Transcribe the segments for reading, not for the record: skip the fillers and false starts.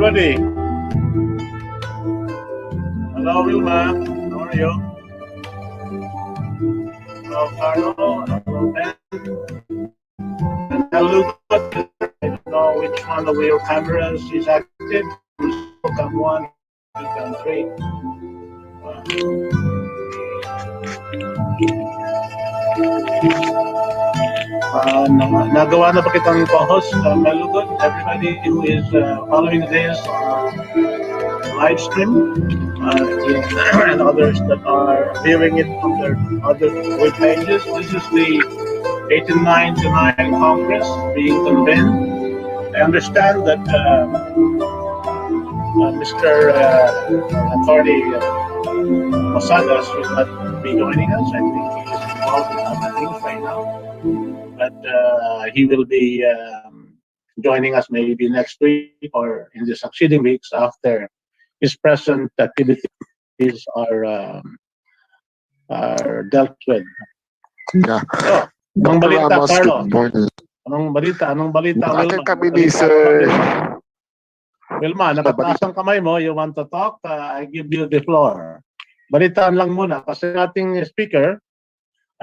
everybody. Hello, Wilma. How are you? Hello, Carlo. Hello, Ben. And hello, I don't know which one of your cameras is active. Cam 1, cam 3. Nagawa na ba kitang co-host, Melugod? Everybody who is following this live stream and others that are viewing it on their other web pages. This is the 1899 Congress being convened. I understand that Mr. Attorney Posadas will not be joining us. I think he is involved in other things right now. But he will be joining us maybe next week or in the succeeding weeks after his present activities are dealt with. Yeah. So, anong balita, Carlo? Anong balita, Wilma? Kami ni Sir... Wilma, nakataas ang kamay mo. You want to talk? I give you the floor. Balitaan lang muna kasi ating speaker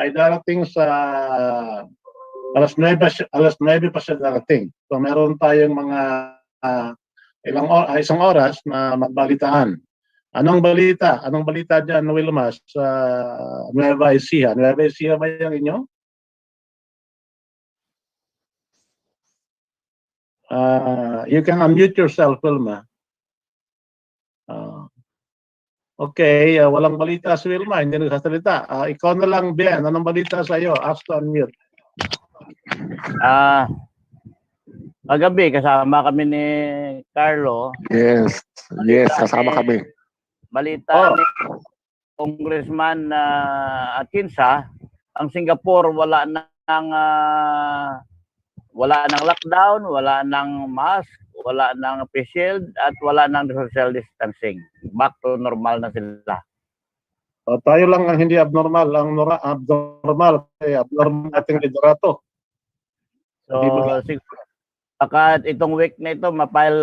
ay darating sa alas 9 pa siya darating. So meron tayong mga isang oras na magbalitaan. Anong balita? Anong balita dyan, Wilma, sa Nueva Ecija? Nueva Ecija ba yung inyo? You can unmute yourself, Wilma. Okay, walang balita si Wilma, hindi nagsasalita. Ikaw na lang, Ben. Anong balita sa iyo? Ask to unmute. Kagabi, kasama kami ni Carlo. Yes, kasama kami. Balita ni Congressman Atkinsa, ang Singapore wala nang lockdown, wala nang mask, wala nang face shield, at wala nang social distancing. Back to normal na sila. Tayo lang ang hindi abnormal. Ang abnormal ating liderato. So, siguro, itong week na ito, mapile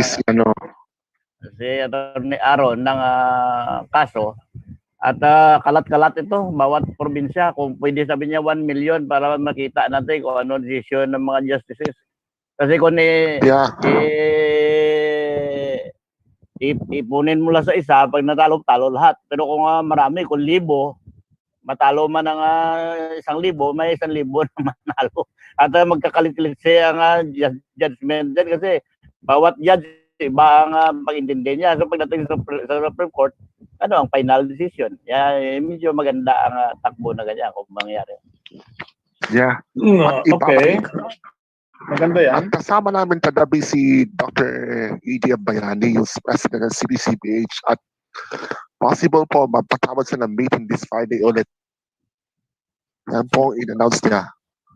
si Atty. Aaron ng kaso. At kalat-kalat ito, bawat probinsya. Kung pwede sabi niya 1 million para makita natin kung ano decision ng mga justices. Kasi kung ipunin mo lang sa isa, pag natalo-talo lahat. Pero kung marami, kung libo, matalo man ng 1,000, may 1,000 na manalo. At magkakalit-kalit siya ang judgment din kasi bawat judge, iba ang pag-intindi niya. So pagdating sa Supreme Court, ano ang final decision? Medyo maganda ang takbo na ganyan kung mangyari. Yeah. Okay. Maganda yan. At kasama namin kagabi si Dr. E.D. Bayani, yung president ng CBCPH, at possible po mapatawag siya ng meeting this Friday ulit. Yan po in-announce niya.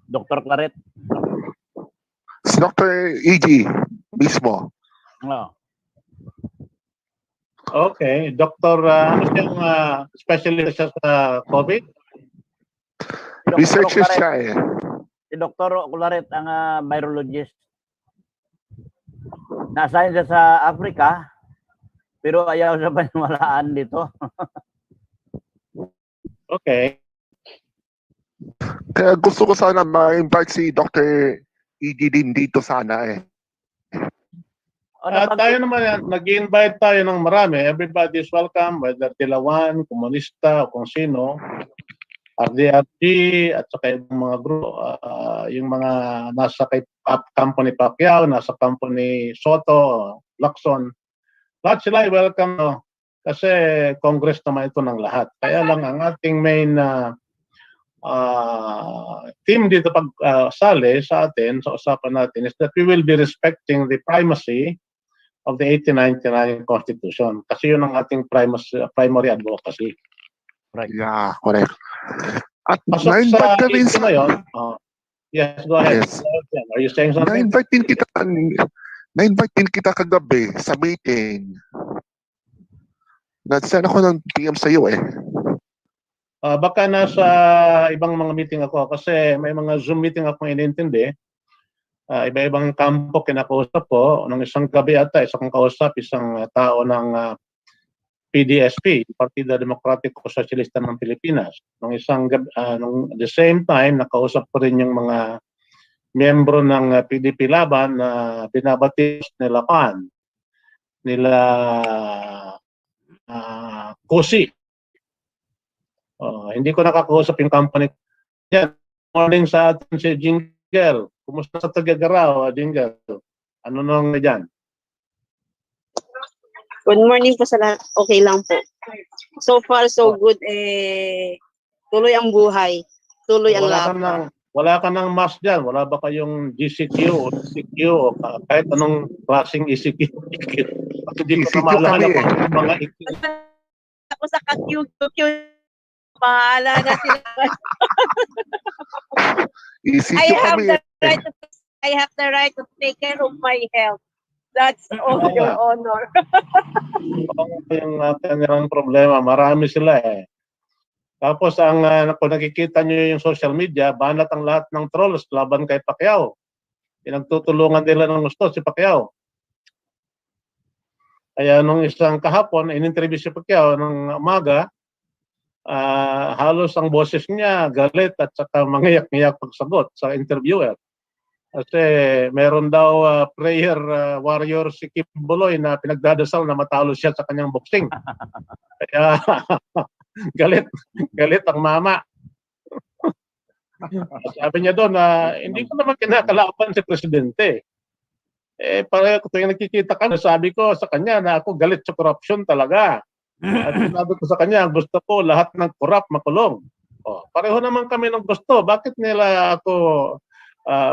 Dr. Claret? Si Dr. E.D. mismo. No. Okay. Dr. Ano siyang specialist sa COVID? Researcher siya eh. Si Dr. Claret ang virologist. Na-assign siya sa Africa, pero ayaw siya paniwalaan dito. Okay. Kaya gusto ko sana ma-invite si Dr. E.D. din dito sana eh. Tayo naman, nag-invite tayo ng marami. Everybody is welcome, whether Tilawan, Komunista, o kung sino, RDRG, at saka yung mga grupo, yung mga nasa kay kampo ni Pacquiao, nasa kampo ni Soto, Lacson. Lahat sila ay welcome, no? Kasi Congress naman ito ng lahat. Kaya lang ang ating main team dito pag-sali sa atin, sa usapan natin, is that we will be respecting the primacy of the 1899 Constitution. Kasi yun ang ating primary advocacy. Right. Yeah, correct. At pasok sa issue na yun, yes, go ahead. Yes. Are you saying something? Na-invite din kita kagabi sa meeting. Nag-send ako ng PM sa iyo eh. Baka nasa ibang mga meeting ako kasi may mga Zoom meeting akong inintindi. iba-ibang kampo kinakausap ko. Nung isang gabi ata, isang kausap, isang tao ng PDSP, Partido Demokratiko Sosyalista ng Pilipinas. Nung isang gabi, nung the same time, nakausap ko rin yung mga miyembro ng PDP Laban na binabatis nila Pan, nila Kosi. Hindi ko nakakausap yung company. Yan. Morning sa atin si Jingle. Kumusta sa Tagagaraw, Jingle? Ano nang dyan? Good morning po sa lahat. Okay lang po. So far, so good. Tuloy ang buhay. Tuloy ang laban. Wala ka ng mask dyan. Wala ba kayong GCQ o CQ o kahit anong klaseng ECQ? Kasi di ko na maalala kung mga ECQ. Ako sa ka-QQ, pahala na sila. I have the right to take care of my health. That's all your honor. Yung kanilang problema, marami sila eh. Tapos kung nakikita nyo yung social media, banat ang lahat ng trolls laban kay Pacquiao. Pinagtutulungan nila ng gusto si Pacquiao. Kaya nung isang kahapon, in-interview si Pacquiao ng umaga, halos ang boses niya galit at saka mangiyak-ngiyak pagsagot sa interviewer. Kasi meron daw prayer warrior si Kim Buloy na pinagdadasal na matalo siya sa kanyang boxing. Kaya galit ang mama. Sabi niya doon na hindi ko naman kinakalaban si Presidente. Pareho ko yung nakikita ka, sabi ko sa kanya na ako galit sa corruption talaga. At sinabi ko sa kanya, gusto ko lahat ng corrupt makulong. Pareho naman kami ng gusto. Bakit nila ako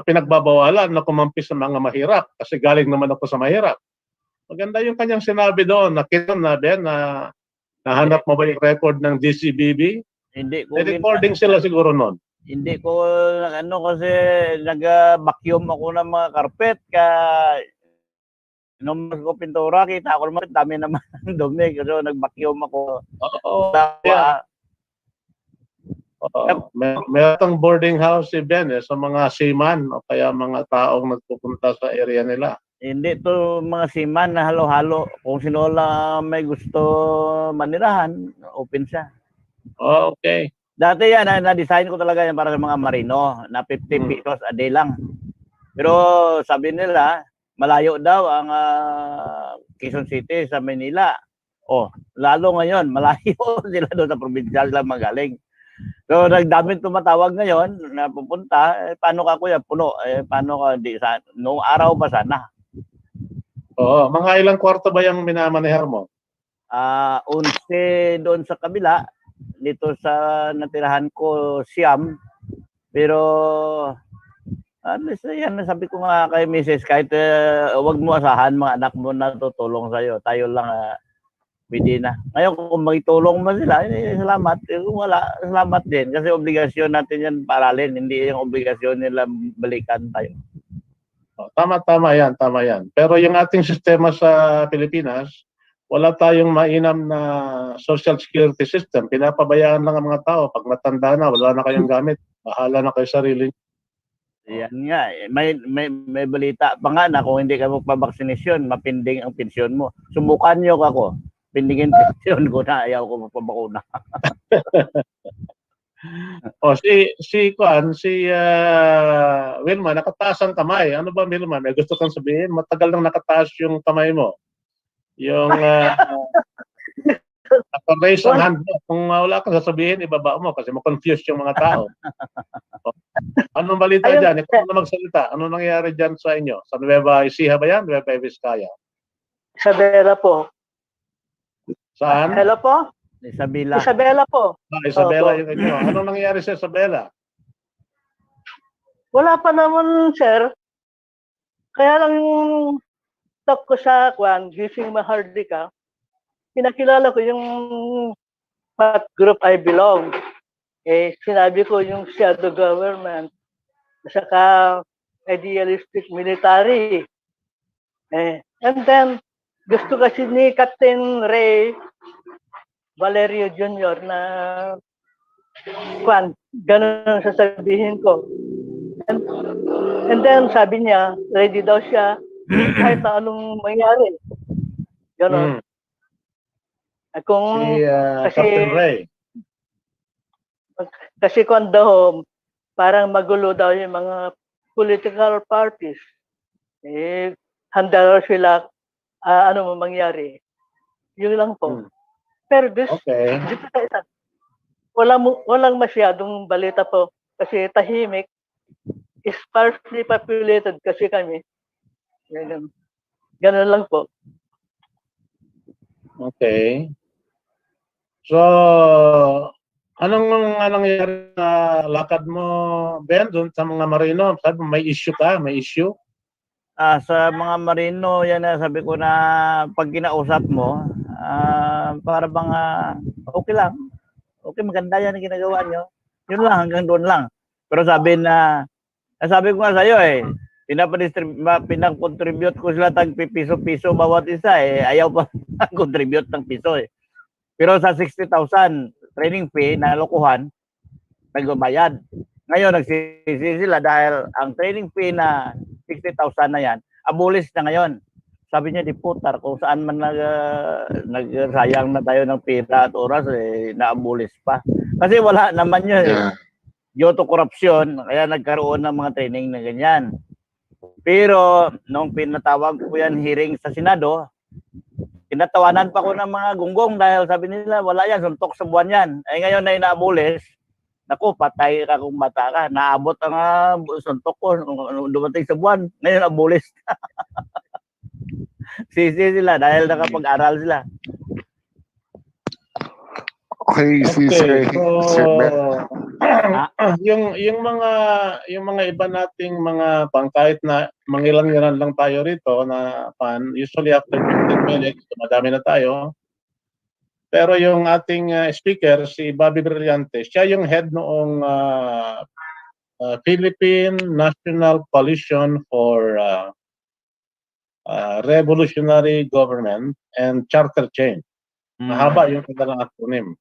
pinagbabawalan na kumampi sa mga mahirap? Kasi galing naman ako sa mahirap. Maganda yung kanyang sinabi doon. Nakita na Ben na nahanap mo ba yung record ng DCBB? Hindi ko. May recording sila siguro noon. Hindi ko kasi nag-vacuum ako ng mga carpet nung ko pintura, kita ko naman dami naman ng dumi kasi nag-vacuum ako. Mayroong boarding house si Ben sa mga seaman o kaya mga taong nagpupunta sa area nila. Hindi to mga seaman na halo-halo. Kung sino lang may gusto manirahan, open siya. Okay. Dati yan, na-design ko talaga yan para sa mga marino na 50 pesos a day lang. Pero sabi nila, malayo daw ang Quezon City sa Manila. Lalo ngayon, malayo sila doon sa probinsya sila magaling. So nagdaming tumatawag ngayon na pupunta, paano ka kuya, puno, paano ka, noong araw pa sana. Mga ilang kwarto ba yung minamanehar mo? 11 doon sa kabila, dito sa natirahan ko siyam, pero yan, sabi ko nga kay Mrs. kahit wag mo asahan mga anak mo na tutulong sa'yo, tayo lang pwede na. Ngayon kung magtulong man sila, salamat. Kung wala, salamat din. Kasi obligasyon natin yan paralin. Hindi yung obligasyon nila balikan tayo. Tama yan. Pero yung ating sistema sa Pilipinas, wala tayong mainam na social security system. Pinapabayaan lang ang mga tao. Pag matanda na, wala na kayong gamit. Bahala na kayo sarili. Yan nga. May balita pa nga na kung hindi ka magpabaksinasyon, mapinding ang pensyon mo. Subukan nyo ako. Pindingin pensyon ko na, ayaw ko magpabakuna. Si Wilma, nakataas ang kamay. Ano ba, Wilma? May gusto kang sabihin? Matagal nang nakataas yung kamay mo. Yung naka-raise ang hand mo. Kung wala kang sasabihin, ibaba mo kasi ma-confuse yung mga tao. Anong balita dyan? Ikaw na magsalita. Anong nangyayari dyan sa inyo? Sa Nueva Ecija ba yan? Nueva Vizcaya? Isabela po. Saan? Hello po? Isabela po. Isabela yung inyo. Anong nangyayari sa Isabela? Wala pa naman, sir. Kaya lang yung talk ko sa Gising Mahardika, pinakilala ko yung what group I belong. Sinabi ko yung shadow government, saka idealistic military. And then, gusto kasi ni Captain Ray Valerio Jr. na ganun sasabihin ko. And then sabi niya, ready daw siya kahit na anong mangyari. Ganon. Mm. Kung Si kasi Captain Ray. kasi kung daw parang magulo daw yung mga political parties. Handa daw sila ano mo mangyari. Yun lang po. Mm. Pero this Okay. walang masyadong balita po kasi tahimik, sparsely populated kasi kami. Ganun lang po. Okay. So, anong nangyari sa lakad mo, Ben, doon sa mga marino? Sabi mo, may issue ka? May issue? Sa mga marino, yan na sabi ko na pag kinausap mo, para bang okay lang. Okay, maganda yan ang ginagawa nyo. Yun lang, hanggang doon lang. Pero sabi ko nga sa'yo pinakontribute ko sila tag piso-piso bawat isa ayaw pa contribute ng piso Pero sa 60,000 training fee na lokohan, nagbabayad. Ngayon, nagsisi sila dahil ang training fee na 60,000 na yan, abolis na ngayon. Sabi niya, di putar, kung saan man nagsayang na tayo ng pera at oras, naabolis pa. Kasi wala naman yun. Yeah. Due to corruption, kaya nagkaroon ng mga training na ganyan. Pero, nung pinatawag ko yan hearing sa Senado, tinatawanan pa ko ng mga gunggong dahil sabi nila, wala yan, suntok sa buwan yan. Ngayon na inaabulis, naku, patay ka kung bata ka. Naabot ang suntok ko, dumating sa buwan. Ngayon, abulis. Sisi sila dahil nakapag-aral sila. Okay, Sir Ben. yung mga iba nating mga kahit na mangilang-ilan lang tayo rito na usually after 15 minutes, madami na tayo. Pero yung ating speaker, si Bobby Brillante, siya yung head noong Philippine National Coalition for Revolutionary Government and Charter Change. Mahaba yung kanilang acronym.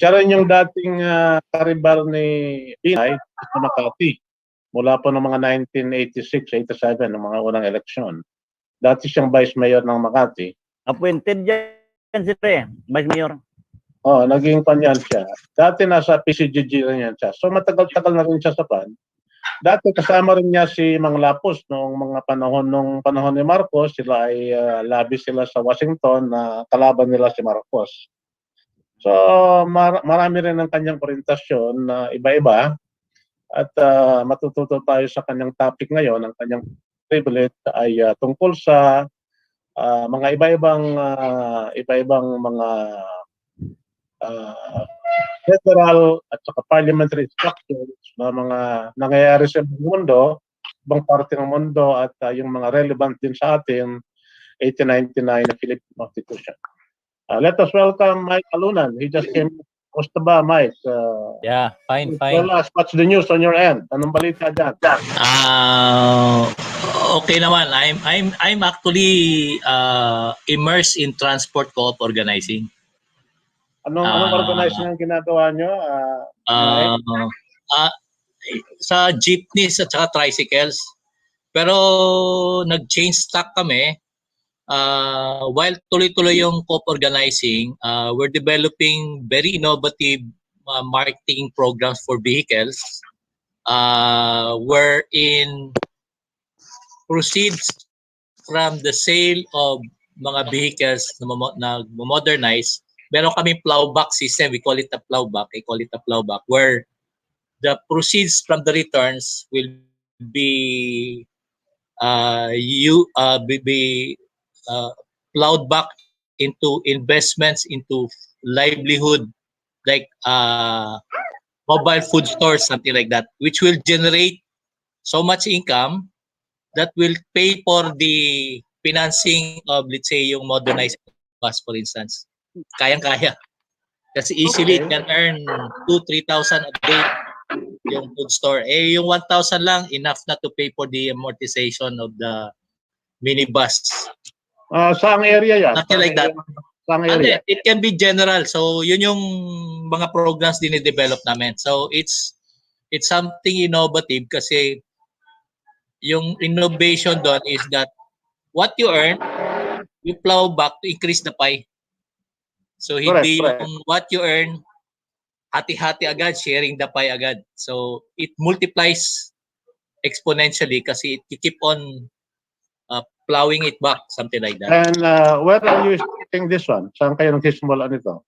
Siya rin yung dating karibal ni Binay sa Makati mula po ng mga 1986-87 ng mga unang eleksyon. Dati siyang vice mayor ng Makati. Appointed yan si vice mayor. Naging panyan siya. Dati nasa PCGG rin yan siya. So matagal-tagal na rin siya sa PAN. Dati kasama rin niya si Mang Lapus noong mga panahon ni Marcos. Sila ay lobby sila sa Washington na kalaban nila si Marcos. So marami rin ang kanyang orientasyon na iba-iba at matututo tayo sa kanyang topic ngayon. Ang kanyang privilege ay tungkol sa mga iba-ibang mga federal at saka parliamentary structures na mga nangyayari sa mundo, ibang parte ng mundo at yung mga relevant din sa atin 1899 na Philippine Constitution. Let us welcome Mike Alunan. He just came. Kumusta ba, Mike? Yeah, fine. Tell us, what's the news on your end? Anong balita dyan? Okay naman. I'm actually immersed in transport co-op organizing. Anong organizing ang ginagawa nyo? Sa jeepneys at saka tricycles. Pero nag-change tack kami. While tuloy-tuloy yung co-op organizing, we're developing very innovative marketing programs for vehicles wherein proceeds from the sale of mga vehicles na modernize. Meron kami plowback system, we call it a plowback, where the proceeds from the returns will be plowed back into investments into livelihood like mobile food stores, something like that, which will generate so much income that will pay for the financing of, let's say, yung modernized bus, for instance. Kayang-kaya. Kasi easily it can earn 2,000-3,000 a day yung food store. Yung 1,000 lang, enough na to pay for the amortization of the minibus. Saang area yan? Nothing like that. Saang area? It can be general. So, yun yung mga programs din i-develop namin. So, it's it's something innovative kasi yung innovation doon is that what you earn, you plow back to increase the pie. So hindi Correct. yung what you earn, hati-hati agad, sharing the pie agad. So it multiplies exponentially kasi it keep on plowing it back, something like that. And where are you starting this one? Saan kayo nagsisimula nito?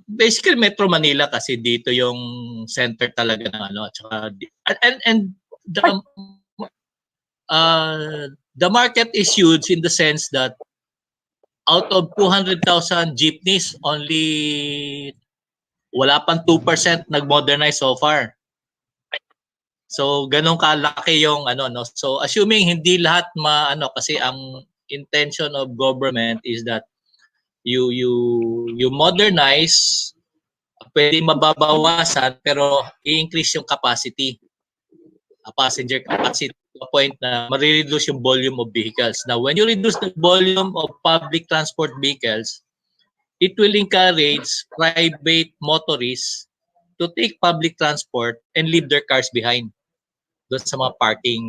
Basically Metro Manila kasi dito yung center talaga ng ano, at saka and the market is huge in the sense that out of 200,000 jeepneys, only wala pang 2% nag-modernize so far. So ganun kalaki yung ano no. So assuming hindi lahat kasi ang intention of government is that you modernize, pwede mababawasan pero i-increase yung capacity, passenger capacity to a point na ma-reduce yung volume of vehicles. Now when you reduce the volume of public transport vehicles, it will encourage private motorists to take public transport and leave their cars behind doon sa mga parking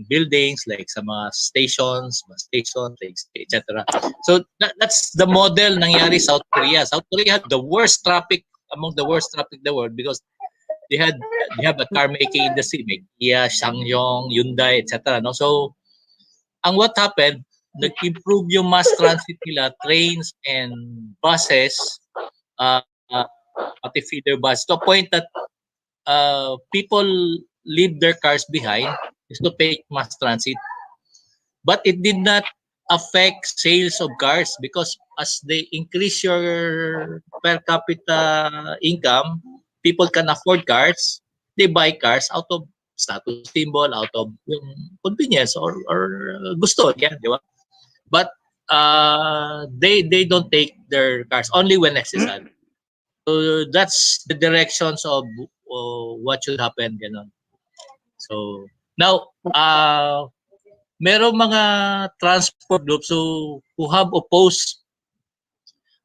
buildings, like sa mga stations, like, etc. So that's the model nangyari sa South Korea. South Korea had the worst traffic, among the worst traffic in the world, because they have a car making industry, like Kia, Ssangyong, Hyundai, etc. No? So ang what happened, nag-improve yung mass transit nila, trains and buses, multi-feeder bus, to a point that people leave their cars behind is to take mass transit. But it did not affect sales of cars because as they increase your per capita income, people can afford cars. They buy cars out of status symbol, out of convenience or gusto, yan, di ba? But they don't take their cars only when necessary. So that's the directions of what should happen, ganon. So now, merong mga transport groups who have opposed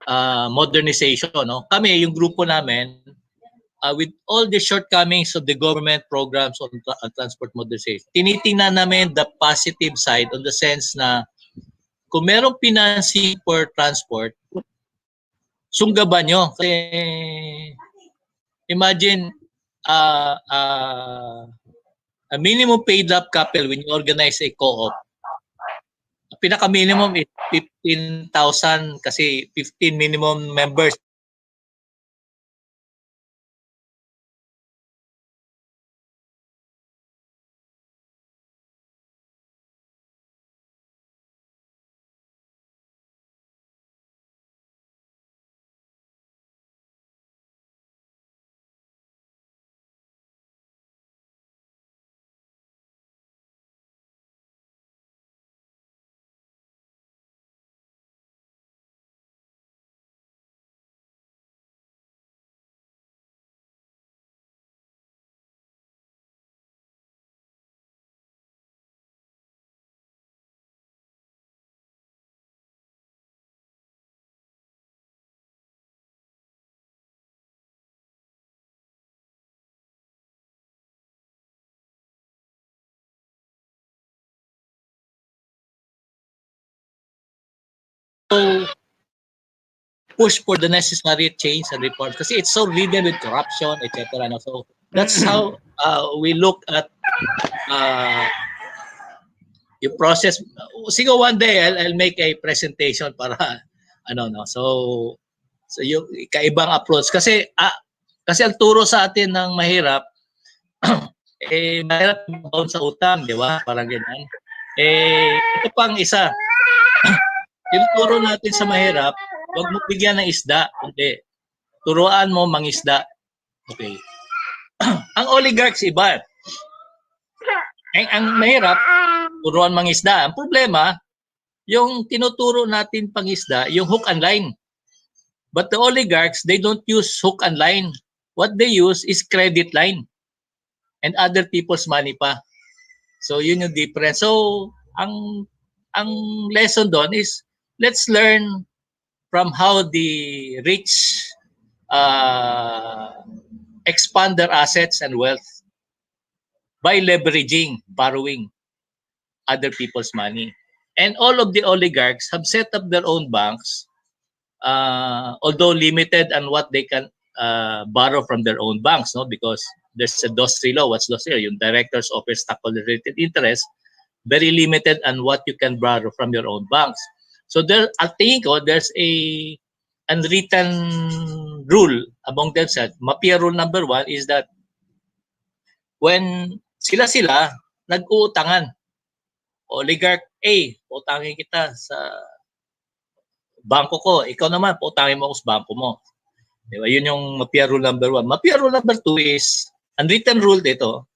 modernization. No? Kami, yung grupo namin, with all the shortcomings of the government programs on transport modernization, tinitingnan namin the positive side on the sense na kung merong financing for transport, sunggaban nyo. Kasi imagine, a minimum paid up couple when you organize a co-op, pinaka-minimum is 15,000 kasi 15 minimum members. So push for the necessary change and reforms kasi it's so ridden with corruption, etc. No? So that's how we look at yung process. Siguro one day I'll make a presentation para so yung kaibang approach kasi ang turo sa atin ng mahirap mahirap bound sa utang, di ba? Parang ganyan. Ito pang isa. Yung turo natin sa mahirap, huwag mo bigyan ng isda, kundi turuan mo mangisda. Okay. Ang oligarchs iba. Ang mahirap, turuan mangisda. Ang problema, yung tinuturo natin pangisda, yung hook and line. But the oligarchs, they don't use hook and line. What they use is credit line and other people's money pa. So yun yung difference. So ang lesson doon is let's learn from how the rich expand their assets and wealth. by leveraging, borrowing other people's money. And all of the oligarchs have set up their own banks, although limited on what they can borrow from their own banks, no? Because there's a DOS 3 law. What's DOS 3 law? Yung directors offer stockholder-related interest, very limited on what you can borrow from your own banks. So there, I think, there's a unwritten rule among themselves. Mafia rule number 1 is that when sila nag-uutangan, oligarch A, utangin kita sa bangko ko, ikaw naman, utangin mo ako sa bangko mo. Diba? Yun yung mafia rule number 1. Mafia rule number 2 is, unwritten rule dito,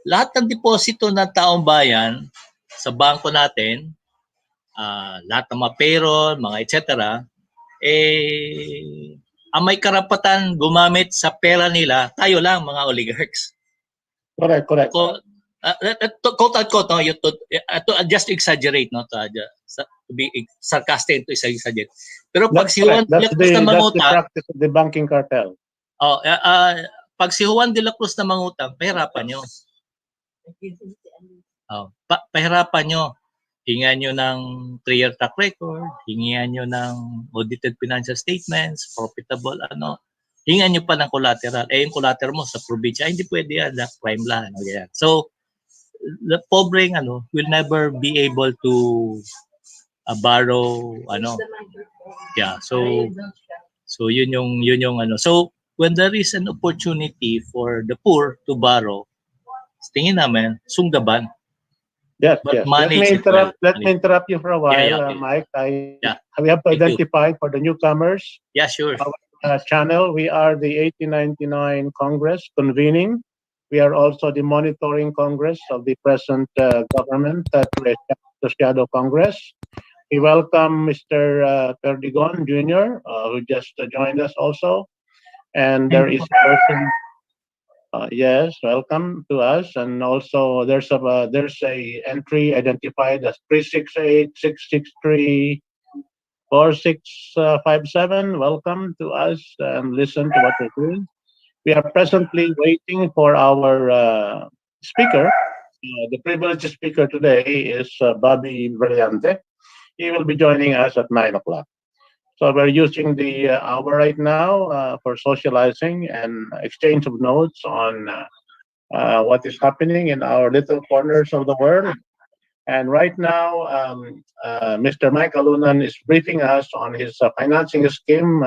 lahat ng deposito ng taong bayan sa bangko natin, lahat ng mga payroll, mga etc., ang may karapatan gumamit sa pera nila, tayo lang, mga oligarchs. Correct. Quote-unquote, no, to just exaggerate, no, to be sarcastic, to exaggerate. Pero pag si Juan de la Cruz na mangutang, that's the practice of the banking cartel. Pag si Juan de la Cruz na mangutang, pahirapan nyo. Pahirapan nyo. Hingan nyo ng 3-year track record, hingan nyo ng audited financial statements, profitable, hingan nyo pa ng collateral. Yung collateral mo sa probinsya, hindi pwede yan, crime lang. So, the pobreng will never be able to borrow so yun yung so when there is an opportunity for the poor to borrow, tingin namin sunggaban. Yes. Let me interrupt you for a while, Mike. We have to identify for the newcomers. Yeah, sure. Our channel, we are the 1899 Congress convening. We are also the monitoring Congress of the present government, the Shadow Congress. We welcome Mr. Perdigon Jr., who just joined us also. And there is a person, yes, welcome to us. And also there's a entry identified as 368-663-4657. Welcome to us and listen to what we're doing. We are presently waiting for our speaker. The privileged speaker today is Bobby Brillante. He will be joining us at 9 o'clock. So we're using the hour right now for socializing and exchange of notes on what is happening in our little corners of the world. And right now, Mr. Mike Alunan is briefing us on his financing scheme,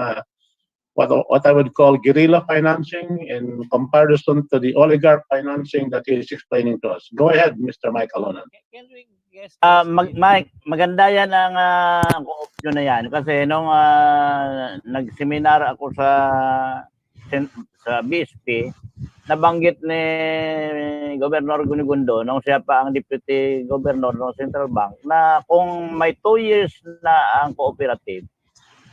what I would call guerrilla financing in comparison to the oligarch financing that he is explaining to us. Go ahead, Mr. Mike Alunan. Mike, maganda yan ang option na yan. Kasi nung nag-seminar ako sa BSP, nabanggit ni Governor Gunigundo nung siya pa ang Deputy Governor ng Central Bank na kung may 2 years na ang cooperative,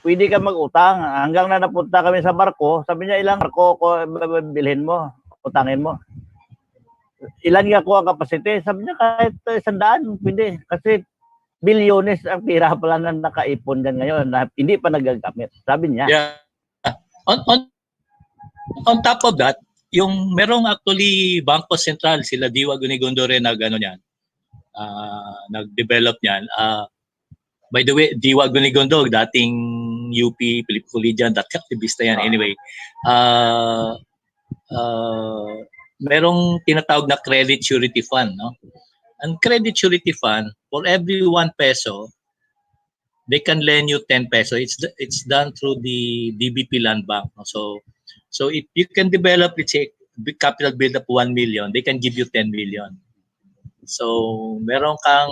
pwede ka mag-utang. Hanggang na napunta kami sa barko, sabi niya, ilang barko ko bilhin mo, utangin mo. Ilan nga ko ang capacity? Sabi niya, kahit 100, pwede. Kasi bilyones ang pira pala na nakaipon dyan ngayon na hindi pa nagagamit. Sabi niya. Yeah. On top of that, yung merong actually Bangko Sentral, sila Diwa Gunigundo rin nag-develop niyan. By the way, Diwa Gunigundo, dating UP, Philip Collegian, dati aktivista yan. Anyway, merong tinatawag na credit surety fund, no? Ang credit surety fund, for every 1 peso, they can lend you 10 peso. It's done through the DBP Land Bank, no? So if you can develop, let's say, big capital build up 1 million, they can give you 10 million. So meron kang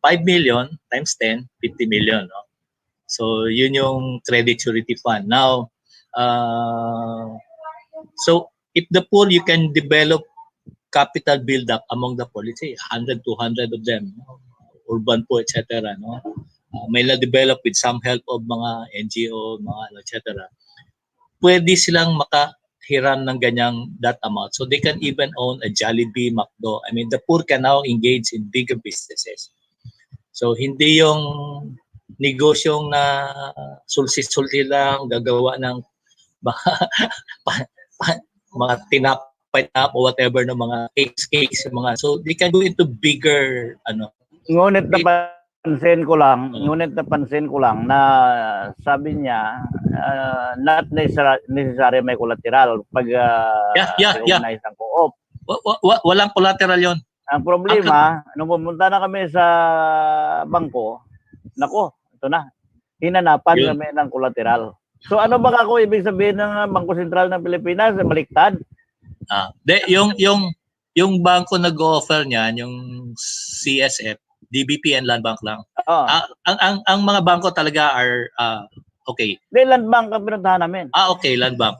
5 million times 10, 50 million, no? So yun yung credit surety fund. Now, so if the poor, you can develop capital build-up among the poor, let's say 100, 200 of them, no? Urban poor, etc. No? May na-develop with some help of mga NGO, mga etc. Pwede silang makahiram ng ganyang that amount. So they can even own a Jollibee, McDo. I mean, the poor can now engage in bigger businesses. So hindi yung negosyong na sulsi-sulsi lang, gagawa ng mga tinapay pineapple or whatever ng mga cakes, yung mga, so they can go into bigger, Ngunit napansin ko lang na sabi niya not necessary may collateral pag organize ang co-op. Walang collateral yon. Ang problema, nung pumunta na kami sa bangko, nako, ito na, hinanapan kami ng collateral. So ano ba ako ibig sabihin ng Bangko Sentral ng Pilipinas? Baliktad? Yung bangko nag-offer niyan, yung CSF, DBP and Land Bank lang. Ang mga bangko talaga are okay. Hindi, Land Bank ang pinuntahan namin. Okay, Land Bank.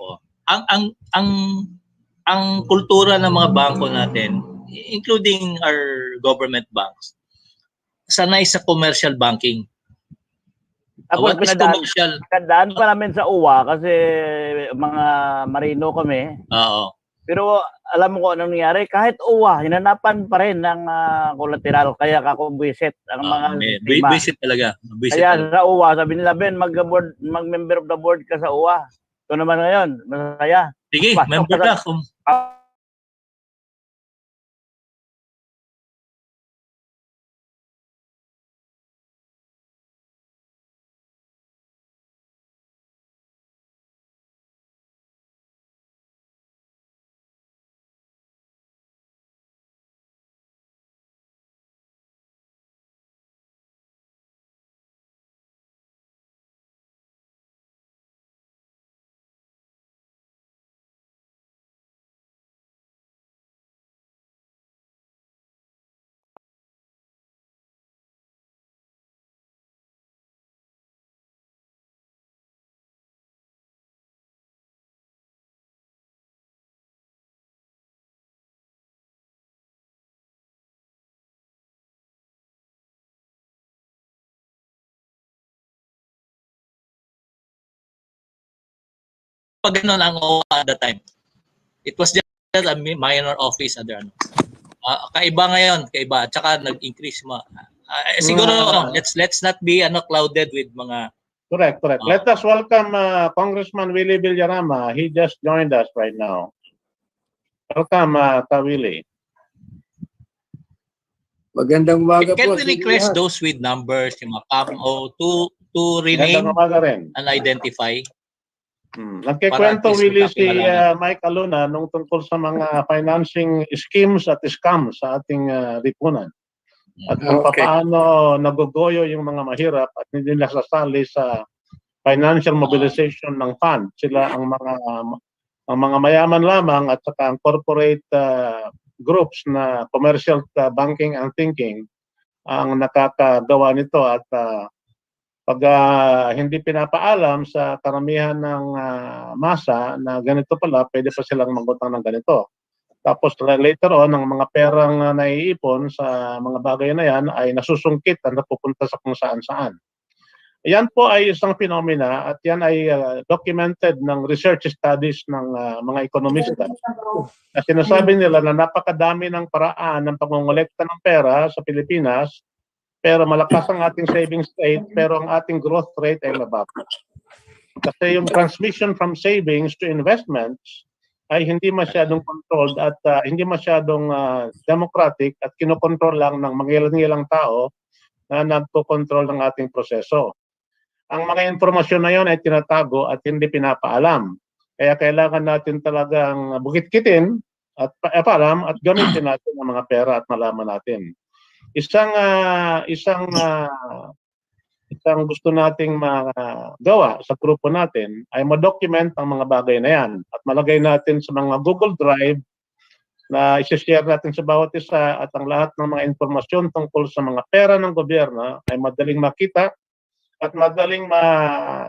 Ang kultura ng mga bangko natin, including our government banks, sanay sa commercial banking. Ako pinadaan pa namin sa UWA kasi mga marino kami. Oo. Pero alam mo kung anong nangyari, kahit UWA, hinanapan pa rin ng collateral, kaya kakubwisit ang mga sistema. Visit talaga. Kaya sa UWA, sabi nila, Ben, mag-member of the board ka sa UWA. Ito naman ngayon, masaya. Sige, member ka. Pag ganun ang OWA at the time, it was just a minor office under kaiba ngayon, at saka nag-increase siguro let's not be clouded with mga Correct. Let us welcome Congressman Willie Villarama. He just joined us right now. Welcome, Willie. Magandang umaga po. Can we request those with numbers, yung mga PAMO, to rename and identify? Nagkikwento, Willie, si Mike Aluna nung tungkol sa mga financing schemes at scams sa ating lipunan. At kung paano nagugoyo yung mga mahirap at hindi nasasali sa financial mobilization ng fund. Sila ang mga mayaman lamang at saka ang corporate groups na commercial banking and thinking ang nakakagawa nito at pag hindi pinapaalam sa karamihan ng masa na ganito pala, pwede pa silang mangutang ng ganito. Tapos later on, ang mga perang naiipon sa mga bagay na yan ay nasusungkit at napupunta sa kung saan-saan. Yan po ay isang phenomena at yan ay documented ng research studies ng mga ekonomista. Na sinasabi nila na napakadami ng paraan ng pangongolekta ng pera sa Pilipinas, pero malakas ang ating savings rate, pero ang ating growth rate ay mababa. Kasi yung transmission from savings to investments ay hindi masyadong controlled at hindi masyadong democratic at kinokontrol lang ng mga ilang tao na nagko-control ng ating proseso. Ang mga informasyon na yon ay tinatago at hindi pinapaalam. Kaya kailangan natin talagang bukit-kitin at paalam at gamitin natin ang mga pera at malaman natin. Isang gusto nating magawa sa grupo natin ay ma-document ang mga bagay na yan at malagay natin sa mga Google Drive na i-share natin sa bawat isa at ang lahat ng mga informasyon tungkol sa mga pera ng gobyerno ay madaling makita at madaling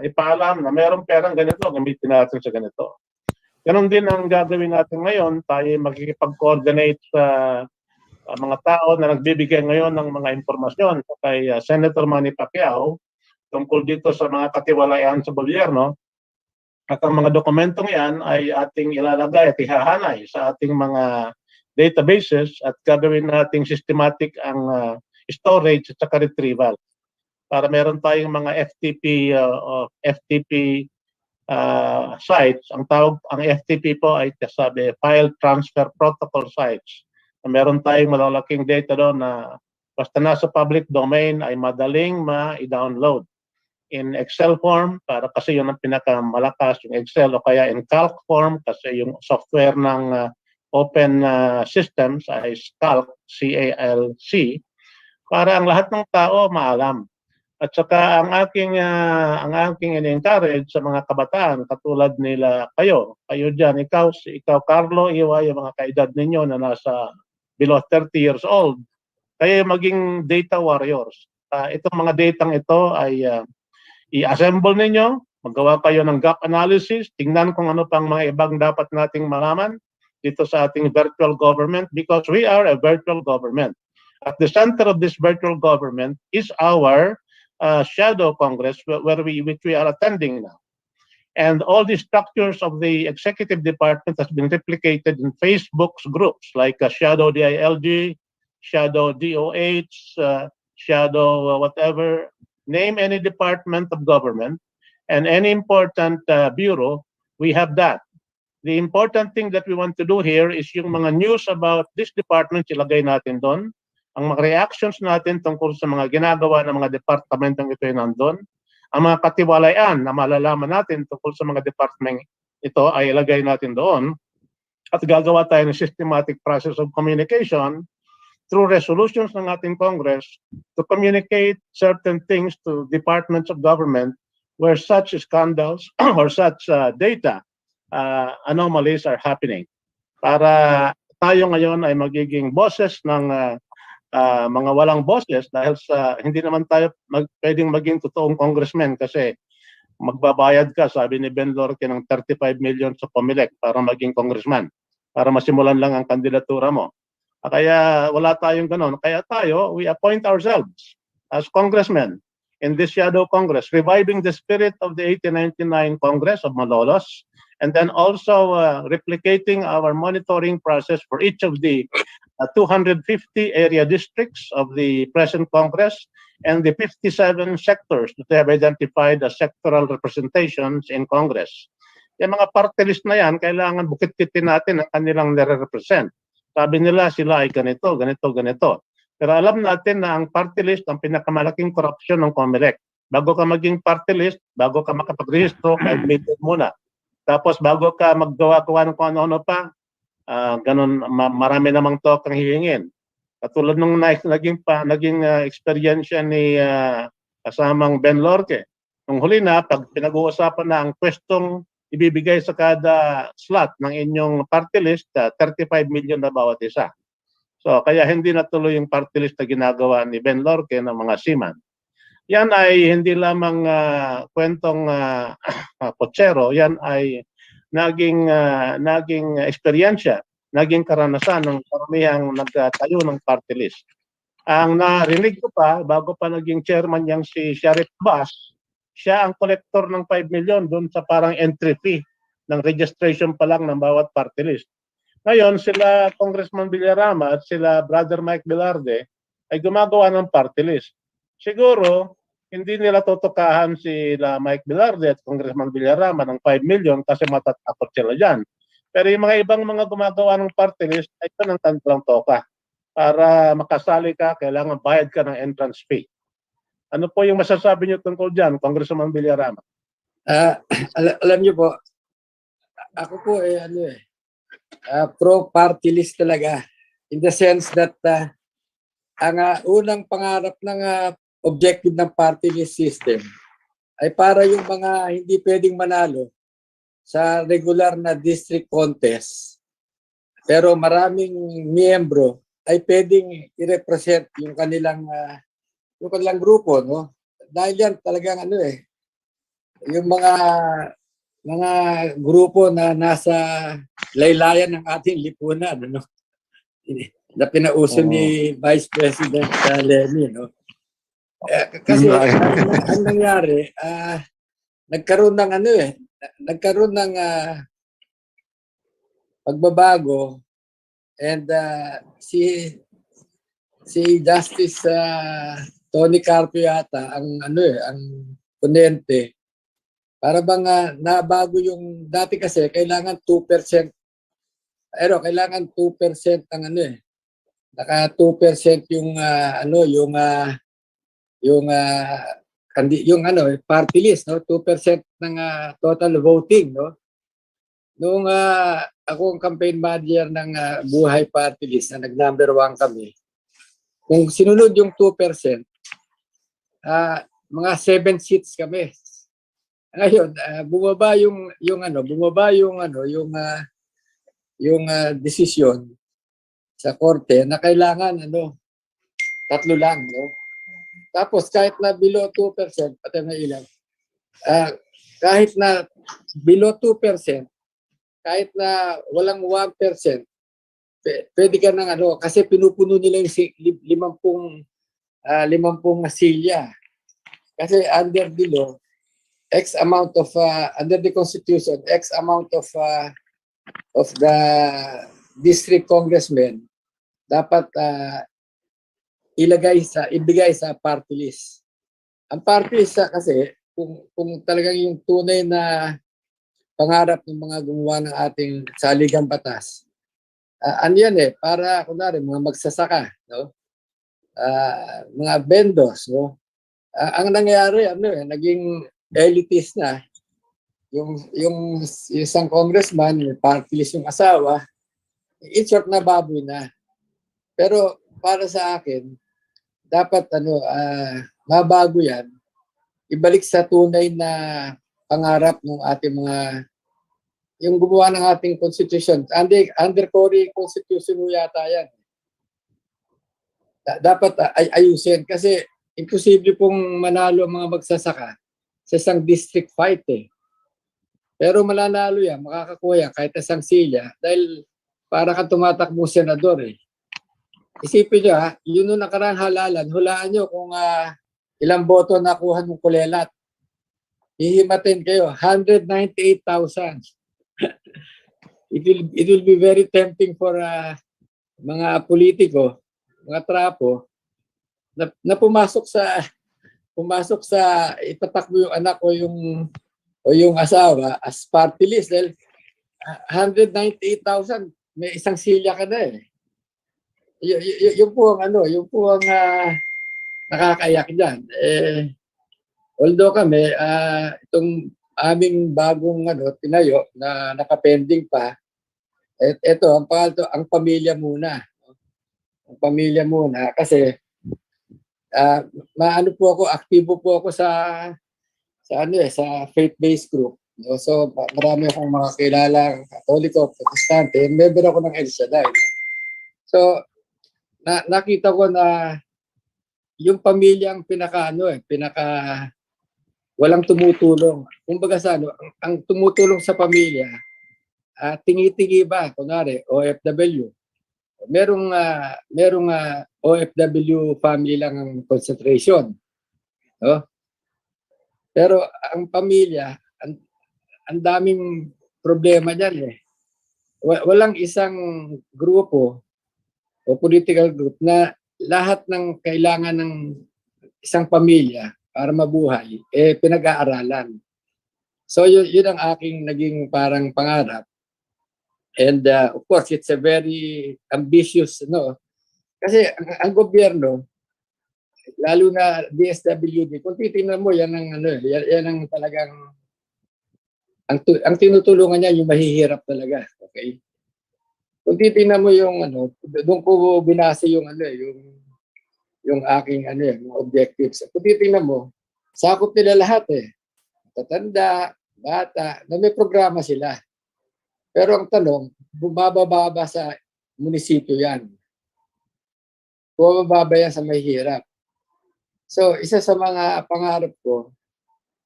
ipaalam na mayroong perang ganito, gamitin natin sa ganito. Ganon din ang gagawin natin ngayon, tayo makikipag-coordinate sa mga tao na nagbibigay ngayon ng mga informasyon kay Senator Manny Pacquiao tungkol dito sa mga katiwalayan sa gobyerno. At ang mga dokumentong yan ay ating ilalagay at ihahanay sa ating mga databases at gagawin nating systematic ang storage at saka retrieval. Para meron tayong mga FTP sites. Ang FTP po ay sabi File Transfer Protocol sites. Meron tayong malalaking data doon na basta nasa public domain ay madaling ma-download in Excel form para kasi yun ang pinakamalakas, yung Excel, o kaya in Calc form kasi yung software ng open systems ay Calc, C-A-L-C, para ang lahat ng tao maalam. At saka ang aking in-encourage sa mga kabataan katulad nila kayo diyan, ikaw Carlo, Iwa, yung mga kaedad ninyo na nasa below 30 years old, kayo maging data warriors. Itong mga datang ito ay i-assemble ninyo, magawa kayo ng gap analysis, tingnan kung ano pang mga ibang dapat nating malaman dito sa ating virtual government, because we are a virtual government. At the center of this virtual government is our shadow Congress which we are attending now. And all the structures of the executive department has been replicated in Facebook's groups like Shadow DILG, Shadow DOH, Shadow whatever, name any department of government and any important bureau, we have that. The important thing that we want to do here is yung mga news about this department, ilagay natin doon. Ang mga reactions natin tungkol sa mga ginagawa ng mga departamentong ito ay nandun. Ang mga katiwalayan na malalaman natin tungkol sa mga department ito ay ilagay natin doon. At gagawa tayo ng systematic process of communication through resolutions ng ating Congress to communicate certain things to departments of government where such scandals or such data anomalies are happening. Para tayo ngayon ay magiging boses ng mga walang boses dahil sa hindi naman tayo pwedeng maging totoong congressman kasi magbabayad ka, sabi ni Ben Lorque, ng 35 million sa Comelec para maging congressman, para masimulan lang ang kandidatura mo. Kaya wala tayong ganon. Kaya tayo, we appoint ourselves as congressmen in this shadow Congress, reviving the spirit of the 1899 Congress of Malolos, and then also replicating our monitoring process for each of the 250 area districts of the present Congress and the 57 sectors that they have identified as sectoral representations in Congress. Yung mga party list na yan, kailangan bukit-kitin natin ang kanilang nire-represent. Sabi nila sila ay ganito, ganito, ganito. Pero alam natin na ang party list ang pinakamalaking korupsyon ng Comelec. Bago ka maging party list, bago ka makapag-rehistro, admitted muna. Tapos bago ka maggawa-gawa ng kung ano-ano pa, ganun, marami namang talk ang hihingin. Katulad nung naging experience ni kasamang Ben Lorque. Nung huli na, pag pinag-uusapan na ang pwestong ibibigay sa kada slot ng inyong party list, 35 million na bawat isa. So kaya hindi natuloy yung party list na ginagawa ni Ben Lorque ng mga seaman. Yan ay hindi lamang kwentong potsero, yan ay naging eksperyensya, naging karanasan ng karamihang nagtayo ng party list. Ang narinig ko pa, bago pa naging chairman yang si Sheriff Bass, siya ang collector ng 5 million doon sa parang entry fee ng registration pa lang ng bawat party list. Ngayon, sila Congressman Villarama at sila Brother Mike Velarde ay gumagawa ng party list. Siguro, hindi nila tutukahan sila Mike Velarde at Congressman Villarama ng 5 million kasi matatakot sila dyan. Pero yung mga ibang mga gumagawa ng party list ay ito ng kanilang toka. Para makasali ka, kailangan bayad ka ng entrance fee. Ano po yung masasabi niyo tungkol dyan, Congressman Villarama? Alam niyo po, ako po pro-party list talaga. In the sense that ang unang pangarap ng objective ng party list system ay para yung mga hindi pwedeng manalo sa regular na district contest pero maraming miyembro ay pwedeng i-represent yung kanilang grupo, no? Dahil yan talagang yung mga grupo na nasa laylayan ng ating lipunan, no? Na pinauso ni Vice President Lenny, no? Kasi ang nangyari, nagkaroon ng pagbabago, and si Justice Tony Carpio yata ang ponente, Para bang nabago yung dati kasi kailangan 2%. Pero kailangan 2% ang ano eh. Naka 2% yung yung party list, no? 2% ng total voting, no? Nung ako ang campaign manager ng Buhay Party List na nag-number 1 kami. Kung sinunod yung 2%, mga 7 seats kami. Ngayon, bumaba yung desisyon sa korte na kailangan 3 lang, no? Tapos kahit na below 2%, pati na ilan. Kahit na below 2%, kahit na walang 1%, pwede ka ng kasi pinupuno nila yung 50 silya. Kasi under the law, X amount of under the Constitution, X amount of the district congressmen dapat ibigay sa party list. Ang party list kasi kung talagang yung tunay na pangarap ng mga gumawa ng ating saligang batas, yan para kunwari mga magsasaka, no? Mga vendors, no? Ang nangyari naging elitist na yung isang congressman, party list yung asawa, in short na baboy na. Pero para sa akin, dapat mabago yan, ibalik sa tunay na pangarap ng ating yung gumawa ng ating constitution. Under Cory Constitution yata yan. Dapat ayusin kasi imposible pong manalo ang mga magsasaka sa isang district fight eh. Pero mananalo yan, makakakuha yan kahit isang silya dahil para kang tumatakbong senador eh. Isipin nyo yun nung nakarang halalan, hulaan nyo kung ilang boto nakuha ng kulelat. Hihimatin kayo, 198,000. It will be very tempting for mga politiko, mga trapo, na pumasok sa itatakbo yung anak o yung asawa as party list dahil 198,000 may isang silya ka na eh. Yung po ang nakakaiyak diyan. Although kami itong aming bagong tinayo na nakapending pa, ito ang pamilya muna. Ang pamilya muna kasi aktibo po ako sa faith-based group. No? So marami akong mga kilalang Katoliko, Protestante, member ako ng El Shaddai. So nakita ko na yung pamilyang pinaka walang tumutulong. Kumbaga ang tumutulong sa pamilya, tingi-tingi ba, kunwari OFW. Merong OFW family lang ang concentration. No? Pero ang pamilya, ang daming problema diyan eh. Walang isang grupo o political group na lahat ng kailangan ng isang pamilya para mabuhay pinag-aaralan. So yun ang aking naging parang pangarap. And of course it's a very ambitious kasi ang gobyerno lalo na DSWD kung titingnan mo yan ang talagang ang tinutulungan niya yung mahihirap talaga. Okay? Kung titingnan mo yung doon ko binase yung aking yung objectives. Kung titingnan mo, sakop nila lahat eh. Tatanda, bata, na may programa sila. Pero ang tanong, bumababa sa munisipyo yan. Bumababa yan sa mahihirap. So, isa sa mga pangarap ko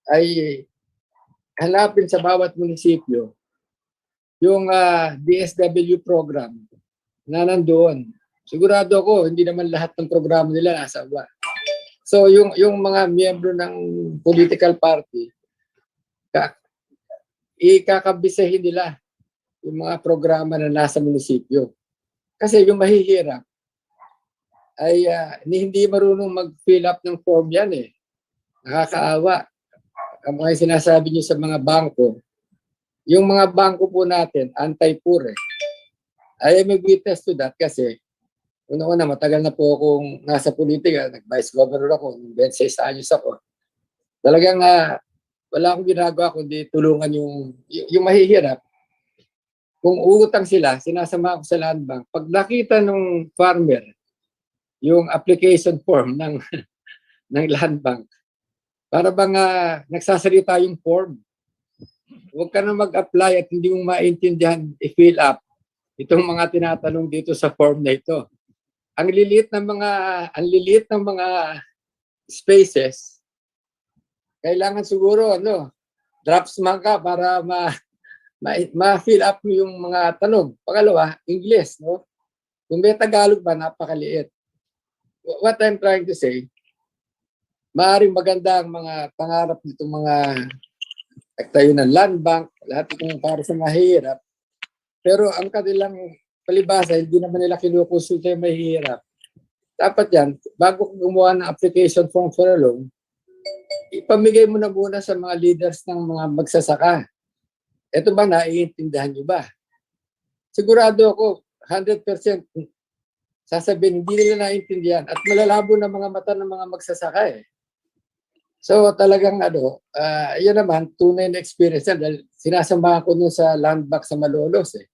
ay hanapin sa bawat munisipyo yung DSW program na nandoon. Sigurado ako, hindi naman lahat ng programa nila nasa ba. So, yung mga miyembro ng political party, ikakabisahin nila yung mga programa na nasa munisipyo. Kasi yung mahihirap ay hindi marunong mag-fill up ng form yan eh. Nakakaawa. ang mga sinasabi niyo sa mga bangko, yung mga bangko po natin, anti-poor eh. I am a witness to that kasi una-una, matagal na po akong nasa politika, nag-vice governor ako, 26 anyos ako. Talagang wala akong ginagawa kundi tulungan yung mahihirap. Kung uutang sila, sinasama ko sa land bank. Pag nakita ng farmer yung application form ng ng land bank, para bang nagsasalita yung form. Huwag ka na mag-apply at hindi mo maintindihan i-fill up itong mga tinatanong dito sa form na ito. Ang liliit ng mga spaces, kailangan siguro draftsman ka para ma-fill up mo yung mga tanong. Pangalawa, English, no? Kung may Tagalog ba, napakaliit. What I'm trying to say, maaaring maganda ang mga pangarap nitong mga tayo ng land bank, lahat itong para sa mahirap. Pero ang kanilang palibasa, hindi naman nila kinukonsulta yung mahirap. Dapat yan, bago gumawa ng application form for a loan, ipamigay mo na muna sa mga leaders ng mga magsasaka. Ito ba, naiintindihan nyo ba? Sigurado ako, 100% sasabihin, hindi nila naiintindihan at malalabo na mga mata ng mga magsasaka eh. So talagang yun naman, tunay na experience yan dahil sinasamahan ko nun sa land bank sa Malolos eh.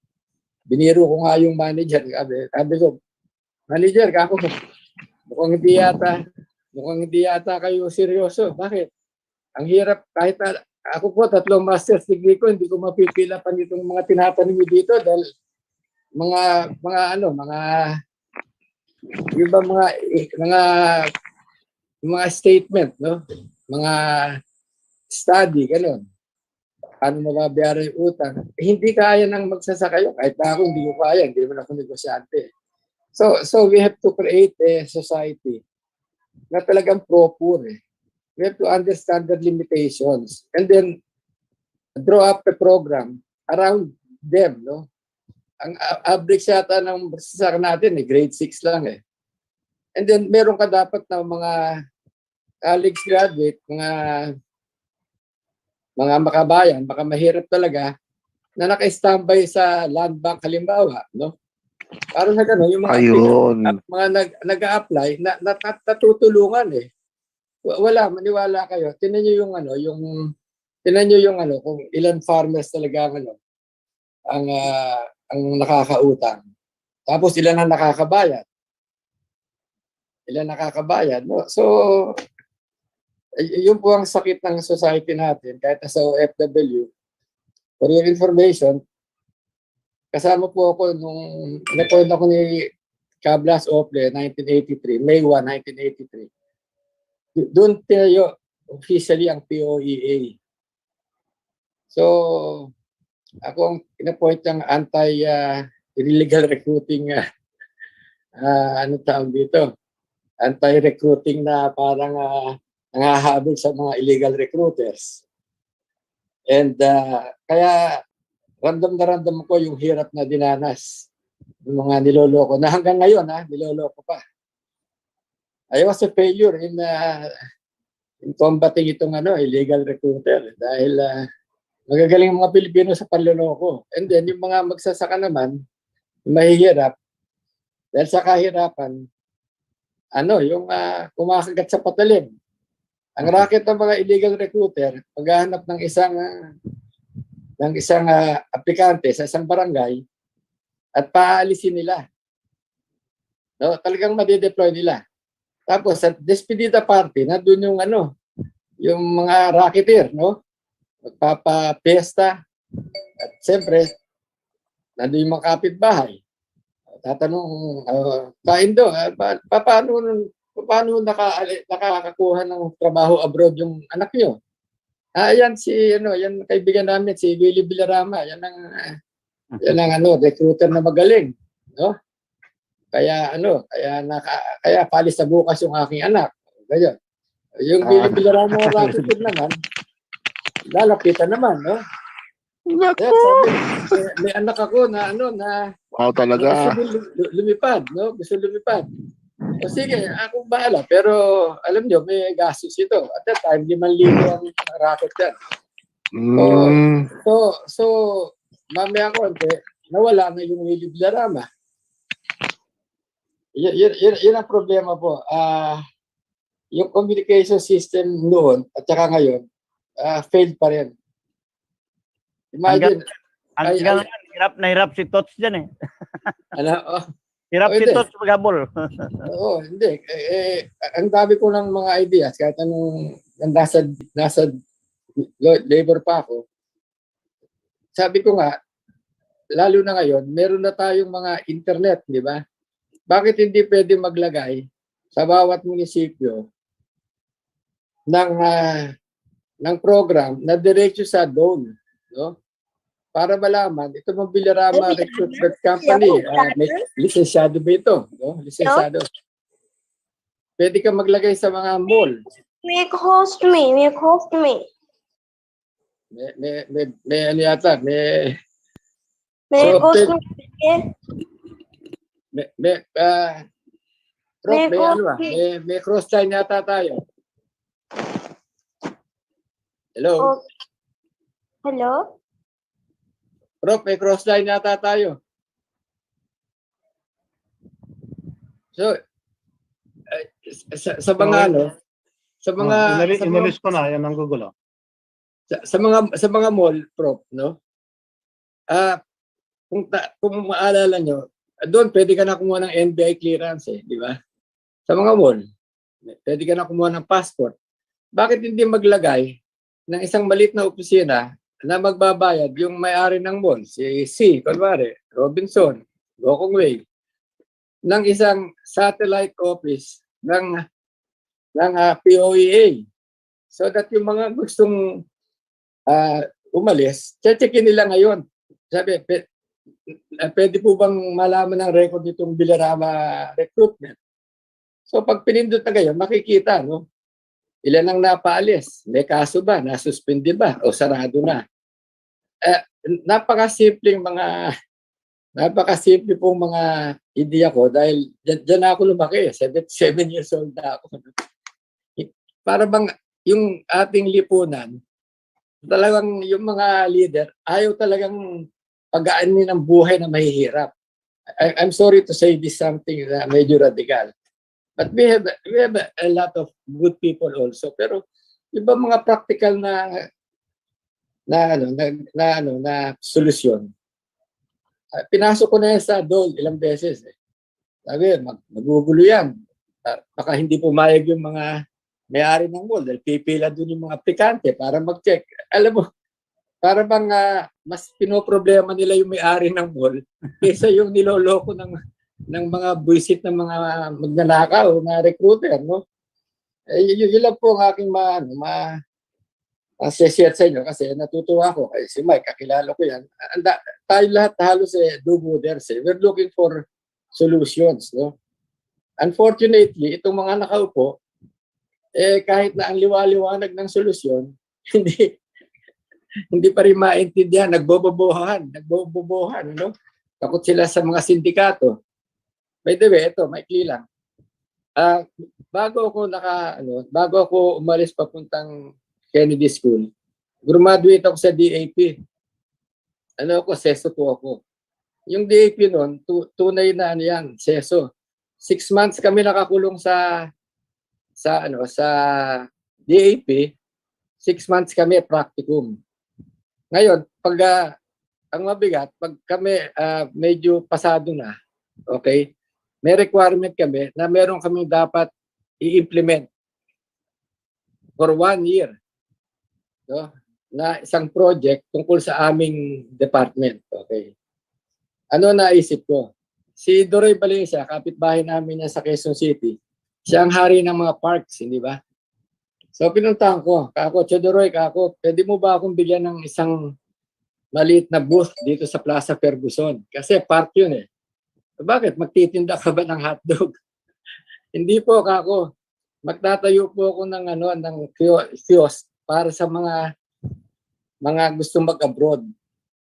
Biniro ko nga yung manager. Sabi ko, manager, kako, mukhang hindi yata kayo seryoso. Bakit? Ang hirap, kahit ako po, 3 master's degree ko, hindi ko mapipilapan itong mga tinatanong nyo dito dahil mga statement, no? Mga study, gano'n. Paano mababayaran yung utang? Hindi kaya ng magsasaka yun. Kahit na ako, hindi ko kaya. Hindi naman ako negosyante. So we have to create a society na talagang pro-poor eh. We have to understand the limitations and then draw up a program around them, no? Ang average yata ng magsasaka natin grade 6 lang eh. And then meron ka dapat na mga college graduate, mga makabayan, baka mahirap talaga na naka-standby sa land bank halimbawa, no? Para na gano'n, yung mga nag-a-apply natutulungan eh. Wala, maniwala kayo. Tingnan niyo yung kung ilan farmers talaga ang nakakautang. Tapos ilan ang nakakabayad. No? So yun po ang sakit ng society natin kahit sa OFW. For your information, kasama po ako nung na-appoint ako ni Cablas Ople 1983, May 1, 1983. Doon tayo officially ang POEA. So, ako ang in-appoint ng anti-illegal recruiting, anti-recruiting na parang nangahabol sa mga illegal recruiters. And kaya random na random ko yung hirap na dinanas ng mga niloloko na hanggang ngayon niloloko pa. I was a failure in combating itong illegal recruiter dahil magagaling mga Pilipino sa panloloko. And then yung mga magsasaka naman mahihirap dahil sa kahirapan yung kumakagat sa patalim. Ang racket ng mga illegal recruiter paghahanap ng isang aplikante sa isang barangay at paalisin nila. No, talagang madedeploy nila. Tapos sa despedida party, nandun yung mga racketeer, no? Magpapa-fiesta. At siyempre, nandun yung mga kapitbahay. Tatanong, paano nakakakuha ng trabaho abroad yung anak nyo? Yan yan kaibigan namin, si Willie Villarama. Yan ang recruiter na magaling, no? Kaya palis sa bukas yung aking anak. Ganyan. Yung Willie Villarama racket naman, lalapitan naman, no? Kaya sabi, may anak ako na talaga. gusto lumipad, no? Gusto lumipad. O sige, ako bahala. Pero alam nyo, may gastos ito. At that time, 5,000 ang racket yan. So, mamaya konti, nawala na yung Willie Villarama. Yun ang problema po. Yung communication system noon at saka ngayon, failed pa rin. Imagine, Hanggang hirap si Tots dyan eh. ano, Hirap si hindi. Tots maghabol. Oo, hindi. Ang dami ko ng mga ideas, kahit anong nasa labor pa ako. Sabi ko nga, lalo na ngayon, meron na tayong mga internet, di ba? Bakit hindi pwede maglagay sa bawat munisipyo ng program na diretso sa DONE, no? Para malaman, ito mong Villarama Recruitment Company, may lisensyado ba ito? No? Lisensyado. Pwede ka maglagay sa mga mall. May host me. May ano yata, Host me. may cross sign yata tayo. Hello? Hello? Prof, may cross line yata tayo. So, sa mga ano, sa mga inalis ko na, yan ang gugulo. Sa mga mall, Prof, no? Kung maalala nyo, doon pwede ka na kumuha ng NBI clearance eh, di ba? Sa mga mall, pwede ka na kumuha ng passport. Bakit hindi maglagay ng isang maliit na opisina na magbabayad yung may-ari ng mall, si kunwari, Robinson, Gokong Way, ng isang satellite office ng POEA. So that yung mga gustong umalis, checkin nila ngayon. Sabi, pwede po bang malaman ng record nitong Villarama Recruitment? So pag pinindot na ngayon, makikita, no? Ilan ang napaalis? May kaso ba? Nasuspindi ba? O sarado na? Napakasimple pong mga ideya ko dahil dyan ako lumaki. 7 years old na ako. Para bang yung ating lipunan, talagang yung mga leader, ayaw talagang pagaanin ng buhay na mahihirap. I'm sorry to say this something na medyo radical. But we have a lot of good people also. Pero iba mga practical na solusyon. Pinasok ko na yan sa DOL ilang beses. Sabi, magugulo yan. Baka hindi pumayag yung mga may-ari ng mall dahil pipila doon yung mga aplikante para mag-check. Alam mo, para bang mas pinoproblema nila yung may-ari ng mall kaysa yung niloloko ng mga buwisit ng mga magnanakaw na recruiter, no? Yun lang po ang aking share sa inyo kasi natutuwa ako kay si Mike, kakilala ko yan. Tayo lahat halos do-gooders. We're looking for solutions, no? Unfortunately, itong mga nakaupo, kahit na ang liwaliwanag ng solusyon, hindi pa rin maintindihan, nagbobobohan, no? Takot sila sa mga sindikato. By the way, ito, maikli lang. Bago ako umalis papuntang Kennedy School, graduate ako sa DAP. Seso po ako. Yung DAP noon, tunay na yan, seso. 6 months kami nakakulong sa DAP, 6 months kami practicum. Ngayon, pag ang mabigat, pag kami medyo pasado na, okay, may requirement kami na meron kaming dapat i-implement for 1 year, no, na isang project tungkol sa aming department. Okay. Ano naisip ko? Si Doroy Valencia, kapitbahay namin niya sa Quezon City, siya ang hari ng mga parks, hindi ba? So pinuntahan ko, Doroy, pwede mo ba akong bigyan ng isang maliit na booth dito sa Plaza Ferguson? Kasi park yun eh. Bakit? Magtitinda ka ba ng hotdog? Hindi po, magtatayo po ako ng kiosk para sa mga gustong mag-abroad.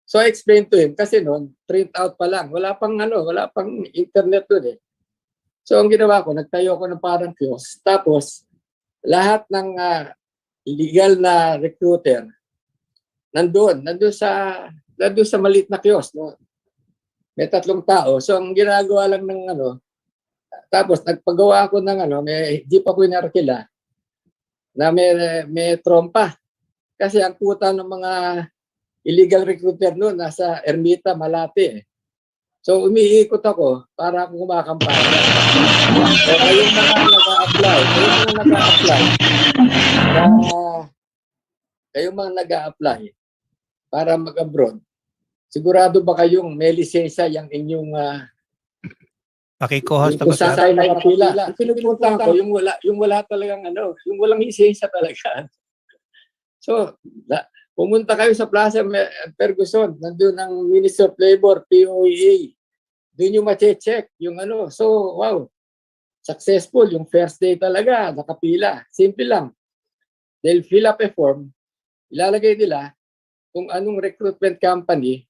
So I explained to him kasi noon print out pa lang. Wala pang internet doon eh. So ang ginawa ko, nagtayo ko ng parang kiosk. Tapos lahat ng illegal na recruiter nandun sa maliit na kiosk, no? May 3 tao. So ang ginagawa lang ng tapos nagpagawa ako ng may jeep ako inarkila na may trompa. Kasi ang kuta ng mga illegal recruiter noon nasa Ermita, Malate. So umiikot ako para akong kumakampanya. So kayong mga nag-a-apply para mag-abroad, sigurado ba kayong may lisensya yung inyong Paki-co-host kung ako, sir. saan nakapila? Ang pinupuntahan ko, yung wala talagang yung walang lisensya talaga. So, pumunta kayo sa Plaza Ferguson, nandun ang Minister of Labor, POEA. Doon yung ma-check yung So, wow, successful. Yung first day talaga, nakapila. Simple lang. They'll fill up a form, ilalagay nila kung anong recruitment company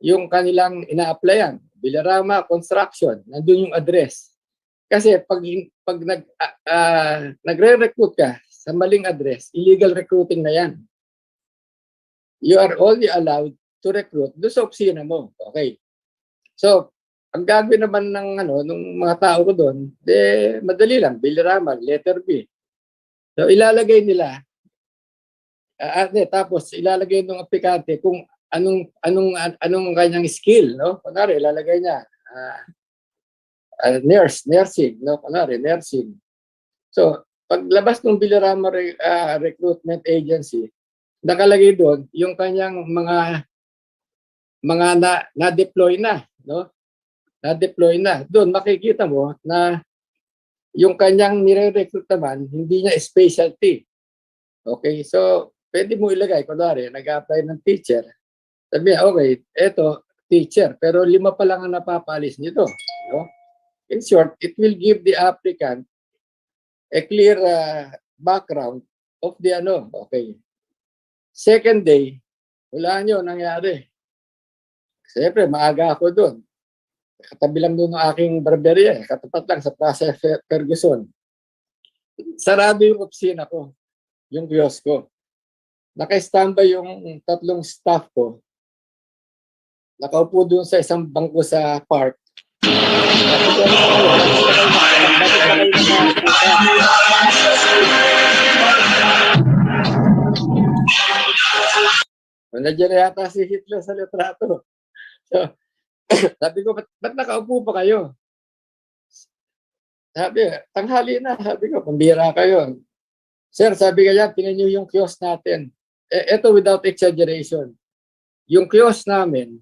yung kanilang ina-applyan. Villarama Construction, nandun yung address. Kasi pag nagre-recruit ka sa maling address, illegal recruiting na yan. You are only allowed to recruit doon sa opisina mo. Okay. So, ang gagawin naman ng mga tao ko doon, madali lang, Villarama, letter B. So, ilalagay nila, tapos ilalagay ng aplikante kung anong kanyang skill, no? Kunwari, ilalagay niya, nursing, no? Kunwari, nursing. So, paglabas ng Villarama Recruitment Agency, nakalagay doon yung kanyang mga na-deploy na, no? Na-deploy na. Doon makikita mo na yung kanyang nire-recruit naman, hindi niya specialty. Okay, so pwede mo ilagay, kunwari, nag-apply ng teacher. Sabi niya, okay, eto, teacher, pero 5 pa lang ang napapalis nito. No? In short, it will give the applicant a clear background of the Okay. Second day, wala nyo nangyari. Siyempre, maaga ako doon. Katabi lang doon ng aking barberia. Katapat lang sa Plaza Ferguson. Sarado yung opisina ko, yung kiosk ko. Naka-standby yung 3 staff ko. Nakaupo doon sa isang bangko sa park. Nandiyan na yata si Hitler sa litrato. So, sabi ko, ba't nakaupo pa kayo? Sabi, tanghali na. Sabi ko, pambira kayo. Sir, sabi kaya, tingnan nyo yung kiosk natin. Ito without exaggeration. Yung kiosk namin,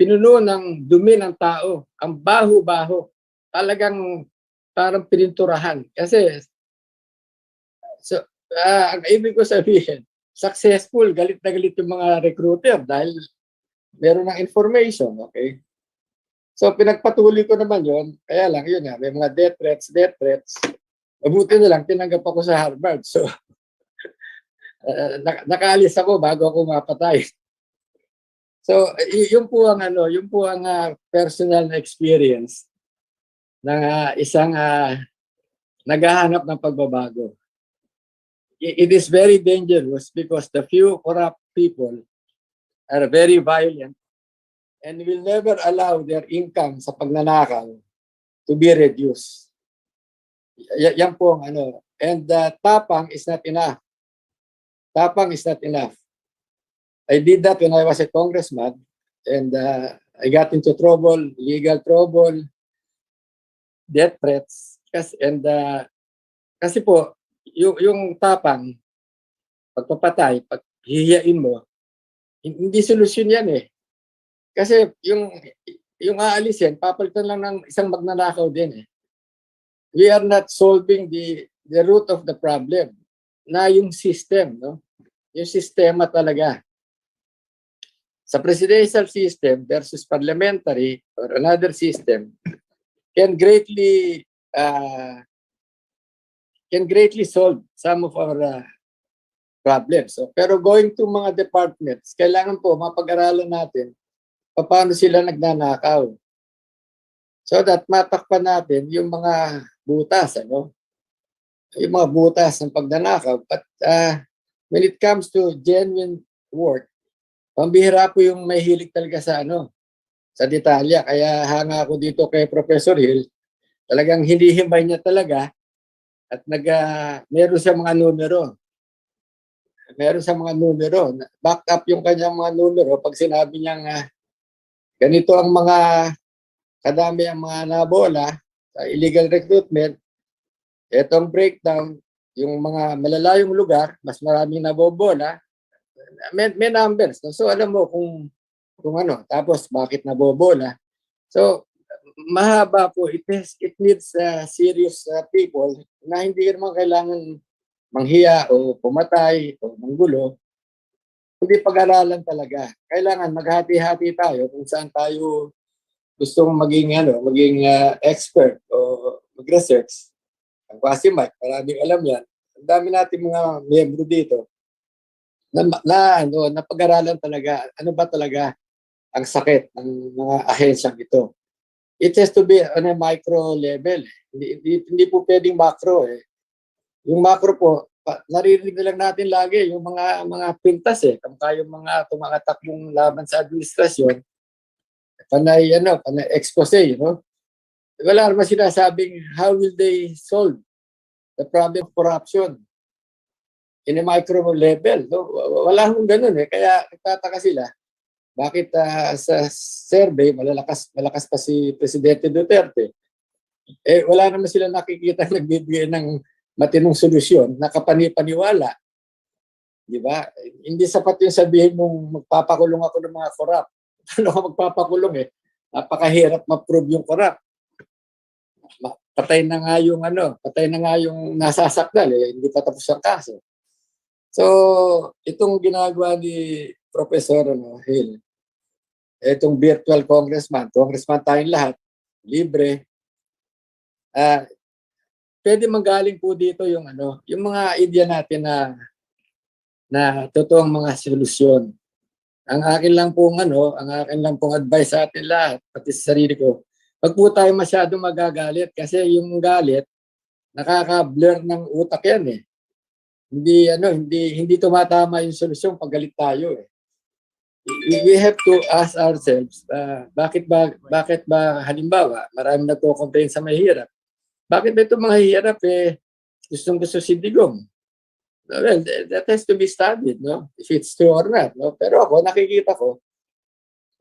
pinuno ng dumi ng tao. Ang baho-baho. Talagang parang pininturahan. Kasi, ang ibig ko sabihin, successful, galit na galit yung mga recruiter dahil meron ng information, okay? So, pinagpatuloy ko naman yon. Kaya lang, yun nga, may mga death threats. Mabuti na lang, tinanggap ako sa Harvard. So, nakaalis ako bago ako mapatay. So, yung po ang personal na experience ng isang naghahanap ng pagbabago. It is very dangerous because the few corrupt people are very violent and will never allow their income sa pagnanakaw to be reduced. Yan po ang And tapang is not enough. Tapang is not enough. I did that when I was a congressman and I got into trouble, legal trouble, death threats. Kasi po, yung tapang, pagpapatay, paghihiyain mo, hindi solusyon yan eh. Kasi yung aalisin, papalitan lang ng isang magnanakaw din eh. We are not solving the root of the problem na yung system, no? Yung sistema talaga. Sa presidential system versus parliamentary or another system can greatly solve some of our problems. So, pero going to mga departments, kailangan po mapag-aralan natin paano sila nagnanakaw. so that matakpan natin yung mga butas, ano? Yung mga butas ng pagnanakaw. But when it comes to genuine work, pambihira po yung may hilig talaga sa ano, sa detalya. Kaya hanga ako dito kay Professor Hill. Talagang hinihimay niya talaga at meron siya mga numero. Meron sa mga numero. Back up yung kanyang mga numero pag sinabi niyang ganito ang mga kadami ang mga nabola sa illegal recruitment. Itong breakdown, yung mga malalayong lugar, mas maraming nabobola. May numbers. So alam mo kung ano, tapos bakit nabobola. So mahaba po. It needs serious people na hindi naman kailangan manghiya o pumatay o manggulo. Hindi pag-aralan talaga. Kailangan maghati-hati tayo kung saan tayo gustong maging expert o mag-research. Ang quasi Mike, maraming alam yan. Ang dami natin mga miyembro dito na pag-aralan talaga. Ano ba talaga ang sakit ng mga ahensyang ito? It has to be on a micro level. Hindi po pwedeng macro eh. Yung macro po, naririnig na lang natin lagi yung mga pintas eh. Kamukha yung mga tumakatakbong laban sa administrasyon. Panay expose, Wala naman sinasabing how will they solve the problem of corruption in a micro level. No? Wala hong ganun eh. Kaya nagtataka sila. Bakit sa survey, malakas pa si Presidente Duterte? Wala naman sila nakikita nagbibigay ng matinong solusyon na kapani-paniwala. Di ba? Hindi sapat yung sabihin mong magpapakulong ako ng mga korap. Ano ka magpapakulong eh? Napakahirap ma-prove yung korap. Patay na nga yung nasasakdal eh. Hindi pa tapos ang kaso. So, itong ginagawa ni Professor Hill, itong virtual congressman tayong lahat, libre, pwede manggaling po dito yung mga idea natin na totoong mga solusyon. Ang akin lang pong advice sa atin lahat, pati sa sarili ko, wag po tayo masyadong magagalit kasi yung galit nakaka-blur ng utak yan eh. Hindi tumatama yung solusyon pag galit tayo eh. We have to ask ourselves, bakit ba halimbawa, maraming nagko-complain sa mahirap. Bakit ba itong mga hirap gustong-gusto si Digong? Well, that has to be studied, no? If it's true or not, no? Pero ako,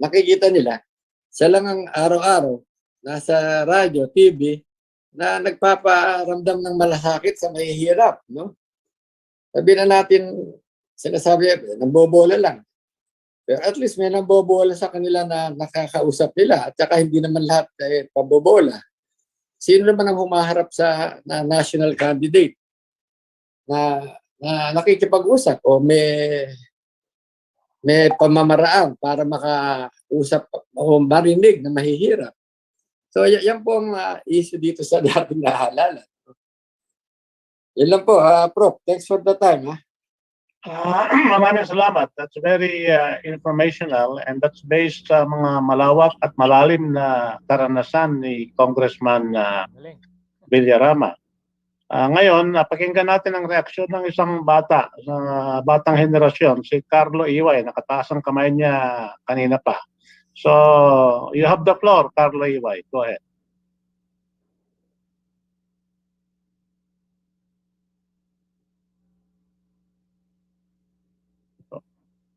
nakikita nila, siya lang ang araw-araw, nasa radyo, TV, na nagpaparamdam ng malasakit sa mahihirap, no? Sabi na natin, sinasabi, nambobola lang. Pero at least may nambobola sa kanila na nakakausap nila at saka hindi naman lahat pabobola. Sino naman ang humaharap sa national candidate na nakikipag-usap o may pamamaraan para makausap o marinig na mahihirap. So yan po ang issue dito sa dating nahalala. Yan lang po, Prof. Thanks for the time. Maraming salamat. That's very informational and that's based sa mga malawak at malalim na karanasan ni Congressman Villarama. Ngayon, pakinggan natin ang reaksyon ng isang batang henerasyon, si Carlo Iway. Nakataas ang kamay niya kanina pa. So, you have the floor, Carlo Iway. Go ahead.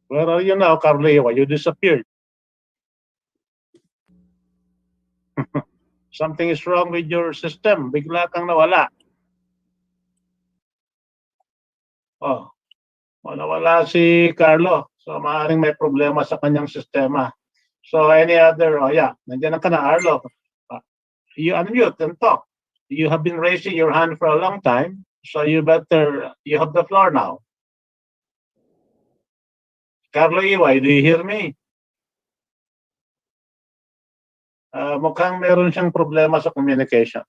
Where are you now, Carlo Iway? You disappeared. Something is wrong with your system. Bigla kang nawala. Nawala si Carlo. So, maaaring may problema sa kanyang sistema. So, any other, nandiyan ka na, Arlo. You unmute and talk. You have been raising your hand for a long time. So, you have the floor now. Carlo Iway, do you hear me? Mukhang meron siyang problema sa communication.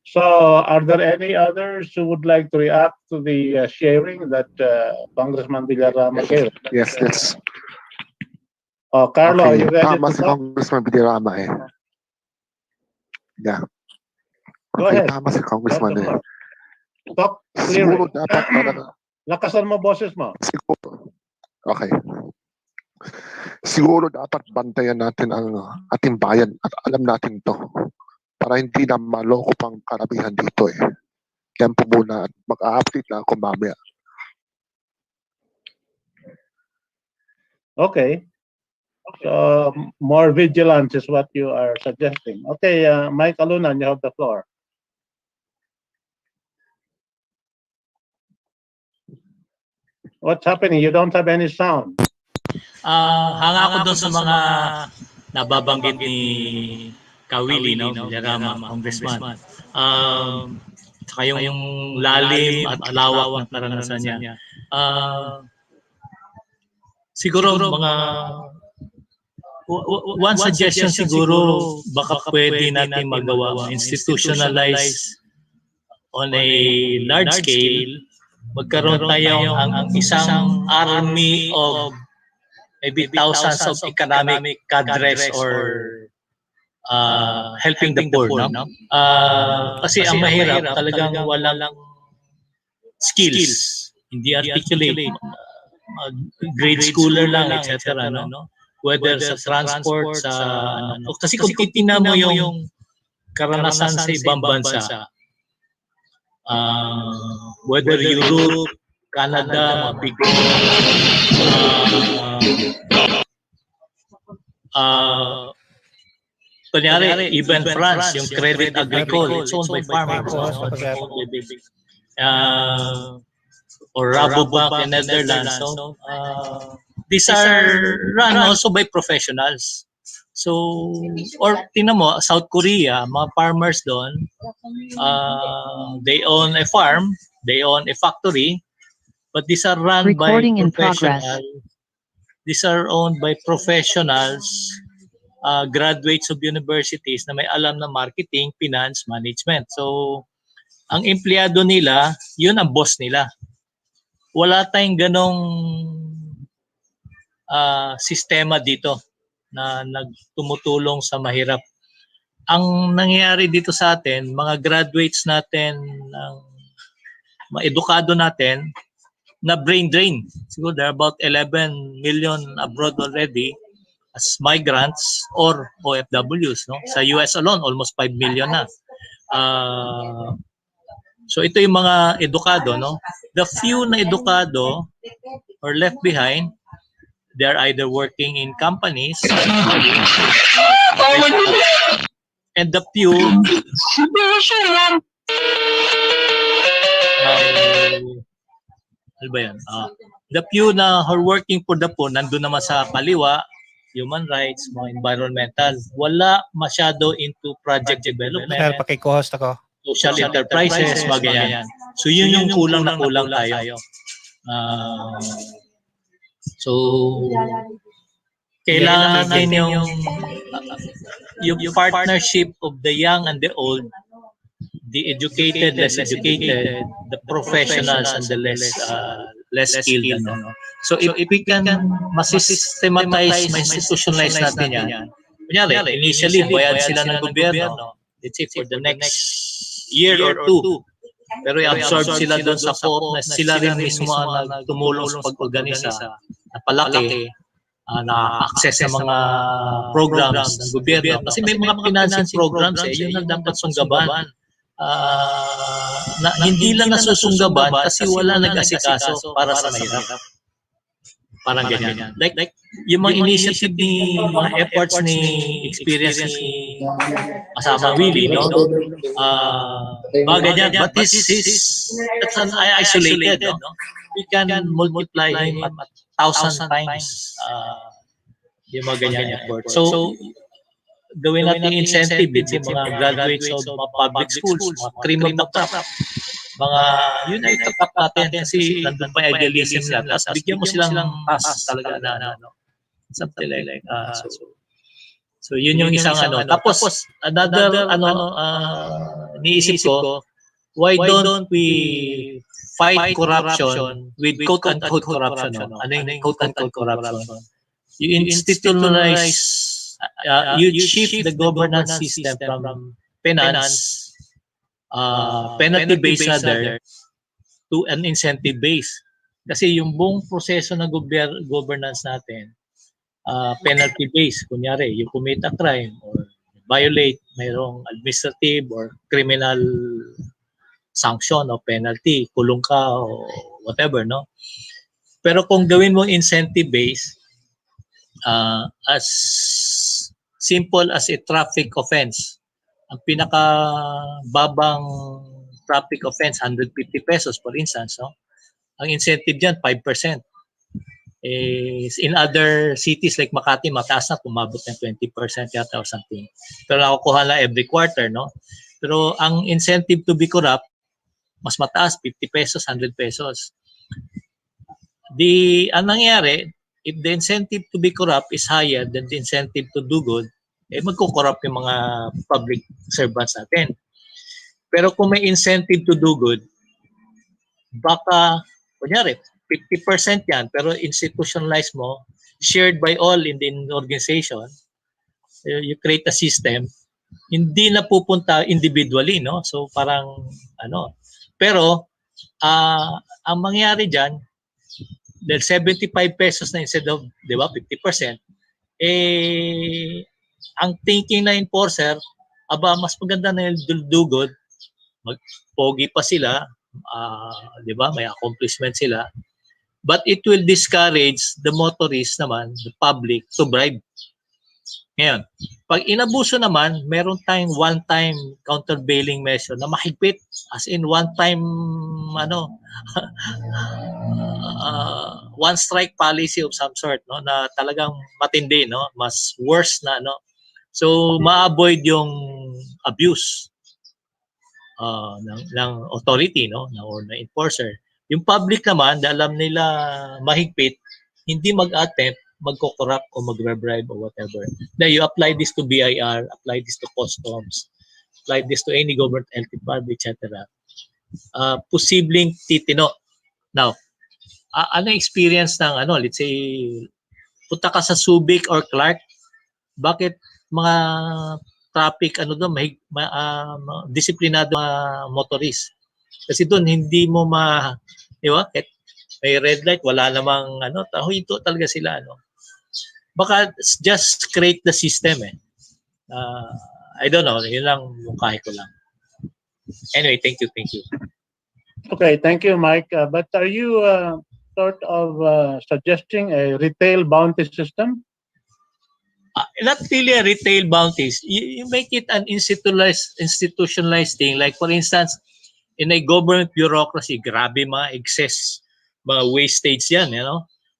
So, are there any others who would like to react to the sharing that Congressman Villarama gave? Yes. Carlo, okay. are you ready Tama to si talk? Congressman Villarama eh. Yeah. Go Okay, ahead. tama si You have Congressman the eh. floor. Talk Siguro clearly. dapat talaga, Lakasan mo boses mo. siguro, okay. Siguro dapat bantayan natin ang ating bayan at alam natin to para hindi na maloko pang karamihan dito eh. Yan po muna at mag-a-update lang ako mamaya. Okay. So, more vigilance is what you are suggesting. Okay, Mike Alunan, you have the floor. What's happening? You don't have any sound. Hanga ako doon sa mga nababanggit ni Kawili, no? Villarama, Congressman. Saka yung lalim at lawak ng karanasan niya. Siguro mga one suggestion siguro baka pwede natin magawa institutionalize on a large scale, magkaroon tayo ang isang army of maybe thousands of economic cadres or helping the poor, no? Kasi ang mahirap talagang walang skills, hindi articulate, grade schooler lang, etc. No? Whether sa transport, sa ano. Kasi kung titingnan mo yung karanasan sa ibang bansa, whether Europe, Canada, mga big kunyari, even France, yung Credit Agricole, it's owned by farmers. Or Rabobank in Netherlands. So, these are run also by professionals. So, or tingnan mo, South Korea, mga farmers doon, they own a farm, they own a factory, but these are run Recording by in progress. professionals. These are owned by professionals, graduates of universities na may alam na marketing, finance, management. So, ang empleyado nila, yun ang boss nila. Wala tayong ganong sistema dito na nagtumutulong sa mahirap. Ang nangyayari dito sa atin, mga graduates natin, mga edukado natin, na brain drain. Siguro there are about 11 million abroad already as migrants or OFWs. No? Sa US alone, almost 5 million na. So ito yung mga edukado. No? The few na edukado or left behind, they're either working in companies and the few ano ba yan? The few na are working for the poor, nandun naman sa kaliwa, human rights, mga environmental, wala masyado into project development. Sir, pakikuhost ako. Social enterprises, mga ganyan. So yun yung kulang na kulang tayo. So kailangan natin yung partnership of the young and the old, the educated, less educated, the professionals and the less skilled. Ano. So if we can masystematize, ma-institutionalize natin yan, kunyari, initially, bayad sila ng gobyerno, let's say for the next year or two, pero i-absorb sila doon sa co-op na sila rin mismo ang tumulong sa pag-organisa na palaki, na-access sa mga programs ng gobyerno. Kasi may mga financing programs, yun ang dapat sunggaban. Na hindi lang nasusunggaban kasi wala nag-asikaso para sa mahirap. Parang ganyan. Like yung mga initiative ni, mga efforts ni, experience ni kasama Willie, no? Mga ganyan. But this is, that's an isolated, no? We can multiply him at 1,000 times yung mga ganyan effort. So, gawin natin incentive yung mga graduates of mga public schools, mga cream of the crop, mga yun ay tatap natin kasi nandun pa yung idealism nila. Tapos bigyan mo silang task talaga na something like so yun yung isang ano. Tapos another niisip ko, why don't we fight corruption with quote-unquote corruption? Ano yung quote-unquote corruption? You institutionalize, you shift the governance system from finance penalty based rather to an incentive base. Kasi yung buong proseso ng governance natin, penalty based. Kunyari, you commit a crime or violate, mayroong administrative or criminal sanction o penalty, kulong ka o whatever, no? Pero kung gawin mong incentive based, as simple as a traffic offense, ang pinakababang traffic offense, 150 pesos for instance, no? Ang incentive dyan, 5%. In other cities like Makati, mataas na, kumabot ng 20% yata or something. Pero nakukuha na every quarter, no? Pero ang incentive to be corrupt, mas mataas, 50 pesos, 100 pesos. Ang nangyari, if the incentive to be corrupt is higher than the incentive to do good, magko-corrupt yung mga public servants natin. Pero kung may incentive to do good, baka, kunyari, 50% yan, pero institutionalize mo, shared by all in the organization, you create a system, hindi na pupunta individually, no? So parang, pero, ang mangyari dyan, dahil 75 pesos na instead of, di ba, 50%, ang thinking na enforcer, mas maganda na yung dugod, pogi pa sila, di ba, may accomplishment sila, but it will discourage the motorists naman, the public, to bribe. Ngayon, pag inabuso naman, meron tayong one-time countervailing measure na mahigpit, as in one-time, one-strike policy of some sort, no, na talagang matindi, no, mas worse na, no. So, ma-avoid yung abuse ng authority, no, or ng enforcer. Yung public naman, alam nila mahigpit, hindi mag-attempt, magko-corrupt o mag-bribe or whatever. Now, you apply this to BIR, apply this to customs, apply this to any government entity, etc. Posibleng titino. Now, ano experience ng, let's say, punta ka sa Subic or Clark, bakit mga traffic, disiplinado motorist? Kasi doon, hindi mo di ba? May red light, wala namang, ito talaga sila, Baka just create the system, I don't know, yun lang, mukha ko lang. Anyway, thank you. Okay, thank you, Mike. But are you sort of suggesting a retail bounty system? Not really a retail bounties. You make it an institutionalized thing. Like for instance, in a government bureaucracy, grabe mga excess, mga wastage yan,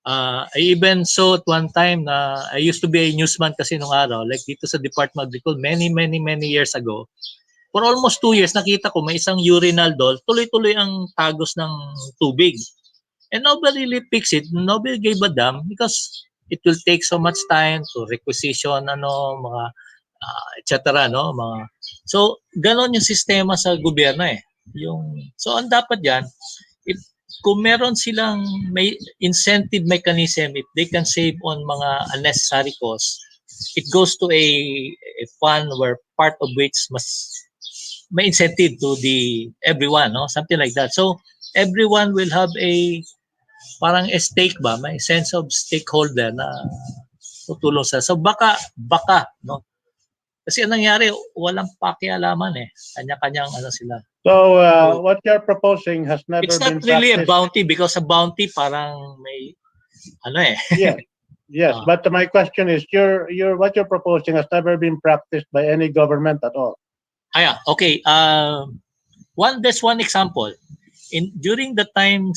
I even saw at one time na I used to be a newsman kasi nung araw, like dito sa Department of Agriculture, many years ago. For almost 2 years, nakita ko may isang urinal doon, tuloy-tuloy ang tagos ng tubig. And nobody really fixed it. Nobody gave a damn because it will take so much time to requisition, mga, etc. So, ganon yung sistema sa gobyerno So, ang dapat yan, kung meron silang may incentive mechanism, if they can save on mga unnecessary costs, it goes to a fund where part of which may incentive to everyone, something like that. So everyone will have parang a stake ba, may sense of stakeholder na tutulong sa. So baka, no? Kasi anong nangyari, walang pakialaman Kanya-kanyang sila. So what you're proposing has never been practiced. It's not really a bounty because a bounty parang may Yes, but my question is, what you're proposing has never been practiced by any government at all. Okay. There's one example. During the time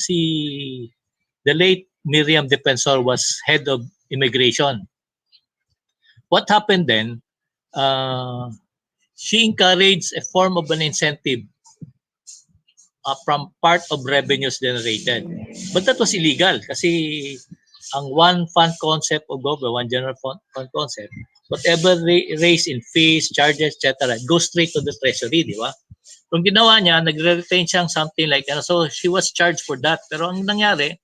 the late Miriam Defensor was head of immigration. What happened then? She encouraged a form of an incentive from part of revenues generated. But that was illegal kasi ang one fund concept of government, one general fund concept, whatever raised in fees, charges, etc., goes straight to the treasury, di ba? Kung ginawa niya, nagre-retain siyang something like that. So she was charged for that. Pero ang nangyari,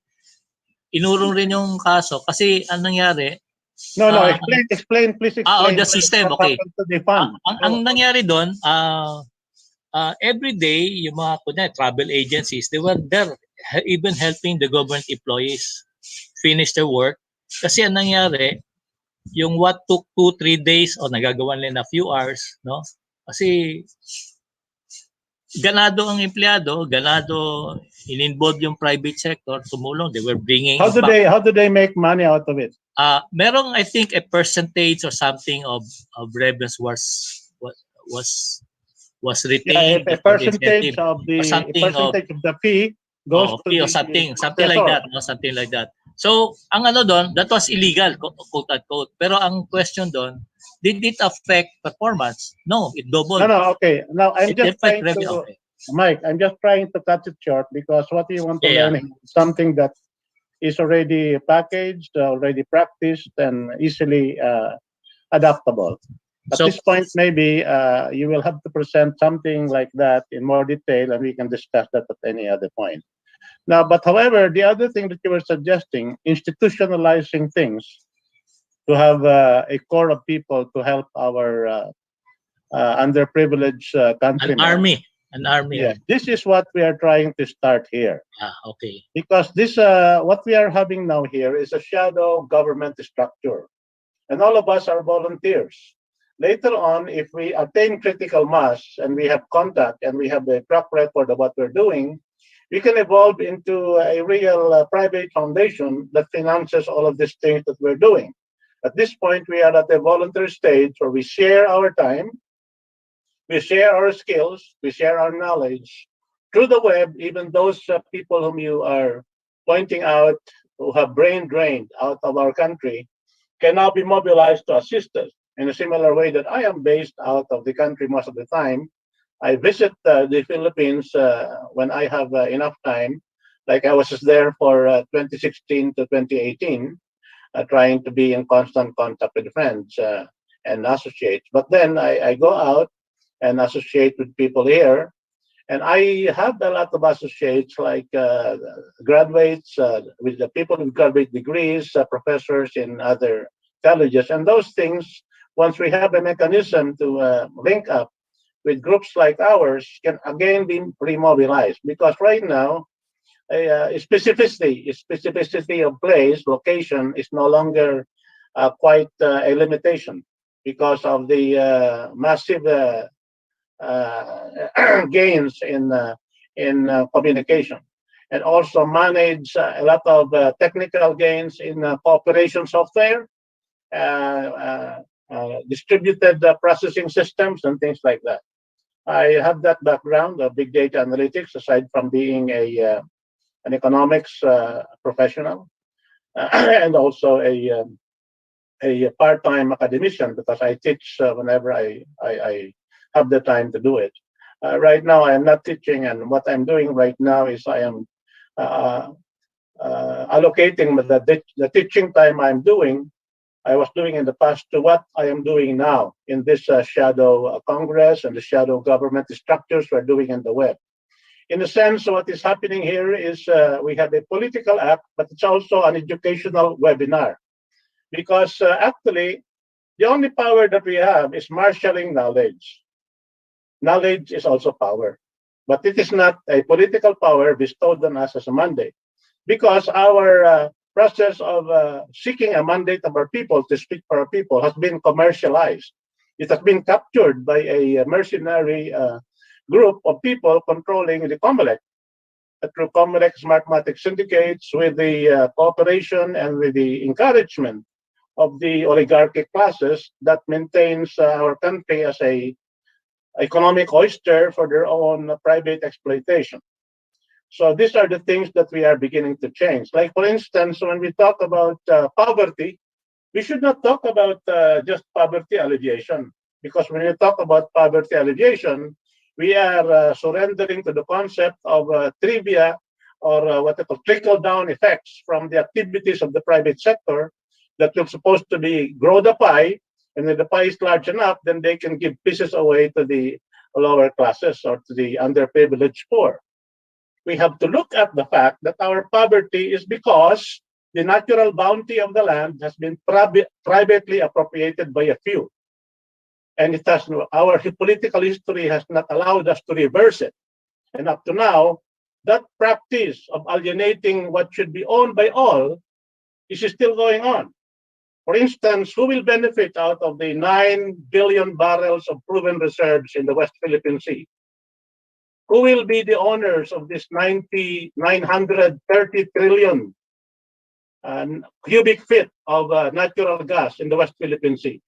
inurong rin yung kaso kasi ang nangyari, No, Ah, explain, please explain. the system, what okay. happened to the fund. Ang nangyari doon, every day, yung mga travel agencies, they were there even helping the government employees finish their work. Kasi ang nangyari, yung what took 2-3 days o nagagawa nila na few hours, no? Kasi ganado ang empleyado, ganado in-involve yung private sector, tumulong, they were bringing How do they make money out of it? merong I think a percentage or something of revenues was retained A for the percentage incentive, of or something of the fee goes to fee or the something like that, no? Something like that. So ang ano doon, that was illegal, quote unquote. Pero ang question doon, did it affect performance? No, it doubled. No, okay. Now I'm It just trying affect revenue. to, Okay. Mike, I'm just trying to cut it short because what you want to learn is something that is already packaged, already practiced, and easily adaptable. At So- this point, maybe you will have to present something like that in more detail, and we can discuss that at any other point. Now, but however, the other thing that you were suggesting, institutionalizing things to have a core of people to help our underprivileged countrymen. An army. Yeah, this is what we are trying to start here. Okay. Because this, what we are having now here is a shadow government structure. And all of us are volunteers. Later on, if we attain critical mass and we have contact and we have a track record of what we're doing, we can evolve into a real private foundation that finances all of these things that we're doing. At this point, we are at the voluntary stage where we share our time, we share our skills, we share our knowledge through the web. Even those people whom you are pointing out who have brain drained out of our country can now be mobilized to assist us in a similar way that I am based out of the country most of the time. I visit the Philippines when I have enough time. Like I was there for 2016 to 2018, trying to be in constant contact with friends and associates. But then I go out and associate with people here. And I have a lot of associates like graduates, with the people with graduate degrees, professors in other colleges. And those things, once we have a mechanism to link up with groups like ours, can again be remobilized. Because right now, specificity of place, location is no longer quite a limitation because of the massive gains in communication, and also manage a lot of technical gains in cooperation software, distributed processing systems, and things like that. I have that background of big data analytics, aside from being an economics professional, and also a part-time academician because I teach whenever I have the time to do it. Right now, I am not teaching, and what I'm doing right now is I am allocating the teaching time I was doing in the past to what I am doing now in this shadow Congress and the shadow government structures we're doing in the web. In a sense, what is happening here is we have a political act, but it's also an educational webinar. Because actually, the only power that we have is marshalling knowledge. Knowledge is also power, but it is not a political power bestowed on us as a mandate. Because our process of seeking a mandate of our people to speak for our people has been commercialized. It has been captured by a mercenary group of people controlling the COMELEC. Through COMELEC Smartmatic syndicates, with the cooperation and with the encouragement of the oligarchic classes that maintains our country as a economic oyster for their own private exploitation. So these are the things that we are beginning to change. Like, for instance, when we talk about poverty, we should not talk about just poverty alleviation, because when we talk about poverty alleviation, we are surrendering to the concept of trivia, or what they call trickle-down effects from the activities of the private sector that are supposed to be grow the pie, and if the pie is large enough, then they can give pieces away to the lower classes or to the underprivileged poor. We have to look at the fact that our poverty is because the natural bounty of the land has been privately appropriated by a few. And it has, our political history has not allowed us to reverse it. And up to now, that practice of alienating what should be owned by all is still going on. For instance, who will benefit out of the 9 billion barrels of proven reserves in the West Philippine Sea? Who will be the owners of this 930 trillion cubic feet of natural gas in the West Philippine Sea?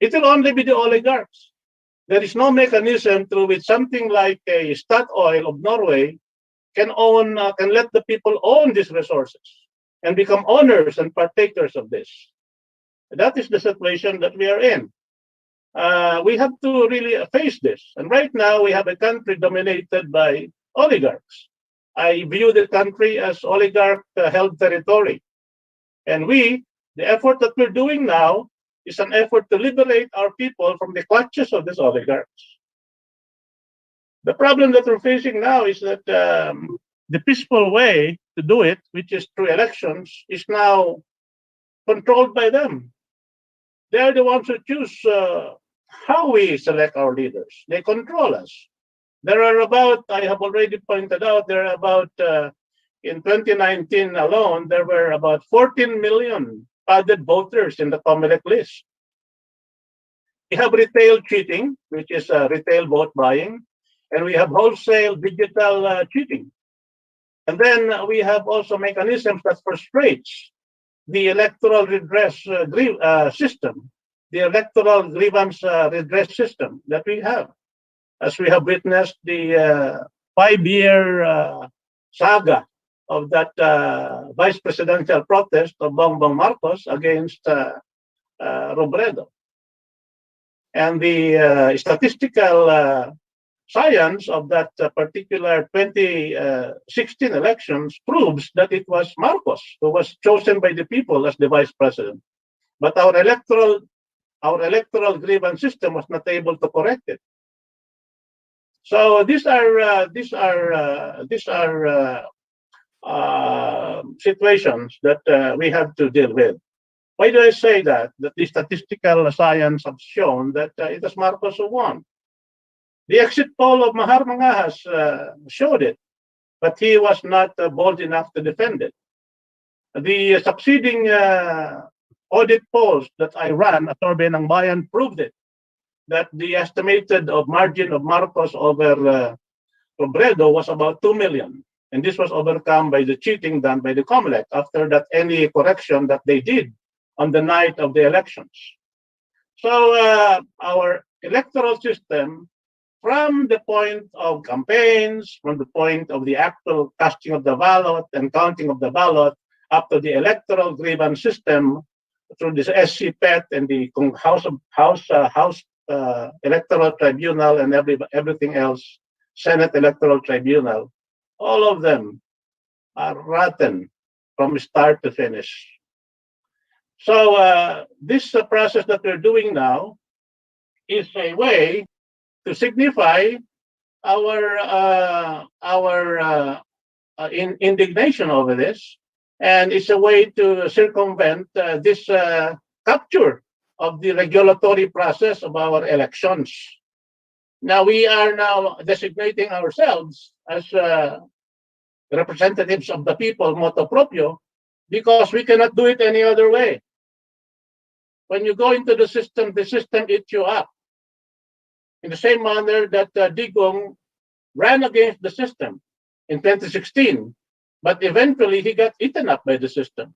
It will only be the oligarchs. There is no mechanism through which something like a Statoil of Norway can let the people own these resources and become owners and partakers of this. That is the situation that we are in. We have to really face this. And right now, we have a country dominated by oligarchs. I view the country as oligarch-held territory. And the effort that we're doing now is an effort to liberate our people from the clutches of these oligarchs. The problem that we're facing now is that the peaceful way to do it, which is through elections, is now controlled by them. They're the ones who choose how we select our leaders. They control us. There are about, I have already pointed out, there are about, in 2019 alone, there were about 14 million padded voters in the COMELEC list. We have retail cheating, which is retail vote buying, and we have wholesale digital cheating. And then we have also mechanisms that frustrates the electoral redress system, the electoral grievance redress system that we have. As we have witnessed the 5-year saga of that vice presidential protest of Bongbong Marcos against Robredo. And the statistical science of that particular 2016 elections proves that it was Marcos who was chosen by the people as the vice president. But our electoral grievance system was not able to correct it. So these are situations that we have to deal with. Why do I say that? That the statistical science has shown that it was Marcos who won. The exit poll of Mahar Mangahas showed it, but he was not bold enough to defend it. The succeeding audit polls that I ran at Survey ng Bayan proved it, that the estimated margin of Marcos over Robredo was about 2 million. And this was overcome by the cheating done by the COMELEC after that any correction that they did on the night of the elections. So our electoral system, from the point of campaigns, from the point of the actual casting of the ballot and counting of the ballot, up to the electoral grievance system through this SCPET and the House Electoral Tribunal and everything else, Senate Electoral Tribunal, all of them are rotten from start to finish. So this process that we're doing now is a way to signify our indignation over this, and it's a way to circumvent this capture of the regulatory process of our elections. Now we are now designating ourselves as representatives of the people, motu proprio, because we cannot do it any other way. When you go into the system eats you up. In the same manner that Digong ran against the system in 2016, but eventually he got eaten up by the system.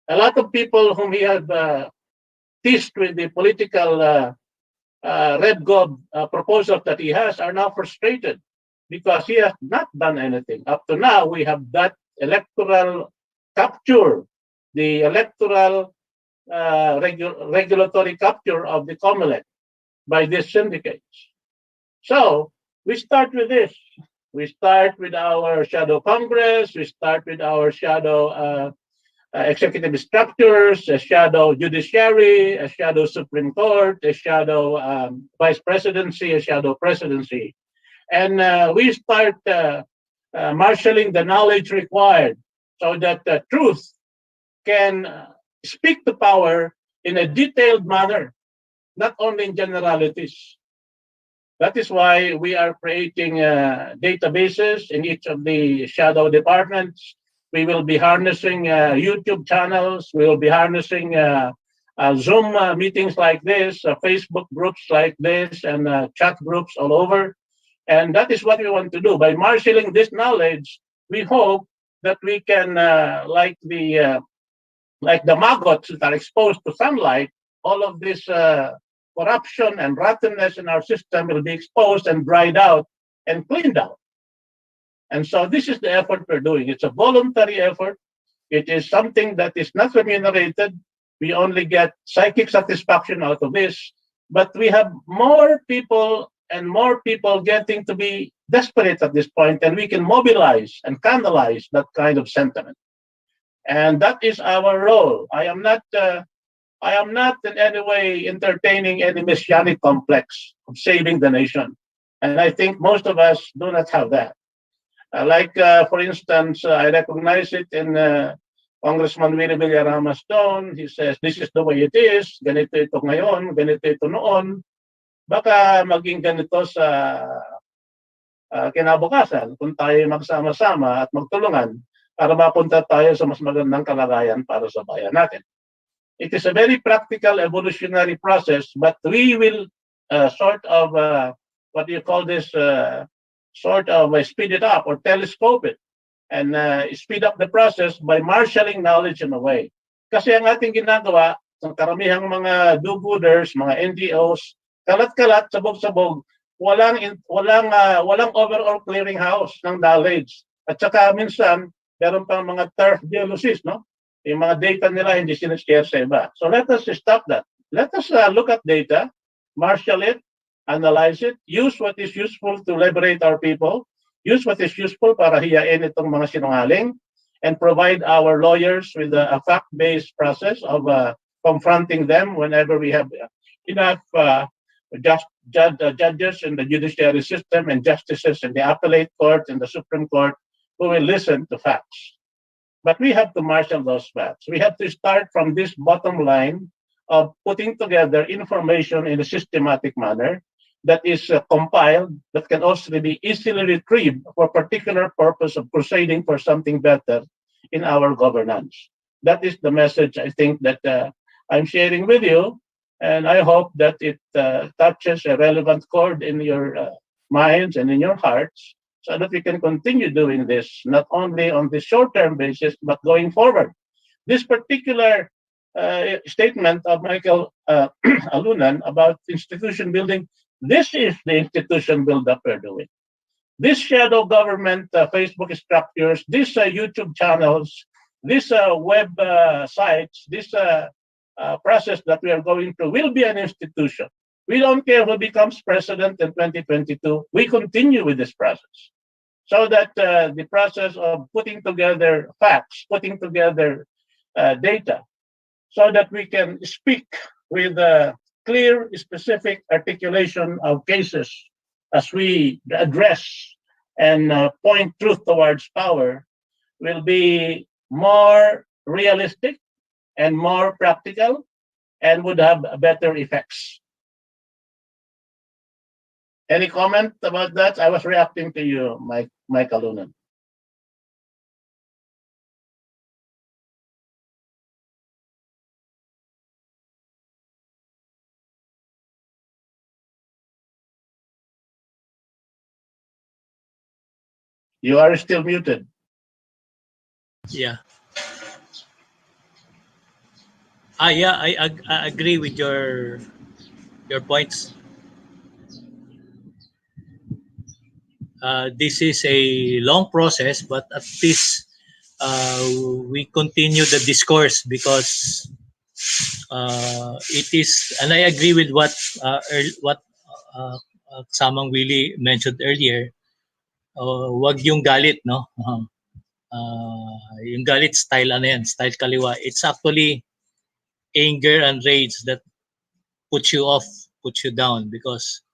A lot of people whom he had teased with the political red gob proposals that he has are now frustrated because he has not done anything. Up to now, we have that electoral capture, the electoral regulatory capture of the COMELEC by these syndicates. So we start with this. We start with our shadow Congress. We start with our shadow executive structures, a shadow judiciary, a shadow Supreme Court, a shadow vice presidency, a shadow presidency. And we start marshaling the knowledge required so that the truth can speak to power in a detailed manner, not only in generalities. That is why we are creating databases in each of the shadow departments. We will be harnessing YouTube channels. We will be harnessing Zoom meetings like this, Facebook groups like this, and chat groups all over. And that is what we want to do. By marshaling this knowledge, we hope that we can, like the maggots that are exposed to sunlight, all of this corruption and rottenness in our system will be exposed and dried out and cleaned out. And so this is the effort we're doing. It's a voluntary effort. It is something that is not remunerated. We only get psychic satisfaction out of this. But we have more people and more people getting to be desperate at this point, and we can mobilize and canalize that kind of sentiment. And that is our role. I am not in any way entertaining any messianic complex of saving the nation. And I think most of us do not have that. For instance, I recognize it in Congressman Willie Villarama Stone. He says, this is the way it is. Ganito ito ngayon, ganito ito noon. Baka maging ganito sa kinabukasan kung tayo magsama-sama at magtulungan para mapunta tayo sa mas magandang kalagayan para sa bayan natin. It is a very practical evolutionary process, but we will sort of, speed it up or telescope it and speed up the process by marshalling knowledge in a way. Kasi ang ating ginagawa, ang karamihang mga do-gooders, mga NGOs, kalat-kalat, sabog-sabog, walang overall clearinghouse ng knowledge. At saka minsan, meron pang mga turf jealousies, no? Yung mga data nila hindi sinishare sa iba. So let us stop that. Let us look at data, marshal it, analyze it, use what is useful to liberate our people, use what is useful para hiyain itong mga sinungaling, and provide our lawyers with a fact-based process of confronting them whenever we have enough judges in the judiciary system and justices in the appellate court and the Supreme Court who will listen to facts. But we have to marshal those facts. We have to start from this bottom line of putting together information in a systematic manner that is compiled, that can also be easily retrieved for a particular purpose of proceeding for something better in our governance. That is the message I think that I'm sharing with you, and I hope that it touches a relevant chord in your minds and in your hearts, so that we can continue doing this, not only on the short-term basis, but going forward. This particular statement of Michael Alunan about institution building, this is the institution build-up we're doing. This shadow government Facebook structures, these YouTube channels, these web sites, this process that we are going through will be an institution. We don't care who becomes president in 2022. We continue with this process, so that the process of putting together facts, putting together data, so that we can speak with a clear, specific articulation of cases as we address and point truth towards power, will be more realistic and more practical and would have better effects. Any comment about that? I was reacting to you, Mike Alunan. You are still muted. Yeah. Yeah, I agree with your points. This is a long process, but at least we continue the discourse, because it is, and I agree with what Samang Willie mentioned earlier. Wag yung galit, no? Yung galit style ano yan, style kaliwa. It's actually anger and rage that puts you off, puts you down, because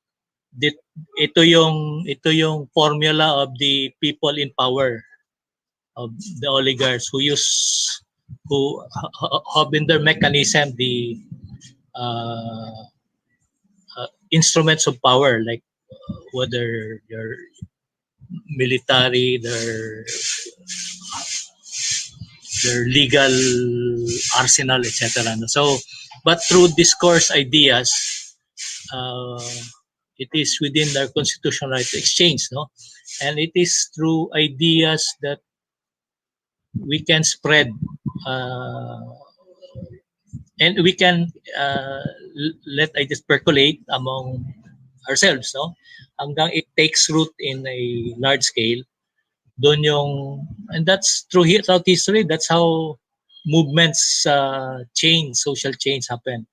ito yung formula of the people in power, of the oligarchs who use who have in their mechanism the instruments of power, like whether your military, their legal arsenal, etc. So, but through discourse ideas, it is within their constitutional right to exchange, no? And it is through ideas that we can spread, and we can let ideas percolate among ourselves, no? Hanggang it takes root in a large scale. Doon yung, and that's throughout history, that's how movements change, social change happen.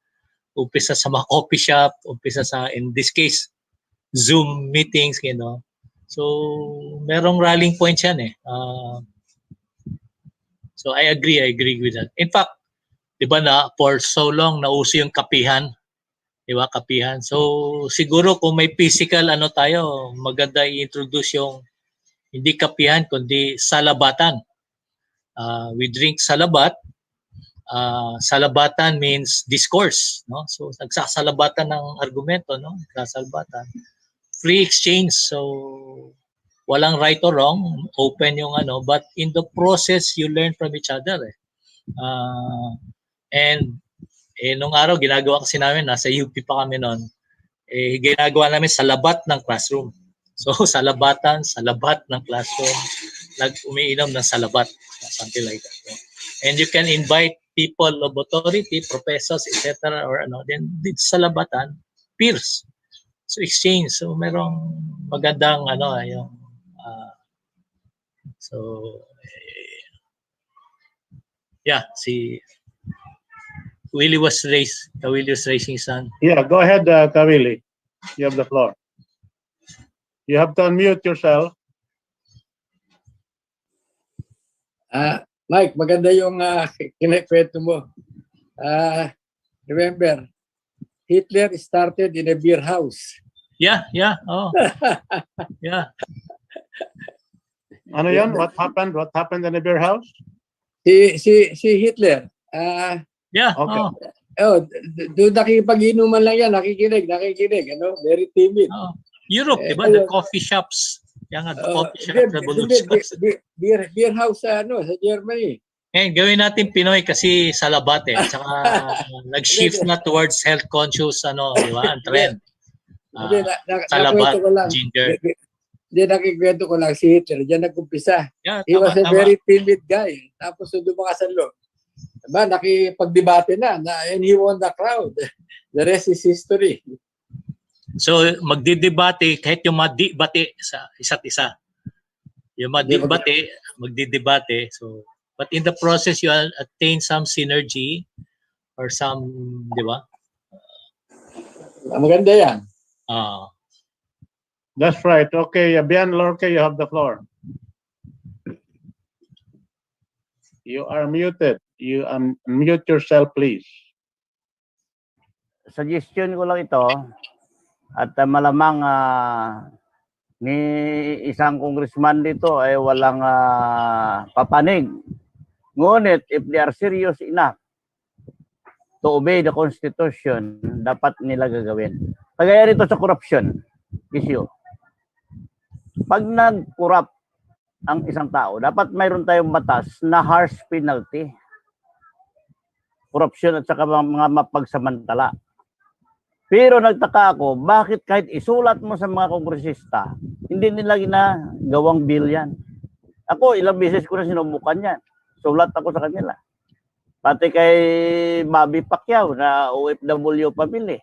Umpisa sa mga coffee shop, umpisa sa, in this case, Zoom meetings, you know. So, merong rallying points yan eh. So, I agree with that. In fact, di ba na, for so long, nauso yung kapihan. Di ba, kapihan. So, siguro kung may physical, ano tayo, maganda i-introduce yung hindi kapihan, kundi salabatan. We drink salabat. Salabatan means discourse, no? So nagsasalabatan ng argumento, no? Nagsasalabatan. Free exchange, so walang right or wrong, open yung ano, but in the process you learn from each other. And nung araw ginagawa kasi namin, nasa UP pa kami noon, ginagawa namin salabat ng classroom. So salabat ng classroom, umiinom ng salabat, something like that. No? And you can invite people of authority, professors, etc. or ano, then dito salabatan, peers. So exchange. So merong magandang ano yung yeah, si Willie was raising his hand. Yeah, go ahead, Kawili. You have the floor. You have to unmute yourself. Mike, maganda yung kinikwento mo. Remember, Hitler started in a beer house. Yeah. Oh. Yeah. Ano yan? What happened in the beer house? Si Hitler. Yeah. Okay. Doon nakikipag-inuman lang yan, nakikinig, ano? Very timid. Oh. Europe, diba? The coffee shops. Yan the coffee shop revolution. Beer house sa Germany. Ngayon, gawin natin Pinoy kasi salabat eh. Tsaka nag-shift na towards health conscious, di ba? Ang trend. Salabat, ginger. Nakikwento ko lang si Hitler. Diyan nag-umpisa. Yeah, He was a very timid guy. Tapos dumakas ang loob. Diba? Nakipagdebate na. And he won the crowd. The rest is history. So, magdidebate kahit yung madibate sa isa't isa. Yung madibate, magdidebate. So, but in the process, you attain some synergy or some, di ba? Maganda yan. That's right. Okay, Bian Lorque, you have the floor. You are muted. You unmute yourself, please. Suggestion ko lang ito, at malamang ni isang congressman dito ay walang papanig. Ngunit if they are serious enough to obey the Constitution, dapat nila gagawin. Kagaya rito sa corruption issue. Pag nag-corrupt ang isang tao, dapat mayroon tayong batas na harsh penalty. Corruption at saka mga mapagsamantala. Pero nagtaka ako, bakit kahit isulat mo sa mga kongresista, hindi nila ginagawang bill yan. Ako, ilang beses ko na sinubukan yan. Sulat ako sa kanila. Pati kay Bobby Pacquiao na OFW family.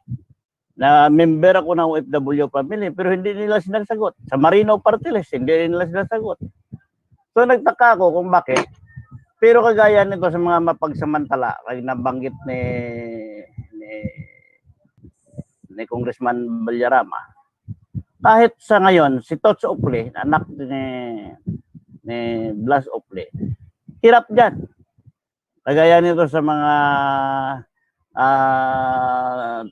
Na member ako ng OFW family, pero hindi nila sinasagot. Sa Marino Party List, hindi nila sinasagot. So nagtaka ako kung bakit. Pero kagaya nito sa mga mapagsamantala, kaya nabanggit ni Congressman Ballarama, kahit sa ngayon, si Tots Ople, anak ni Blas Ople, hirap dyan. Kagaya nito sa mga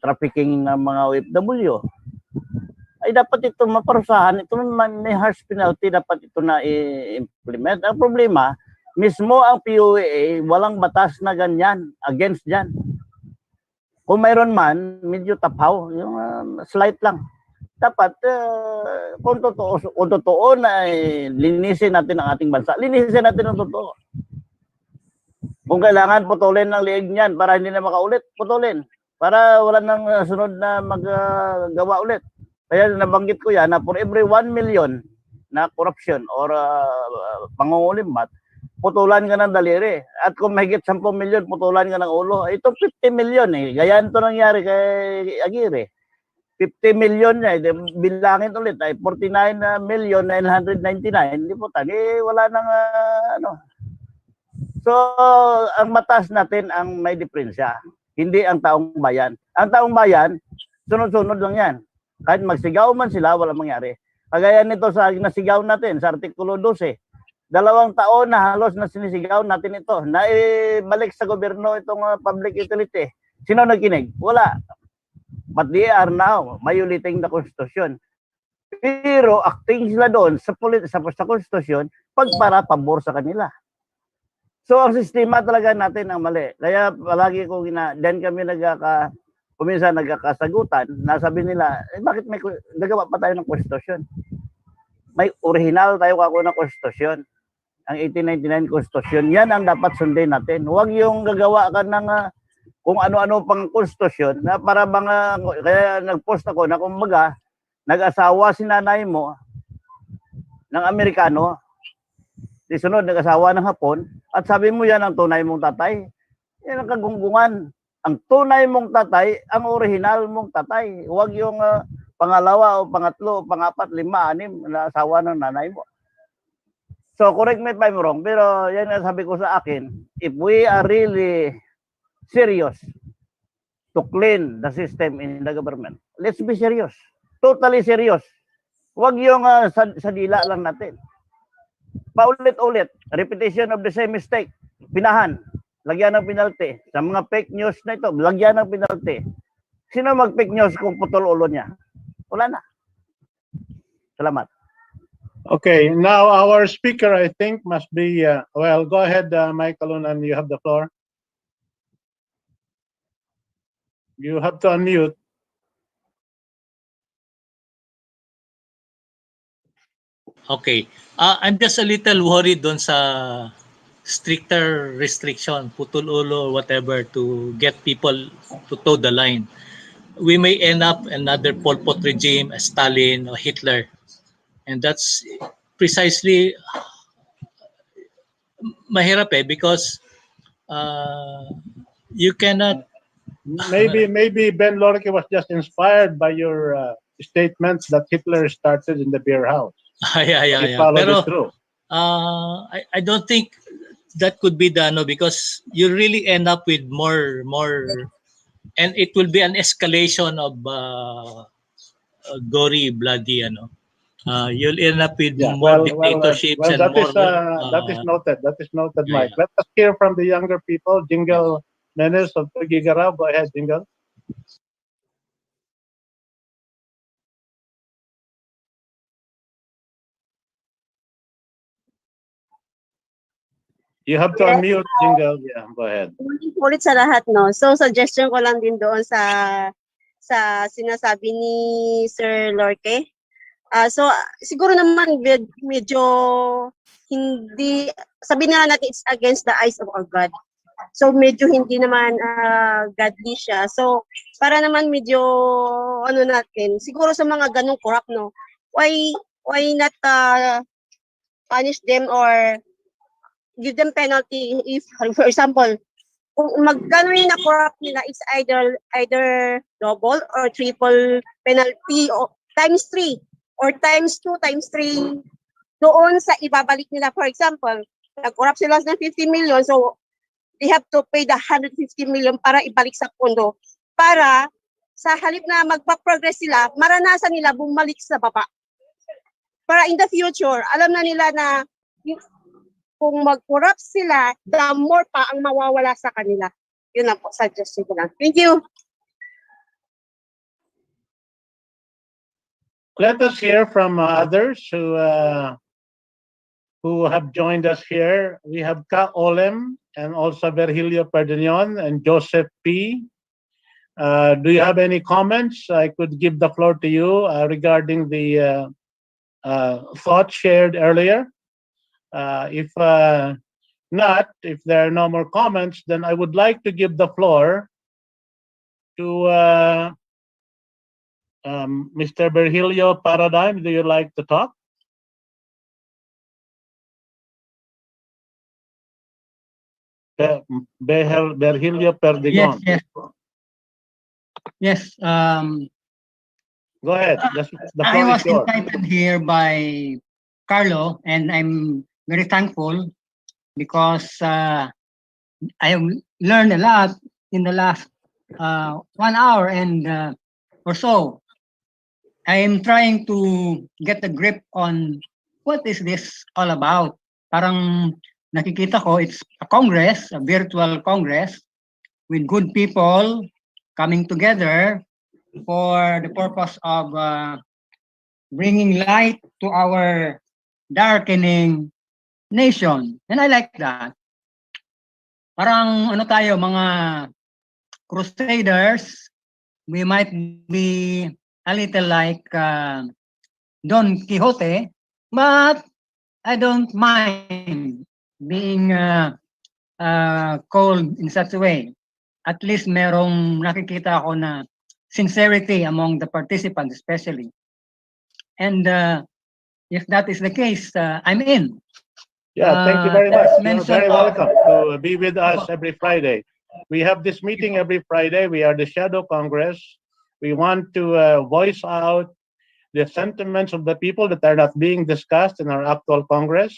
trafficking ng mga OFW, ay dapat ito maparusahan. Ito may harsh penalty, dapat ito na i-implement. Ang problema, Mismo ang PUA, walang batas na ganyan, against dyan. Kung mayroon man, medyo tapaw, yung slight lang. Dapat, kung totoo na linisin natin ang ating bansa, linisin natin ang totoo. Kung kailangan, putulin ng liig niyan para hindi na makaulit, putulin. Para wala nang sunod na maggawa ulit. Kaya nabanggit ko yan na for every 1 million na corruption or pangungulimbat, putulan ka ng daliri. At kung mahigit 10 milyon, putulan ka ng ulo. Ito 50 milyon eh. Gaya ito nangyari kay Aguirre. 50 milyon niya, bilangin ulit ay 49,999,000. Hindi po tani, wala nang So, ang batas natin ang may diferensya, hindi ang taong bayan. Ang taong bayan, sunod-sunod lang yan. Kahit magsigaw man sila, walang mangyari. Kagaya nito sa nasigaw natin sa Artikulo 12, 2 taon na halos na sinisigaw natin ito, na ibalik sa gobyerno itong public utility. Sino nagkinig? Wala. But they are now violating the Constitution. Pero acting sila doon sa Constitution para pabor sa kanila. So ang sistema talaga natin ang mali. Kaya palagi ko diyan kami kuminsan nagkakasagutan, nasabi nila, bakit may nagawa pa tayo ng Constitution? May original tayo kako ng Constitution. Ang 1899 Constitution, yan ang dapat sundin natin. Huwag yung gagawa ka ng kung ano-ano pang Constitution na para kaya nag-post ako na kumbaga, nag-asawa si nanay mo ng Amerikano, di sunod nag-asawa ng Hapon, at sabi mo yan ang tunay mong tatay. Yan ang kagunggungan. Ang tunay mong tatay, ang original mong tatay. Huwag yung pangalawa o pangatlo o pangapat, 5, 6 na asawa ng nanay mo. So correct me if I'm wrong, pero yan ang sabi ko sa akin, if we are really serious to clean the system in the government, let's be serious. Totally serious. Huwag yung sa dila lang natin. Paulit-ulit, repetition of the same mistake, pinahan, lagyan ng penalty. Sa mga fake news na ito, lagyan ng penalty. Sino mag-fake news kung putol ulo niya? Wala na. Salamat. Okay, now our speaker, I think, must be, well, go ahead, Michael, and you have the floor. You have to unmute. Okay. I'm just a little worried doon sa stricter restriction, putol ulo or whatever to get people to toe the line. We may end up another Pol Pot regime, Stalin or Hitler. And that's precisely mahirap because you cannot. Maybe Ben Lorque was just inspired by your statements that Hitler started in the beer house. Yeah. Pero I don't think that could be done because you really end up with more, and it will be an escalation of gory, bloody, you'll end up with more dictatorships and that more. That is noted. That is noted, Yeah, Mike. Let us hear from the younger people. Jingle Menes of Tugigaraw. Go ahead, Jingle. You have to unmute, Jingle. Yeah, go ahead. Ulit sa lahat, no? So, suggestion ko lang din doon sa sinasabi ni Sir Lorque. So, siguro naman medyo hindi, sabihin na natin it's against the eyes of our God. So, medyo hindi naman godly siya. So, para naman medyo, natin, siguro sa mga ganong corrupt, no? Why not punish them or give them penalty if, for example, kung magkano yung na-corrupt nila, it's either double or triple penalty o times 3 or times 2, times 3 doon sa ibabalik nila. For example, nag-corrupt sila ng 50 million, so they have to pay the 150 million para ibalik sa pondo. Para sa halip na magpa-progress sila, maranasan nila bumalik sa baba. Para in the future, alam na nila na kung mag-corrupt sila, the more pa ang mawawala sa kanila. Yun lang po, suggestion ko lang. Thank you. Let us hear from others who who have joined us here. We have Ka Olem and also Virgilio Perdignon and Joseph P. Do you have any comments? I could give the floor to you regarding the thoughts shared earlier. If not, if there are no more comments, then I would like to give the floor to Mr. Virgilio Paradigm. Do you like to talk? Virgilio Perdigon. Yes, yes. Yes. Go ahead. The I floor was is yours. invited here by Carlo, and I'm very thankful because I have learned a lot in the last 1 hour and or so. I am trying to get a grip on what is this all about. Parang nakikita ko, it's a congress, a virtual congress with good people coming together for the purpose of bringing light to our darkening nation. And I like that. Parang ano tayo, mga crusaders, we might be a little like Don Quixote, but I don't mind being called in such a way. At least merong nakikita ako na sincerity among the participants especially. And if that is the case, I'm in. Yeah, thank you very much. That's You're mentioned very of- welcome to be with us every Friday. We have this meeting every Friday. We are the Shadow Congress. We want to voice out the sentiments of the people that are not being discussed in our actual Congress.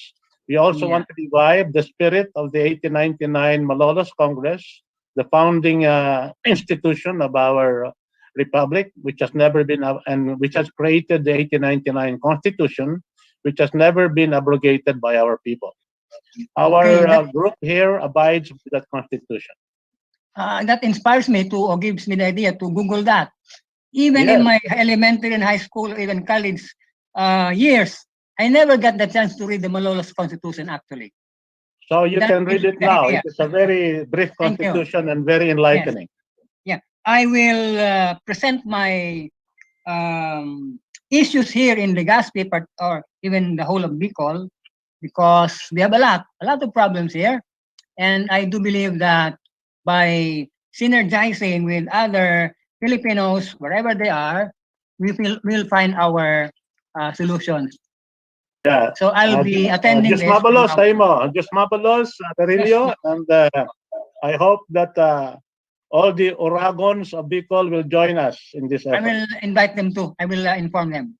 We also want to revive the spirit of the 1899 Malolos Congress, the founding institution of our republic, which has never been and which has created the 1899 Constitution, which has never been abrogated by our people. Our group here abides with that Constitution. That inspires me to, or gives me the idea to Google that. Even in my elementary and high school, or even college years, I never got the chance to read the Malolos Constitution actually. So you can read it now. Yeah. It is a very brief Thank you. Constitution and very enlightening. Yeah, I will present my issues here in Legazpi, or even the whole of Bicol, because we have a lot of problems here. And I do believe that by synergizing with other Filipinos, wherever they are, we'll find our solutions. Yeah. So I'll be attending Just this. mabalos tayo mo. Just mabalos, Carillo, and I hope that all the Oragons of Bicol will join us in this I effort. will invite them too. I will inform them.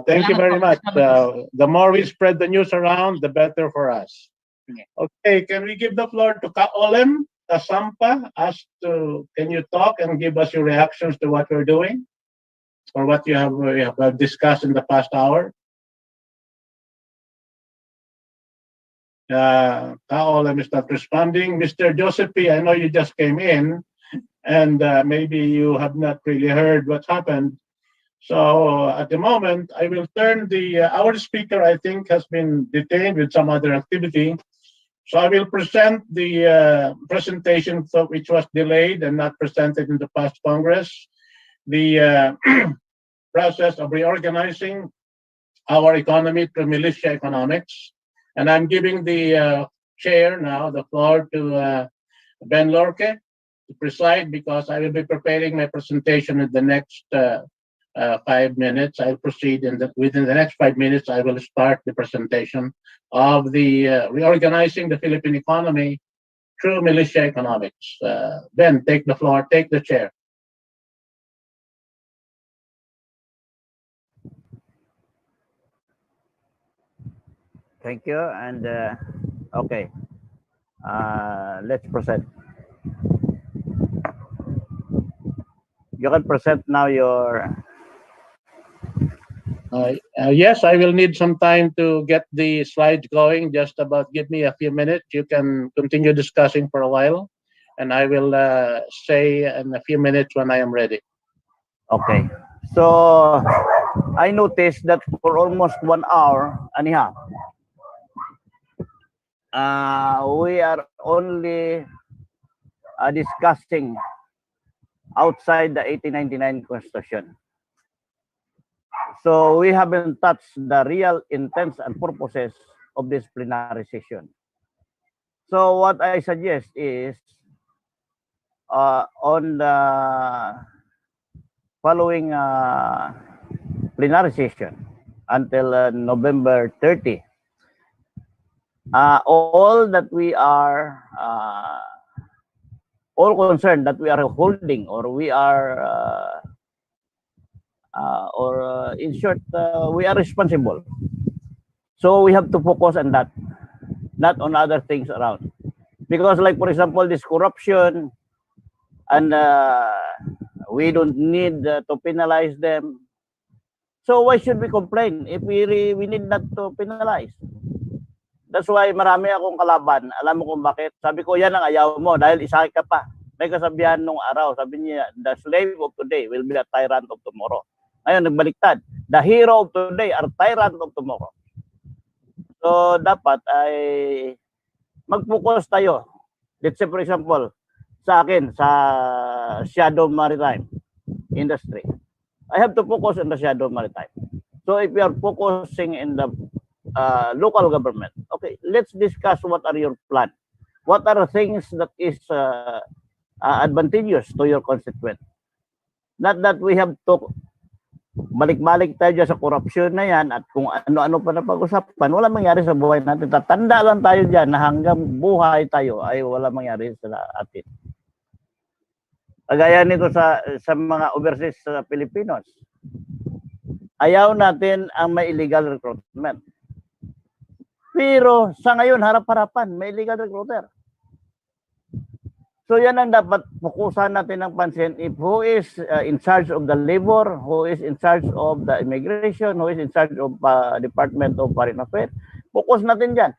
Thank you very much. The more we spread the news around, the better for us. Okay, can we give the floor to Kaolem Kasampa? Can you talk and give us your reactions to what we're doing or what you have discussed in the past hour? Kaolem is not responding. Mr. Joseph P., I know you just came in and maybe you have not really heard what happened. So at the moment, I will turn our speaker, I think, has been detained with some other activity. So I will present the presentation which was delayed and not presented in the past Congress, the process of reorganizing our economy through militia economics. And I'm giving the chair now, the floor to Ben Lorque to preside, because I will be preparing my presentation in the next 5 minutes. I'll proceed within the next 5 minutes. I will start the presentation of the reorganizing the Philippine economy through militia economics. Ben, take the floor, take the chair. Thank you. And okay, let's proceed. You can present now your. Yes, I will need some time to get the slides going. Just about give me a few minutes. You can continue discussing for a while, and I will say in a few minutes when I am ready. Okay. So I noticed that for almost 1 hour and a half, we are only discussing outside the 1899 Constitution. So we haven't touched the real intents and purposes of this plenary session. So what I suggest is on the following plenary session until November 30, all that we are all concerned that we are holding, or we are in short, we are responsible. So we have to focus on that, not on other things around. Because like, for example, this corruption, and we don't need to penalize them. So why should we complain if we need not to penalize? That's why marami akong kalaban. Alam mo kung bakit? Sabi ko, yan ang ayaw mo dahil isa ka pa. May kasabihan nung araw, sabi niya, the slave of today will be the tyrant of tomorrow. Ngayon, nagbaliktad. The hero of today are tyrant of tomorrow. So, dapat ay mag-focus tayo. Let's say, for example, sa akin, sa shadow maritime industry, I have to focus on the shadow maritime. So, if we are focusing in the local government, okay, let's discuss what are your plan. What are the things that is advantageous to your constituent? Not that we have to balik-balik tayo dyan sa corruption na yan at kung ano-ano pa na pag-usapan, wala mangyari sa buhay natin. Tatanda lang tayo dyan na hanggang buhay tayo ay wala mangyari sa atin. Kagaya nito sa mga overseas Filipinos, ayaw natin ang may illegal recruitment. Pero sa ngayon, harap-harapan, may illegal recruiter. So yan ang dapat fokusan natin ng pansin. If who is in charge of the labor, who is in charge of the immigration, who is in charge of Department of Foreign Affairs, focus natin dyan.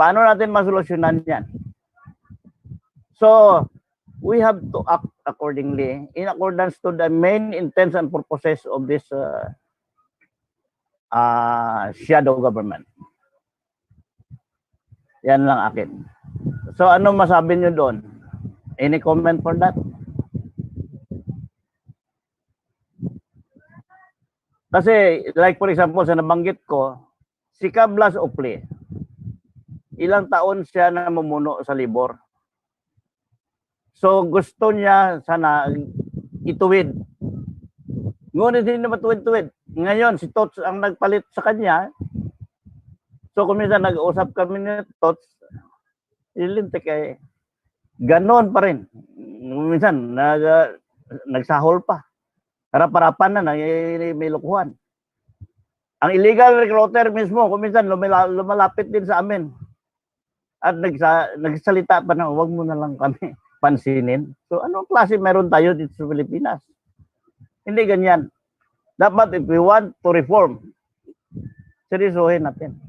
Paano natin masolusyonan yan? So, we have to act accordingly in accordance to the main intents and purposes of this shadow government. Yan lang akin. So ano masabi nyo doon? Any comment for that? Kasi like for example sa nabanggit ko, si Cablas Opli, ilang taon siya na mamumuno sa Libor. So gusto niya sana ituwid. Ngunit hindi na matuwid-tuwid. Ngayon si Tots ang nagpalit sa kanya. So kung minsan nag-uusap kami ni Tots, ilintik eh, ganon pa rin. Minsan, nagsahol pa. Harap-harapan na, may lukuhan. Ang illegal recruiter mismo, kung minsan lumalapit din sa amin. At nagsalita pa na, huwag mo na lang kami pansinin. So, anong klase meron tayo dito sa Pilipinas? Hindi ganyan. Dapat if we want to reform, seryosohin natin.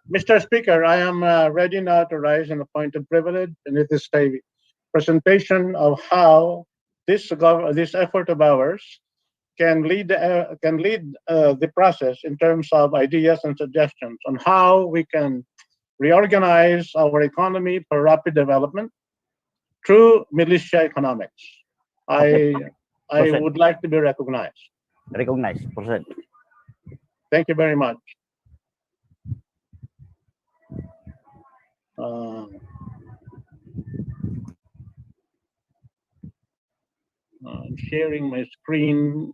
Mr. Speaker, I am ready now to rise in a point of privilege, and it is a presentation of how this effort of ours can lead the process in terms of ideas and suggestions on how we can reorganize our economy for rapid development through militia economics. I would like to be recognized. Recognized, percent. Thank you very much. I'm sharing my screen.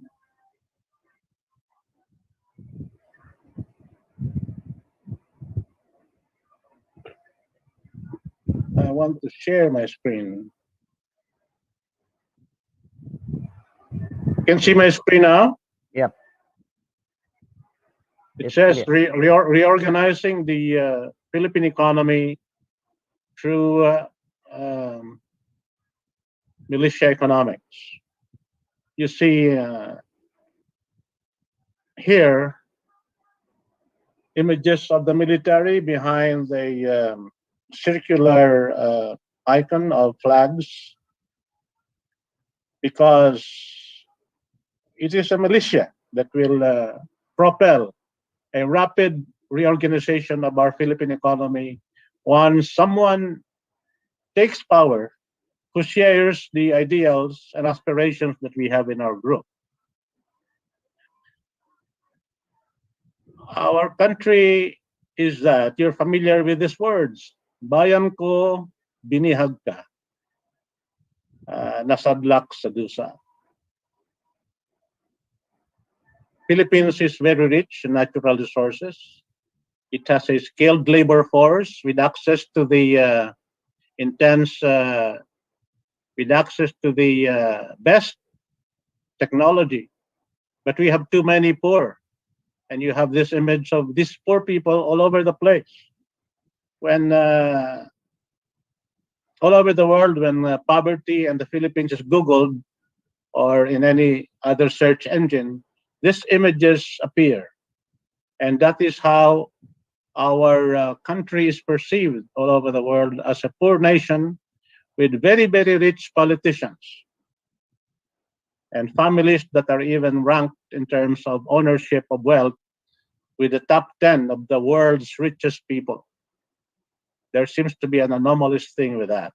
I want to share my screen. You can see my screen now? Yep. It says reorganizing the Philippine economy through militia economics. You see here images of the military behind the circular icon of flags, because it is a militia that will propel a rapid reorganization of our Philippine economy once someone takes power who shares the ideals and aspirations that we have in our group. Our country is that, you're familiar with these words, bayan ko, binihag ka, nasadlak sa dusa. Philippines is very rich in natural resources. It has a skilled labor force with access to the best technology. But we have too many poor. And you have this image of these poor people all over the place. When all over the world, when poverty and the Philippines is Googled or in any other search engine, these images appear. And that is how our country is perceived all over the world as a poor nation with very, very rich politicians and families that are even ranked in terms of ownership of wealth with the top 10 of the world's richest people. There seems to be an anomalous thing with that.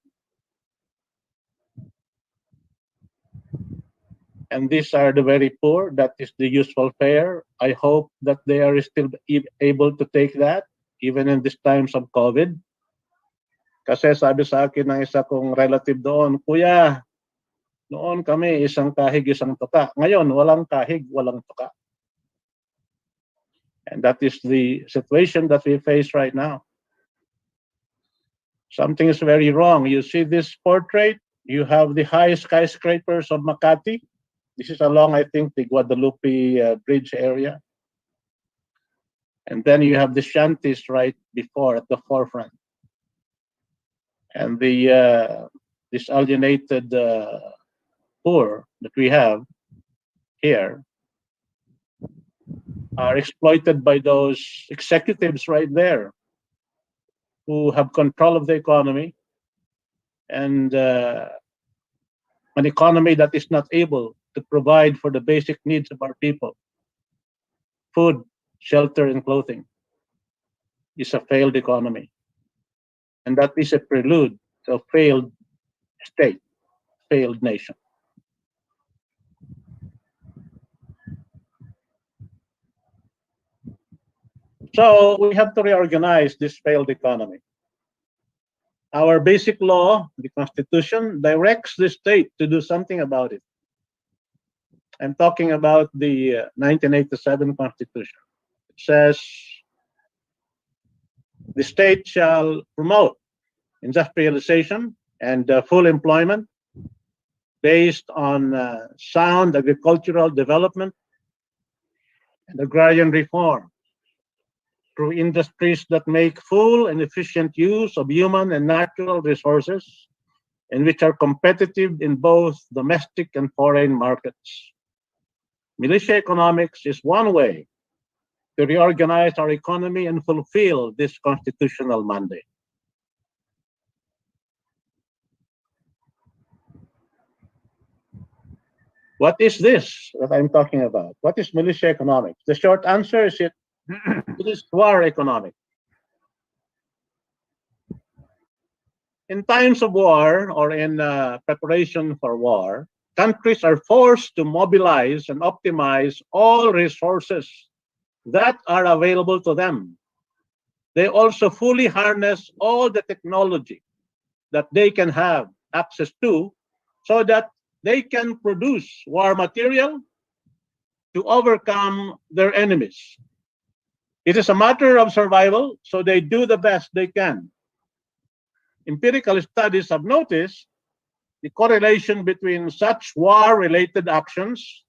And these are the very poor. That is the usual fare. I hope that they are still able to take that, even in these times of COVID. Kasi sabi sa akin ng isa kong relative doon, Kuya, noon kami isang kahig, isang tuka. Ngayon, walang kahig, walang tuka. And that is the situation that we face right now. Something is very wrong. You see this portrait, you have the high skyscrapers of Makati. This is along, I think, the Guadalupe Bridge area. And then you have the shanties right before, at the forefront. And the this alienated poor that we have here are exploited by those executives right there who have control of the economy, and an economy that is not able to provide for the basic needs of our people. Food, shelter, and clothing is a failed economy. And that is a prelude to a failed state, failed nation. So we have to reorganize this failed economy. Our basic law, the Constitution, directs the state to do something about it. I'm talking about the 1987 Constitution. It says the state shall promote industrialization and full employment based on sound agricultural development and agrarian reform through industries that make full and efficient use of human and natural resources and which are competitive in both domestic and foreign markets. Militia economics is one way to reorganize our economy and fulfill this constitutional mandate. What is this that I'm talking about? What is militia economics? The short answer is it is war economics. In times of war or in preparation for war, countries are forced to mobilize and optimize all resources that are available to them. They also fully harness all the technology that they can have access to so that they can produce war material to overcome their enemies. It is a matter of survival, so they do the best they can. Empirical studies have noticed the correlation between such war-related actions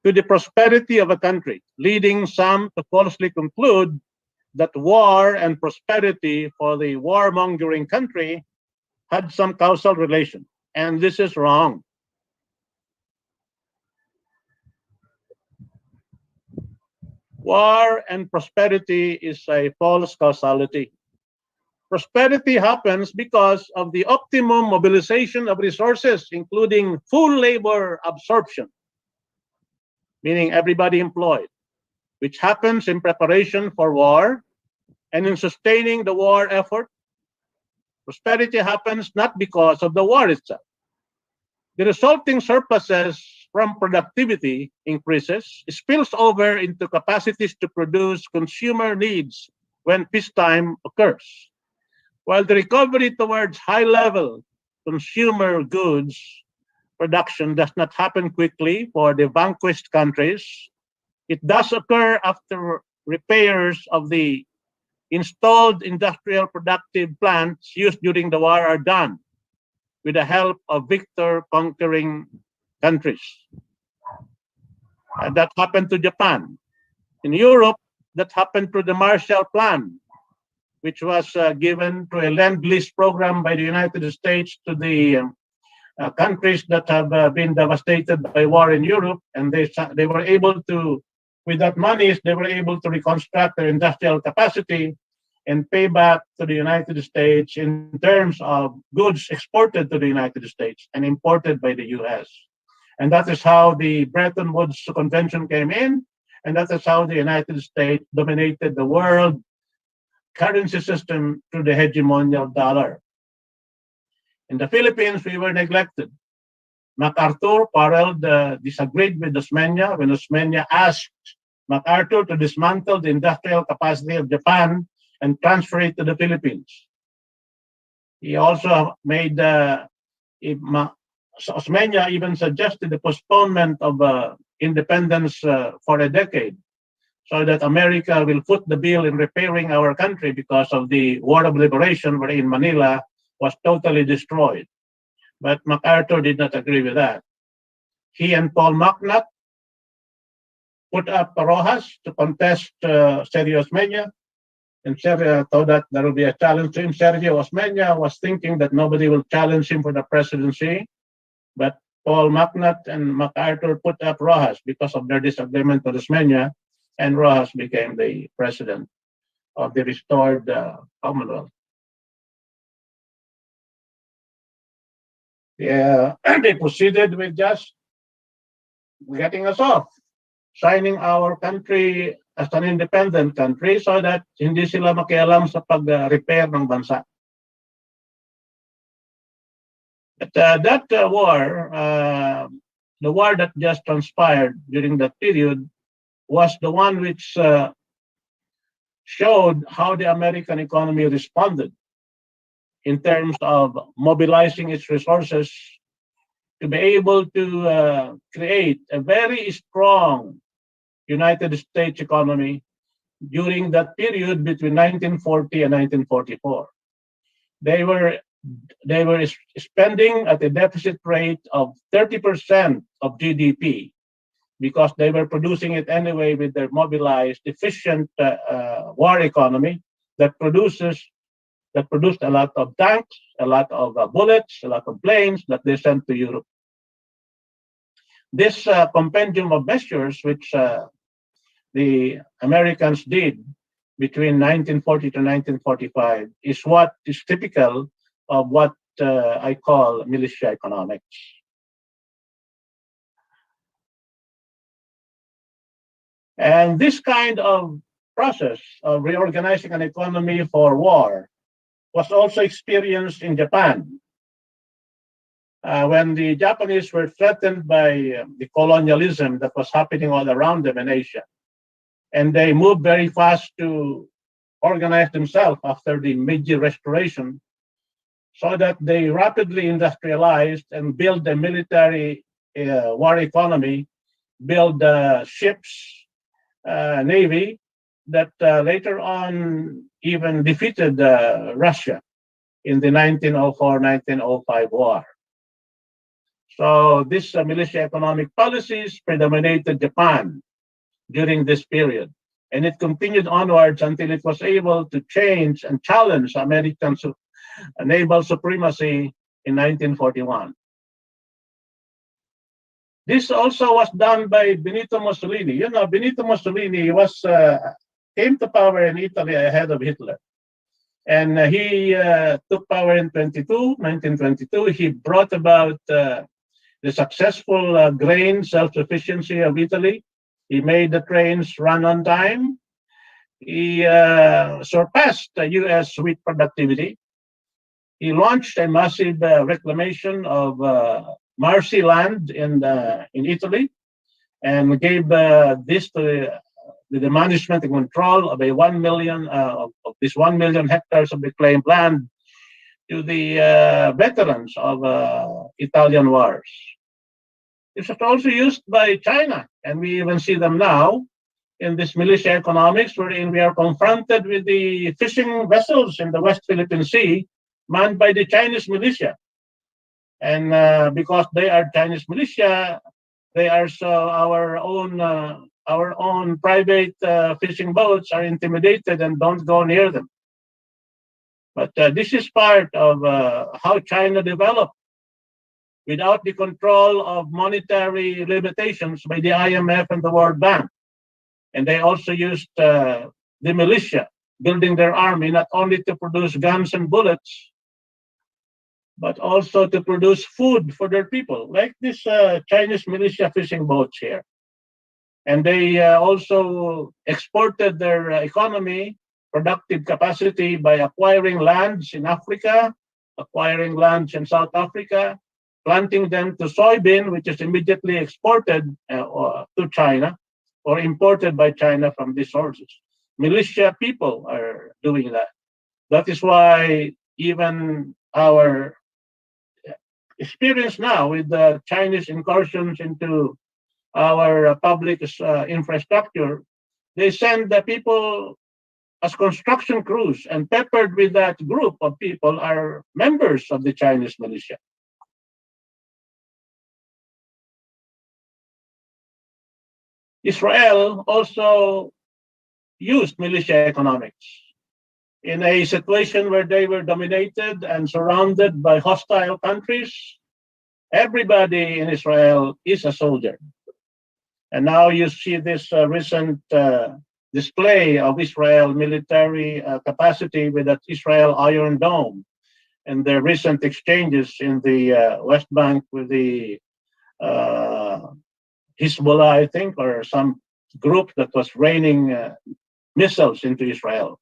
to the prosperity of a country, leading some to falsely conclude that war and prosperity for the warmongering country had some causal relation. And this is wrong. War and prosperity is a false causality. Prosperity happens because of the optimum mobilization of resources, including full labor absorption, meaning everybody employed, which happens in preparation for war and in sustaining the war effort. Prosperity happens not because of the war itself. The resulting surpluses from productivity increases spills over into capacities to produce consumer needs when peacetime occurs. While the recovery towards high-level consumer goods production does not happen quickly for the vanquished countries, it does occur after repairs of the installed industrial productive plants used during the war are done with the help of victor conquering countries. That happened to Japan. In Europe, that happened through the Marshall Plan, which was given through a Lend-Lease program by the United States to the countries that have been devastated by war in Europe, and they were able to, with that money, they were able to reconstruct their industrial capacity and pay back to the United States in terms of goods exported to the United States and imported by the US. And that is how the Bretton Woods Convention came in, and that is how the United States dominated the world currency system through the hegemonial dollar. In the Philippines, we were neglected. MacArthur quarreled, disagreed with Osmeña when Osmeña asked MacArthur to dismantle the industrial capacity of Japan and transfer it to the Philippines. He also made, Osmeña even suggested the postponement of independence for a decade, so that America will foot the bill in repairing our country because of the War of Liberation, wherein Manila was totally destroyed. But MacArthur did not agree with that. He and Paul MacNutt put up Rojas to contest Sergio Osmeña, and Sergio thought that there will be a challenge to him. Sergio Osmeña was thinking that nobody will challenge him for the presidency, but Paul MacNutt and MacArthur put up Rojas because of their disagreement with Osmeña, and Rojas became the president of the restored Commonwealth. Yeah, they proceeded with just getting us off, signing our country as an independent country so that hindi sila makialam sa pag-repair ng bansa. But that war, the war that just transpired during that period, was the one which showed how the American economy responded in terms of mobilizing its resources to be able to create a very strong United States economy during that period between 1940 and 1944. They were spending at a deficit rate of 30% of GDP because they were producing it anyway with their mobilized, efficient war economy that produced a lot of tanks, a lot of bullets, a lot of planes that they sent to Europe. This compendium of measures, which the Americans did between 1940 to 1945, is what is typical of what I call militia economics. And this kind of process of reorganizing an economy for war was also experienced in Japan. When the Japanese were threatened by the colonialism that was happening all around them in Asia. And they moved very fast to organize themselves after the Meiji Restoration, so that they rapidly industrialized and built a military war economy, built ships, navy, that later on even defeated Russia in the 1904-1905 war. So this militia economic policies predominated Japan during this period. And it continued onwards until it was able to change and challenge American naval supremacy in 1941. This also was done by Benito Mussolini. You know, Benito Mussolini came to power in Italy ahead of Hitler. And he took power in 1922. He brought about the successful grain self-sufficiency of Italy. He made the trains run on time. He surpassed the U.S. wheat productivity. He launched a massive reclamation of Marsi land in Italy, and gave this to the management and control of a 1 million of this 1 million hectares of reclaimed land to the veterans of Italian wars. This was also used by China, and we even see them now in this militia economics, wherein we are confronted with the fishing vessels in the West Philippine Sea manned by the Chinese militia. And because they are Chinese militia, they are so our own private fishing boats are intimidated and don't go near them. But this is part of how China developed without the control of monetary limitations by the IMF and the World Bank. And they also used the militia, building their army not only to produce guns and bullets, but also to produce food for their people, like this Chinese militia fishing boats here. And they also exported their economy, productive capacity by acquiring lands in Africa, acquiring lands in South Africa, planting them to soybean, which is immediately exported to China or imported by China from these sources. Militia people are doing that. That is why even our experience now with the Chinese incursions into our public infrastructure, they send the people as construction crews, and peppered with that group of people are members of the Chinese militia. Israel also used militia economics in a situation where they were dominated and surrounded by hostile countries. Everybody in Israel is a soldier. And now you see this recent display of Israel military capacity with that Israel Iron Dome, and the recent exchanges in the West Bank with the Hezbollah, I think, or some group that was raining missiles into Israel.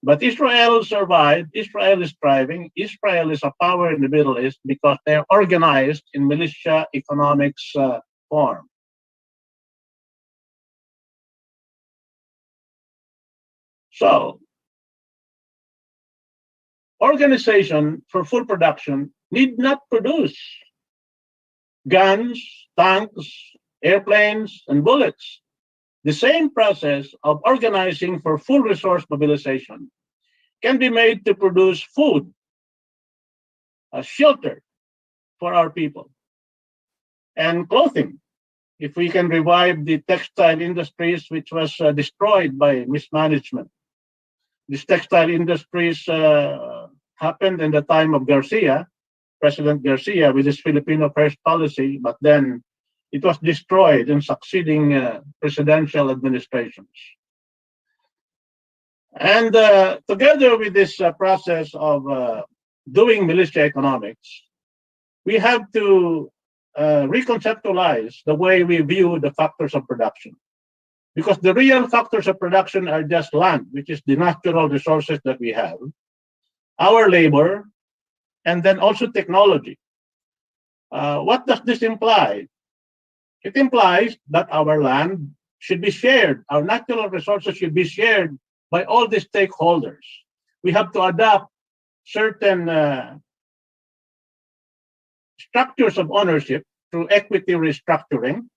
But Israel survived. Israel is thriving. Israel is a power in the Middle East because they're organized in militia economics form. So, organization for full production need not produce guns, tanks, airplanes, and bullets. The same process of organizing for full resource mobilization can be made to produce food, a shelter for our people, and clothing. If we can revive the textile industries, which was destroyed by mismanagement. These textile industries happened in the time of Garcia, President Garcia, with his Filipino first policy, but then it was destroyed in succeeding presidential administrations. And together with this process of doing militia economics, we have to reconceptualize the way we view the factors of production. Because the real factors of production are just land, which is the natural resources that we have, our labor, and then also technology. What does this imply? It implies that our land should be shared. Our natural resources should be shared by all the stakeholders. We have to adopt certain structures of ownership through equity restructuring,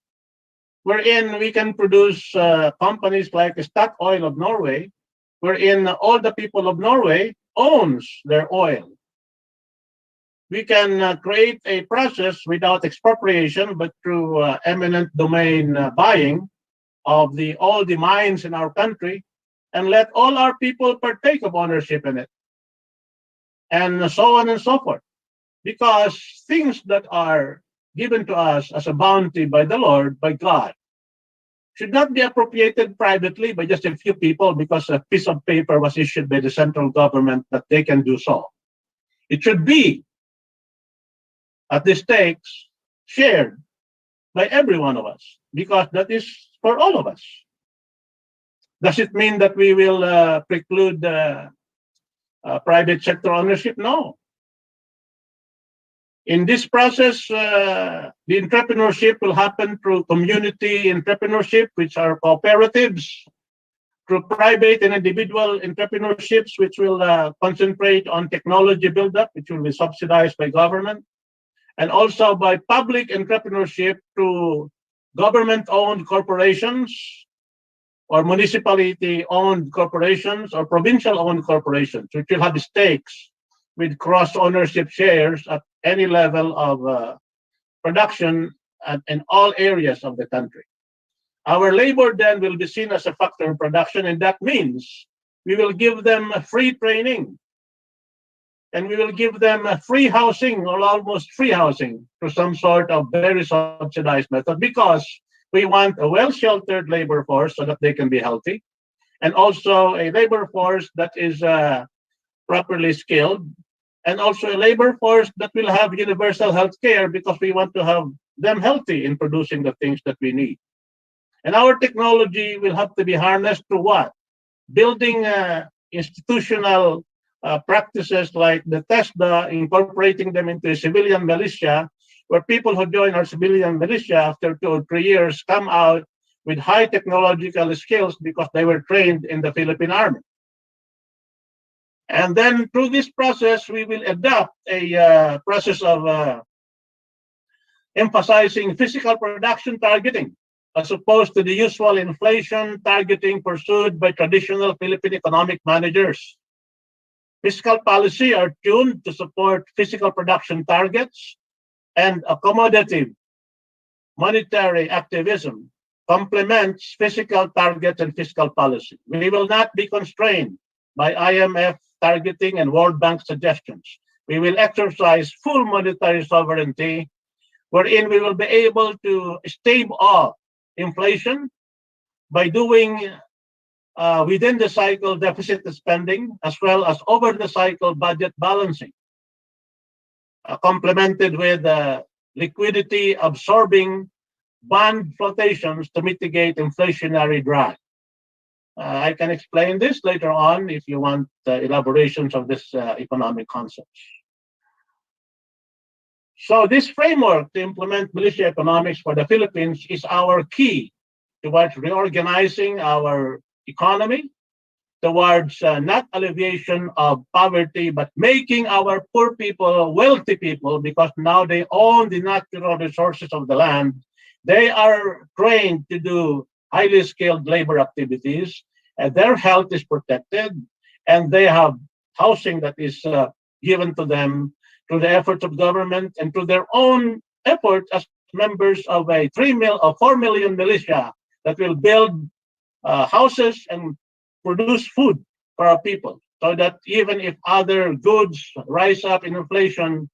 wherein we can produce companies like Statoil of Norway, wherein all the people of Norway owns their oil. We can create a process without expropriation, but through eminent domain buying of all the mines in our country, and let all our people partake of ownership in it, and so on and so forth. Because things that are given to us as a bounty by the Lord, by God, should not be appropriated privately by just a few people because a piece of paper was issued by the central government that they can do so. It should be at the stakes shared by every one of us, because that is for all of us. Does it mean that we will preclude private sector ownership? No. In this process, the entrepreneurship will happen through community entrepreneurship, which are cooperatives, through private and individual entrepreneurships, which will concentrate on technology buildup, which will be subsidized by government, and also by public entrepreneurship through government-owned corporations, or municipality-owned corporations, or provincial-owned corporations, which will have stakes with cross-ownership shares at any level of production in all areas of the country. Our labor then will be seen as a factor in production, and that means we will give them free training, and we will give them free housing, or almost free housing, through some sort of very subsidized method, because we want a well-sheltered labor force so that they can be healthy, and also a labor force that is properly skilled, and also a labor force that will have universal health care, because we want to have them healthy in producing the things that we need. And our technology will have to be harnessed to what? Building institutional practices like the TESDA, incorporating them into a civilian militia, where people who join our civilian militia after 2 or 3 years come out with high technological skills because they were trained in the Philippine Army. And then through this process, we will adopt a process of emphasizing physical production targeting, as opposed to the usual inflation targeting pursued by traditional Philippine economic managers. Fiscal policy are tuned to support physical production targets, and accommodative monetary activism complements physical targets and fiscal policy. We will not be constrained by IMF targeting and World Bank suggestions. We will exercise full monetary sovereignty, wherein we will be able to stave off inflation by doing within the cycle deficit spending, as well as over the cycle budget balancing, complemented with liquidity absorbing bond flotations to mitigate inflationary drag. I can explain this later on if you want elaborations of this economic concepts. So this framework to implement militia economics for the Philippines is our key towards reorganizing our economy, towards not alleviation of poverty, but making our poor people wealthy people, because now they own the natural resources of the land. They are trained to do highly skilled labor activities, and their health is protected, and they have housing that is given to them through the efforts of government and through their own efforts as members of a 4 million militia that will build houses and produce food for our people, so that even if other goods rise up in inflation,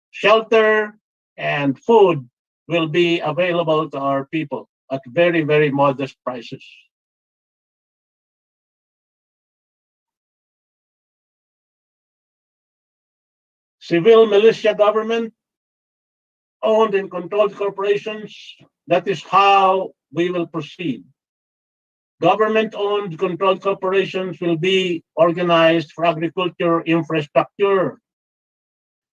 shelter and food will be available to our people at very, very modest prices. Civil militia government, owned and controlled corporations, that is how we will proceed. Government-owned controlled corporations will be organized for agriculture infrastructure.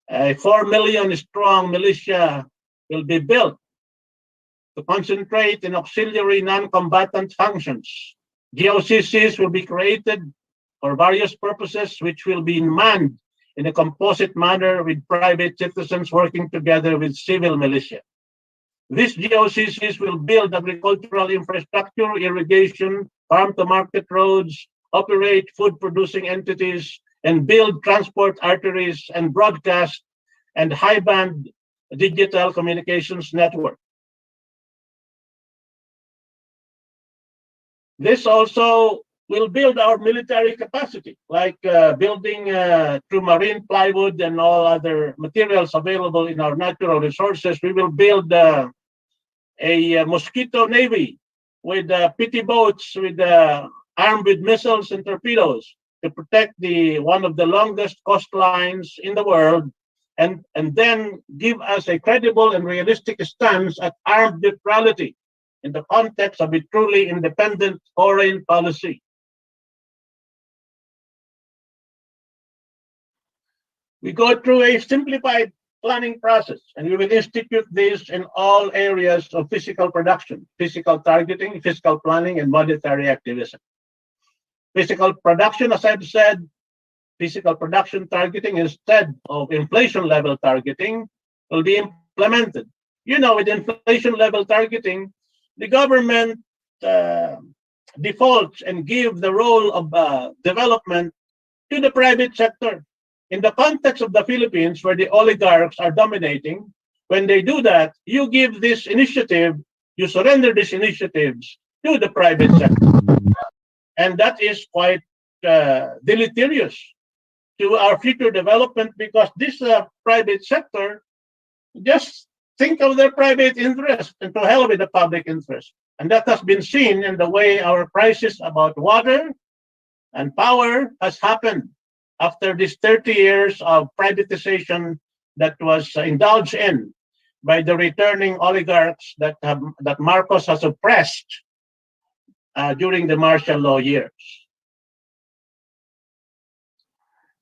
A 4 million strong militia will be built to concentrate in auxiliary non-combatant functions. GOCCs will be created for various purposes, which will be manned in a composite manner with private citizens working together with civil militia. These GOCCs will build agricultural infrastructure, irrigation, farm-to-market roads, operate food-producing entities, and build transport arteries and broadcast and high-band digital communications network. This also will build our military capacity, like building through marine plywood and all other materials available in our natural resources. We will build a mosquito navy with petty boats with armed with missiles and torpedoes to protect one of the longest coastlines in the world, and then give us a credible and realistic stance at armed neutrality in the context of a truly independent foreign policy. We go through a simplified planning process, and we will institute this in all areas of physical production, physical targeting, fiscal planning, and monetary activism. Physical production, as I've said, physical production targeting instead of inflation level targeting will be implemented. You know, with inflation level targeting, the government defaults and give the role of development to the private sector. In the context of the Philippines, where the oligarchs are dominating, when they do that, you give this initiative, you surrender these initiatives to the private sector. And that is quite deleterious to our future development, because this private sector just think of their private interest and to hell with the public interest. And that has been seen in the way our crisis about water and power has happened after these 30 years of privatization that was indulged in by the returning oligarchs that Marcos has oppressed during the martial law years.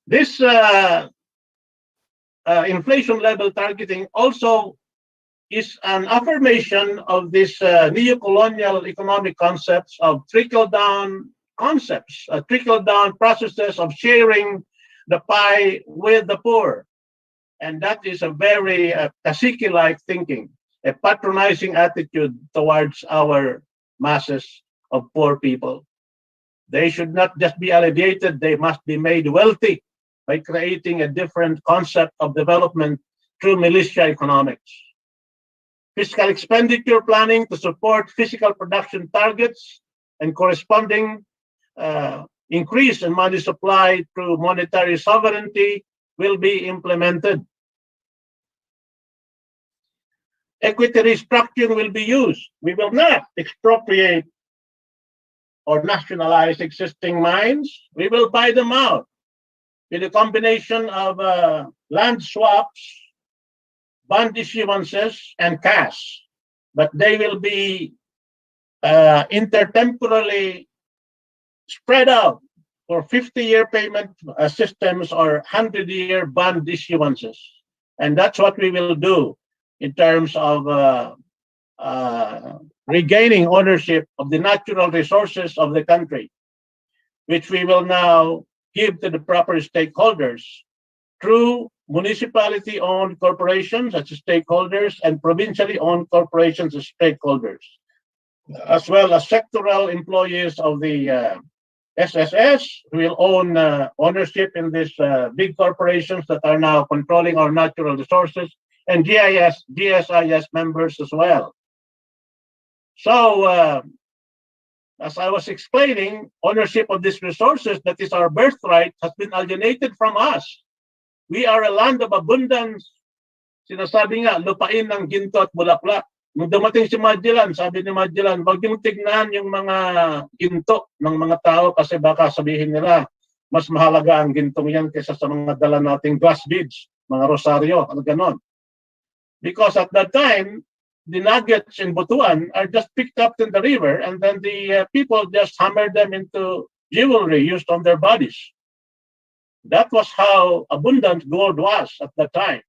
This inflation level targeting also is an affirmation of this neo-colonial economic concepts of trickle-down concepts, trickle-down processes of sharing the pie with the poor. And that is a very cacique-like thinking, a patronizing attitude towards our masses of poor people. They should not just be alleviated, they must be made wealthy by creating a different concept of development through militia economics. Fiscal expenditure planning to support physical production targets and corresponding increase in money supply through monetary sovereignty will be implemented. Equity restructuring will be used. We will not expropriate or nationalize existing mines. We will buy them out with a combination of land swaps, bond issuances, and cash. But they will be intertemporally spread out for 50-year payment systems or 100-year bond issuances. And that's what we will do in terms of regaining ownership of the natural resources of the country, which we will now give to the proper stakeholders through municipality-owned corporations as stakeholders and provincially owned corporations as stakeholders, as well as sectoral employees of the SSS who will own ownership in these big corporations that are now controlling our natural resources, and GSIS members as well. So, as I was explaining, ownership of these resources that is our birthright has been alienated from us. We are a land of abundance. Sinasabi nga, lupain ng ginto at bulaklak. Nung dumating si Magellan, sabi ni Magellan, wag niyong tignan yung mga ginto ng mga tao kasi baka sabihin nila, mas mahalaga ang gintong yan kaysa sa mga dala nating glass beads, mga rosaryo, ano ganon. Because at that time, the nuggets in Butuan are just picked up in the river, and then the people just hammer them into jewelry used on their bodies. That was how abundant gold was at that time.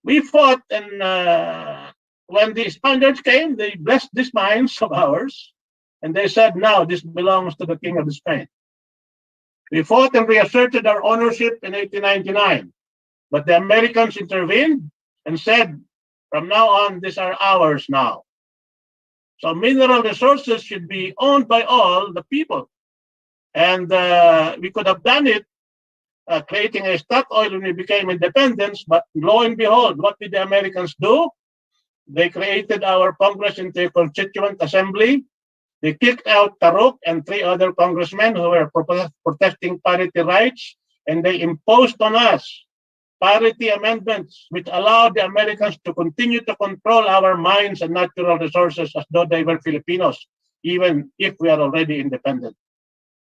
We fought, and when the Spaniards came, they blessed these mines of ours, and they said, now this belongs to the King of Spain. We fought and reasserted our ownership in 1899, but the Americans intervened and said, from now on, these are ours now. So mineral resources should be owned by all the people. And we could have done it, creating a Statoil when we became independent, but lo and behold, what did the Americans do? They created our Congress into a constituent assembly. They kicked out Taruk and 3 other congressmen who were protesting parity rights, and they imposed on us parity amendments, which allowed the Americans to continue to control our mines and natural resources as though they were Filipinos, even if we are already independent.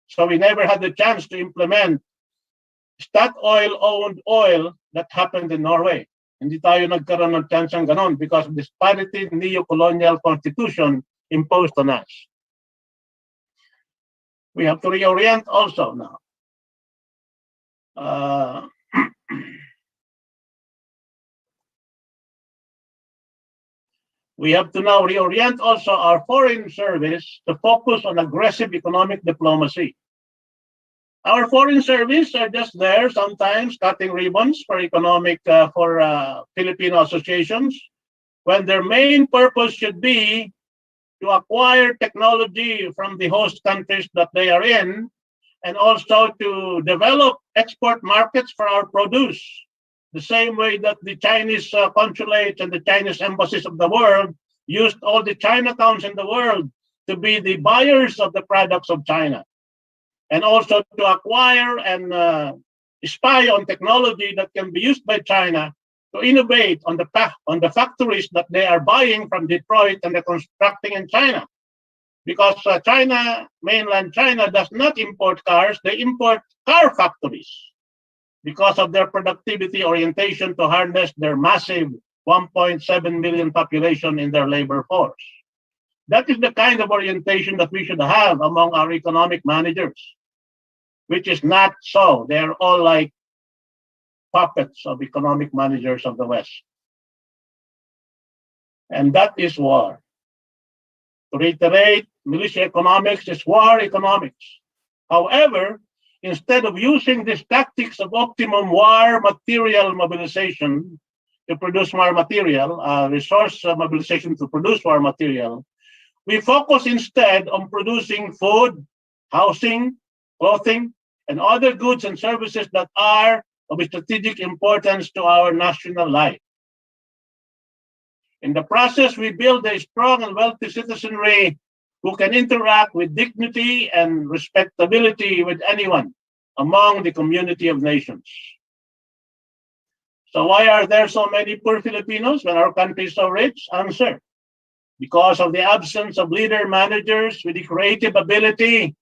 So we never had the chance to implement Statoil-owned oil that happened in Norway. Hindi tayo nagkaroon ng chansang ganon because of disparity neo-colonial constitution imposed on us. We have to reorient also now. We have to now reorient also our foreign service to focus on aggressive economic diplomacy. Our foreign service are just there sometimes cutting ribbons for Filipino associations when their main purpose should be to acquire technology from the host countries that they are in and also to develop export markets for our produce. The same way that the Chinese consulates and the Chinese embassies of the world used all the Chinatowns in the world to be the buyers of the products of China, and also to acquire and spy on technology that can be used by China to innovate on the factories that they are buying from Detroit and they're constructing in China. Because mainland China does not import cars, they import car factories because of their productivity orientation to harness their massive 1.7 million population in their labor force. That is the kind of orientation that we should have among our economic managers, which is not so. They're all like puppets of economic managers of the West. And that is war. To reiterate, militia economics is war economics. However, instead of using these tactics of optimum war material mobilization to produce more material, resource mobilization to produce more material, we focus instead on producing food, housing, clothing, and other goods and services that are of strategic importance to our national life. In the process, we build a strong and wealthy citizenry who can interact with dignity and respectability with anyone among the community of nations. So why are there so many poor Filipinos when our country is so rich? Answer: because of the absence of leader managers with the creative ability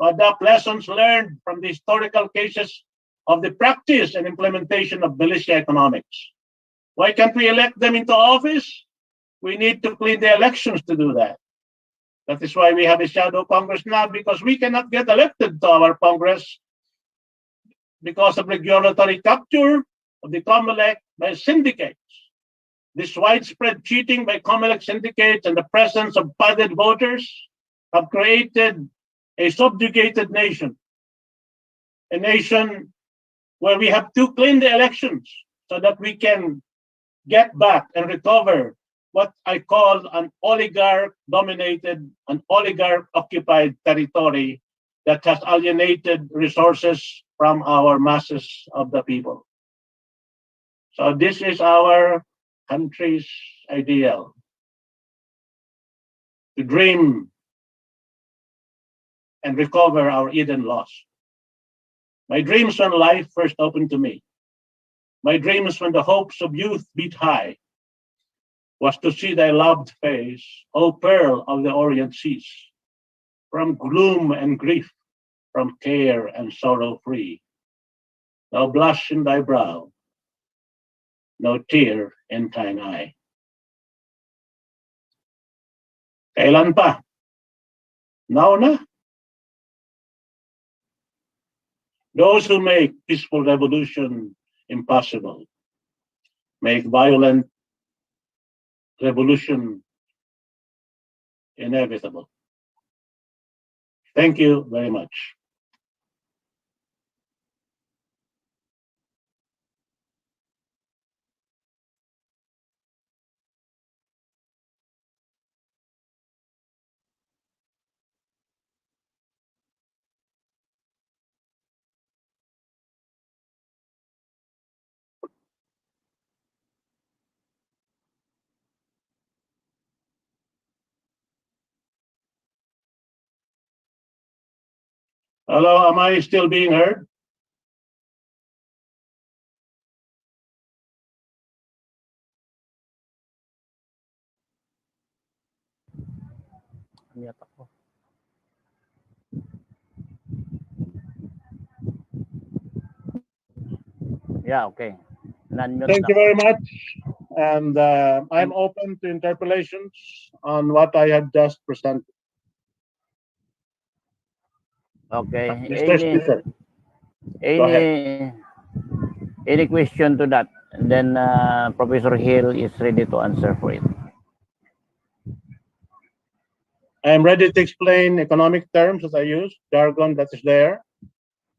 to adapt lessons learned from the historical cases of the practice and implementation of militia economics. Why can't we elect them into office? We need to clean the elections to do that. That is why we have a shadow Congress now, because we cannot get elected to our Congress because of regulatory capture of the COMELEC by syndicates. This widespread cheating by COMELEC syndicates and the presence of padded voters have created a subjugated nation, a nation where we have to clean the elections so that we can get back and recover what I call an oligarch-dominated, an oligarch-occupied territory that has alienated resources from our masses of the people. So this is our country's ideal: to dream and recover our Eden lost. My dreams when life first opened to me, my dreams when the hopes of youth beat high, was to see thy loved face, O pearl of the Orient seas, from gloom and grief, from care and sorrow free. No blush in thy brow, no tear in thine eye. Kailan pa? Now na. Those who make peaceful revolution impossible make violent revolution inevitable. Thank you very much. Hello, am I still being heard? Yeah, okay. Non-mute Thank na. you very much. And I'm open to interpolations on what I have just presented. Okay. Mr. Speaker. Go Any question to that? And then Professor Hill is ready to answer for it. I am ready to explain economic terms that I use, jargon that is there,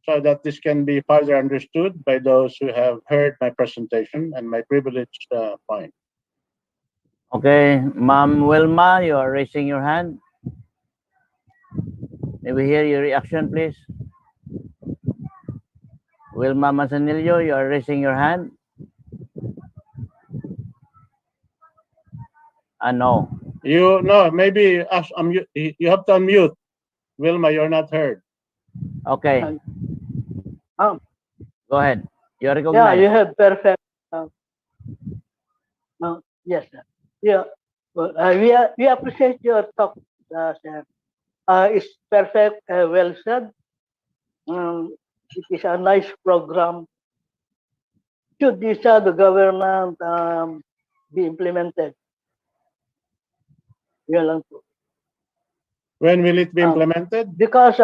so that this can be further understood by those who have heard my presentation and my privileged point. Okay, Ma'am Wilma, you are raising your hand. May we hear your reaction, please? Wilma Manzanillo, you are raising your hand. No. Maybe you have to unmute. Wilma, you're not heard. Okay. Um, Go ahead. You're yeah, recognized. you have perfect. Yes, sir. Yeah, well, we appreciate your talk, sir. It's perfect, well said. It is a nice program. Should this the government be implemented? Yun lang po. When will it be implemented? Because,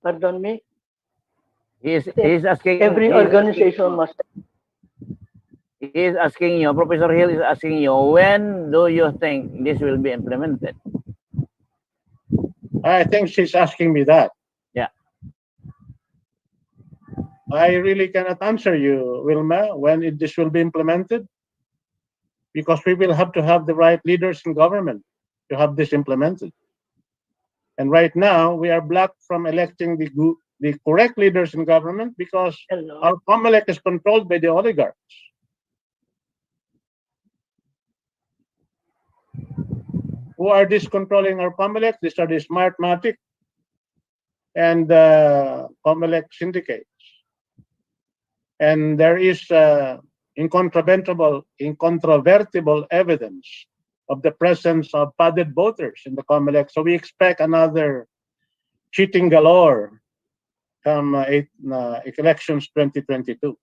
pardon me, He's asking. every organization must. He is asking you, Professor Hill is asking you, when do you think this will be implemented? I think she's asking me that. Yeah. I really cannot answer you, Wilma, when this will be implemented, because we will have to have the right leaders in government to have this implemented. And right now, we are blocked from electing the correct leaders in government because our COMELEC is controlled by the oligarchs. Who are this controlling our COMELEC? These are the Smartmatic and COMELEC syndicates. And there is incontrovertible evidence of the presence of padded voters in the COMELEC. So we expect another cheating galore come elections 2022.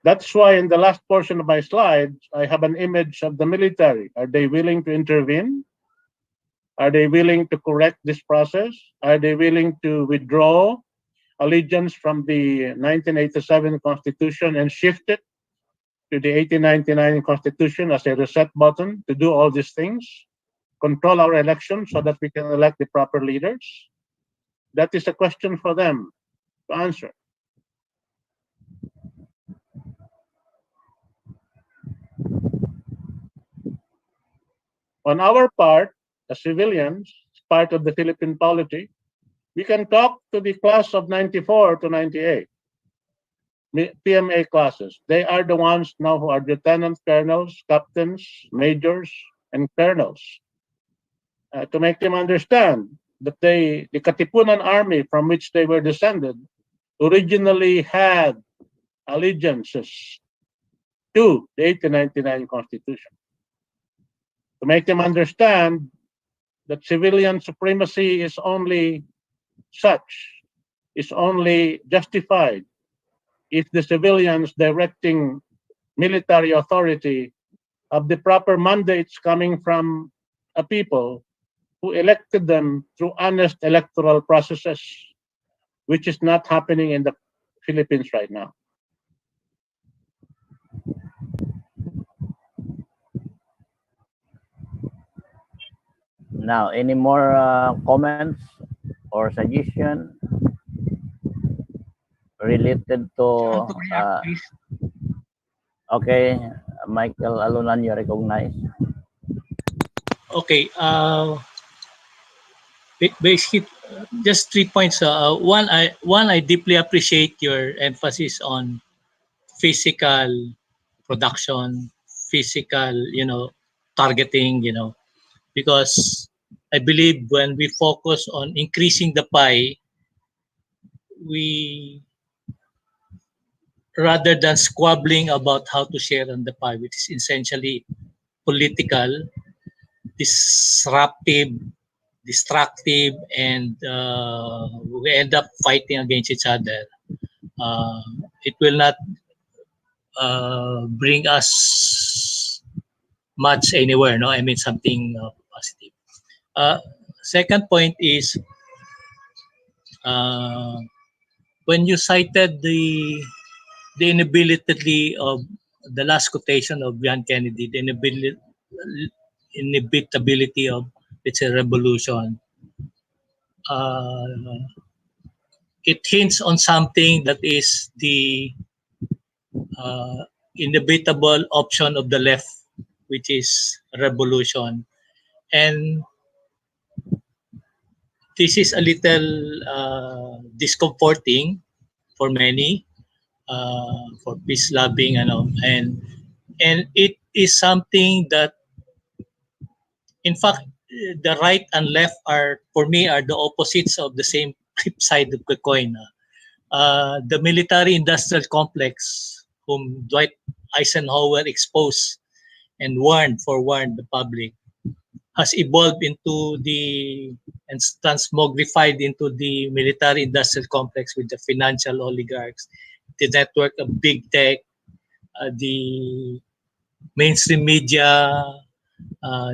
That's why in the last portion of my slides, I have an image of the military. Are they willing to intervene? Are they willing to correct this process? Are they willing to withdraw allegiance from the 1987 Constitution and shift it to the 1899 Constitution as a reset button to do all these things? Control our elections so that we can elect the proper leaders? That is a question for them to answer. On our part, as civilians, part of the Philippine polity, we can talk to the class of 94 to 98, PMA classes. They are the ones now who are lieutenant colonels, captains, majors, and colonels. To make them understand that the Katipunan army from which they were descended originally had allegiances to the 1899 Constitution. To make them understand that civilian supremacy is only justified if the civilians directing military authority have the proper mandates coming from a people who elected them through honest electoral processes, which is not happening in the Philippines right now. Now, any more comments or suggestion related to okay, Michael Alunan, you recognize. Okay, basically just 3 points. One, I deeply appreciate your emphasis on physical production, physical, targeting, because I believe when we focus on increasing the pie, we, rather than squabbling about how to share on the pie, which is essentially political, disruptive, destructive, and we end up fighting against each other, it will not bring us much anywhere. No, I mean something positive. Second point is when you cited the inability of the last quotation of John Kennedy, the inevitability of it's a revolution. It hints on something that is the inevitable option of the left, which is revolution. And this is a little discomforting for many, for peace-loving, and it is something that, in fact, the right and left are, for me, are the opposites of the same flip side of the coin. The military-industrial complex, whom Dwight Eisenhower exposed and warned the public, has evolved into and transmogrified into the military-industrial complex with the financial oligarchs, the network of big tech, the mainstream media,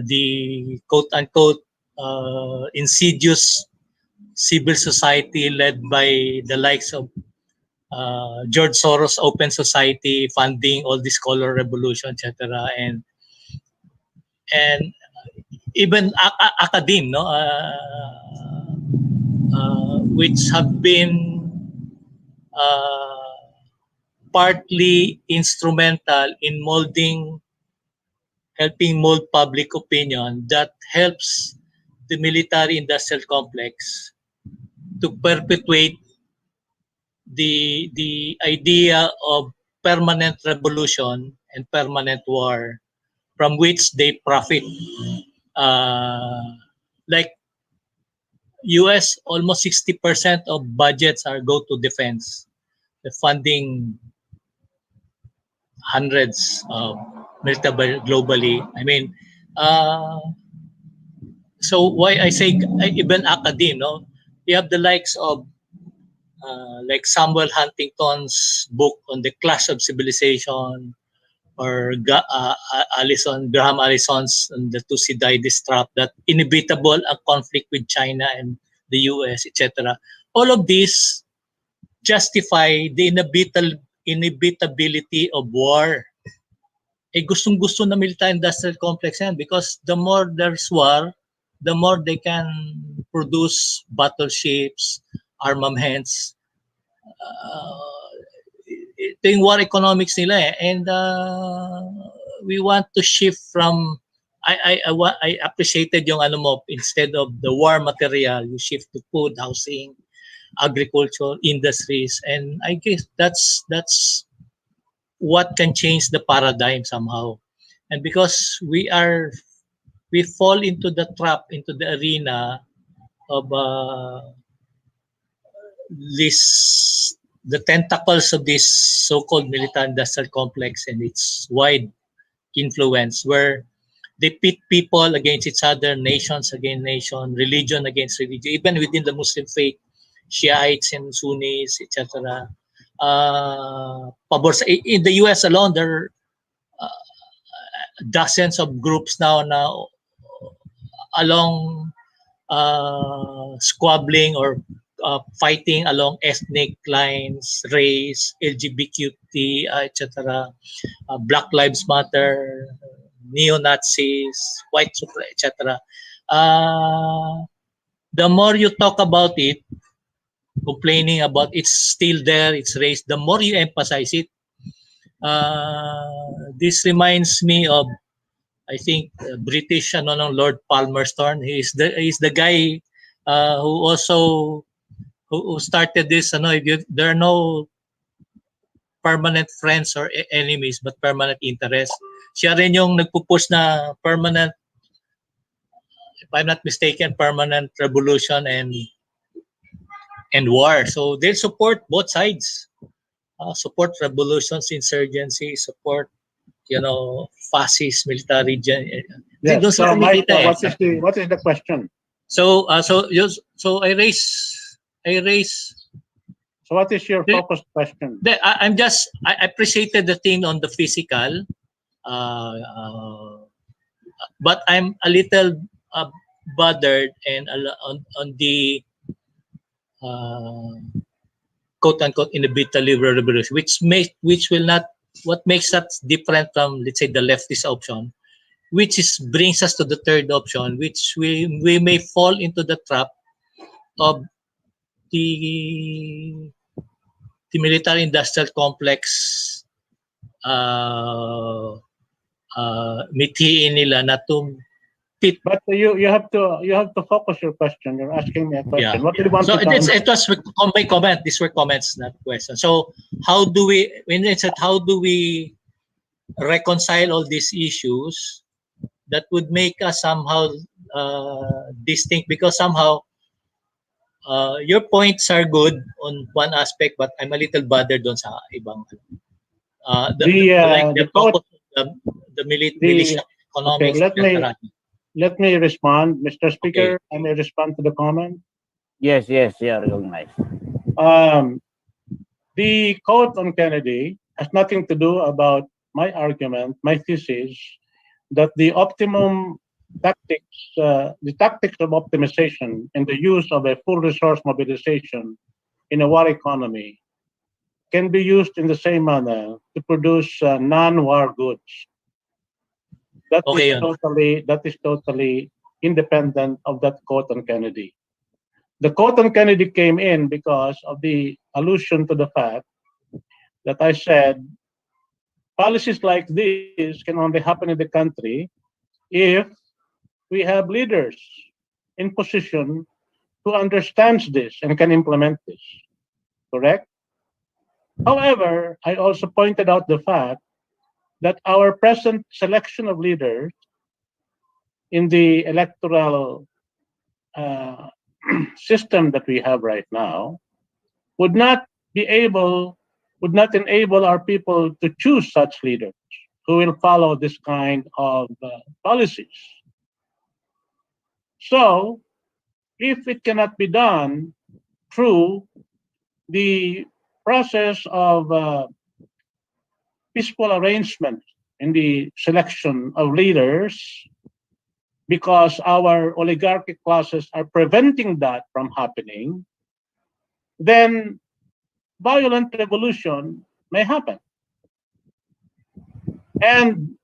the quote-unquote insidious civil society led by the likes of George Soros Open Society funding all this color revolution, etc. And even academe, no, which have been partly instrumental in helping mold public opinion that helps the military-industrial complex to perpetuate the idea of permanent revolution and permanent war, from which they profit. Like US, almost 60% of budgets go to defense. The funding hundreds of military globally. I mean, so why I say even academe, no? You have the likes of like Samuel Huntington's book on the clash of civilization, or Graham Allison's on the Thucydides trap, that inevitable a conflict with China and the US, etc. All of these justify the inevitability of war. Gustong-gusto na military-industrial complex yan, because the more there's war, the more they can produce battleships, armaments. Ito yung war economics nila eh. And we want to shift from, I appreciated yung instead of the war material, you shift to food, housing, agriculture, industries, and I guess that's what can change the paradigm somehow. And because we fall into the trap, into the arena of the tentacles of this so-called military-industrial complex and its wide influence, where they pit people against each other, nations against nation, religion against religion, even within the Muslim faith, Shiites and Sunnis, etc. In the US alone, there are dozens of groups now along squabbling or fighting along ethnic lines, race, LGBTQ, etc. Black Lives Matter, neo-Nazis, white supremacy, etc. The more you talk about it, complaining about it's still there, it's race, the more you emphasize it. This reminds me of, I think, British Lord Palmerston. He's the guy who started this. There are no permanent friends or enemies, but permanent interests. Siya rin yung nagpupush na permanent, if I'm not mistaken, permanent revolution and war. So they support both sides. Support revolutions, insurgency, support, fascist military. Yes. So Mike, what is the question? So I raise. So what is your focused question? I appreciated the thing on the physical, but I'm a little bothered and on the quote unquote inevitable liberal revolution, which will not, what makes us different from, let's say, the leftist option, which is brings us to the third option, which we may fall into the trap of the military industrial complex, mithiin nila na to fit. But you have to focus your question. You're asking me a question. What do you want So to tell me? it was my comment. These were comments, not questions. So how do we, when it said how do we reconcile all these issues that would make us somehow distinct? Because somehow your points are good on one aspect, but I'm a little bothered on sa ibang. The focus of the militia economics. Okay, let me respond, Mr. Speaker. Okay. I may respond to the comment. Yes, yeah, recognized. The quote on Kennedy has nothing to do about my argument, my thesis, that the optimum tactics, the tactics of optimization and the use of a full resource mobilization in a war economy can be used in the same manner to produce non-war goods. That is totally independent of that quote on Kennedy. The quote on Kennedy came in because of the allusion to the fact that I said policies like this can only happen in the country if we have leaders in position who understands this and can implement this. Correct? However, I also pointed out the fact that our present selection of leaders in the electoral system that we have right now would not enable our people to choose such leaders who will follow this kind of policies. So, if it cannot be done through the process of peaceful arrangement in the selection of leaders, because our oligarchic classes are preventing that from happening, then violent revolution may happen. And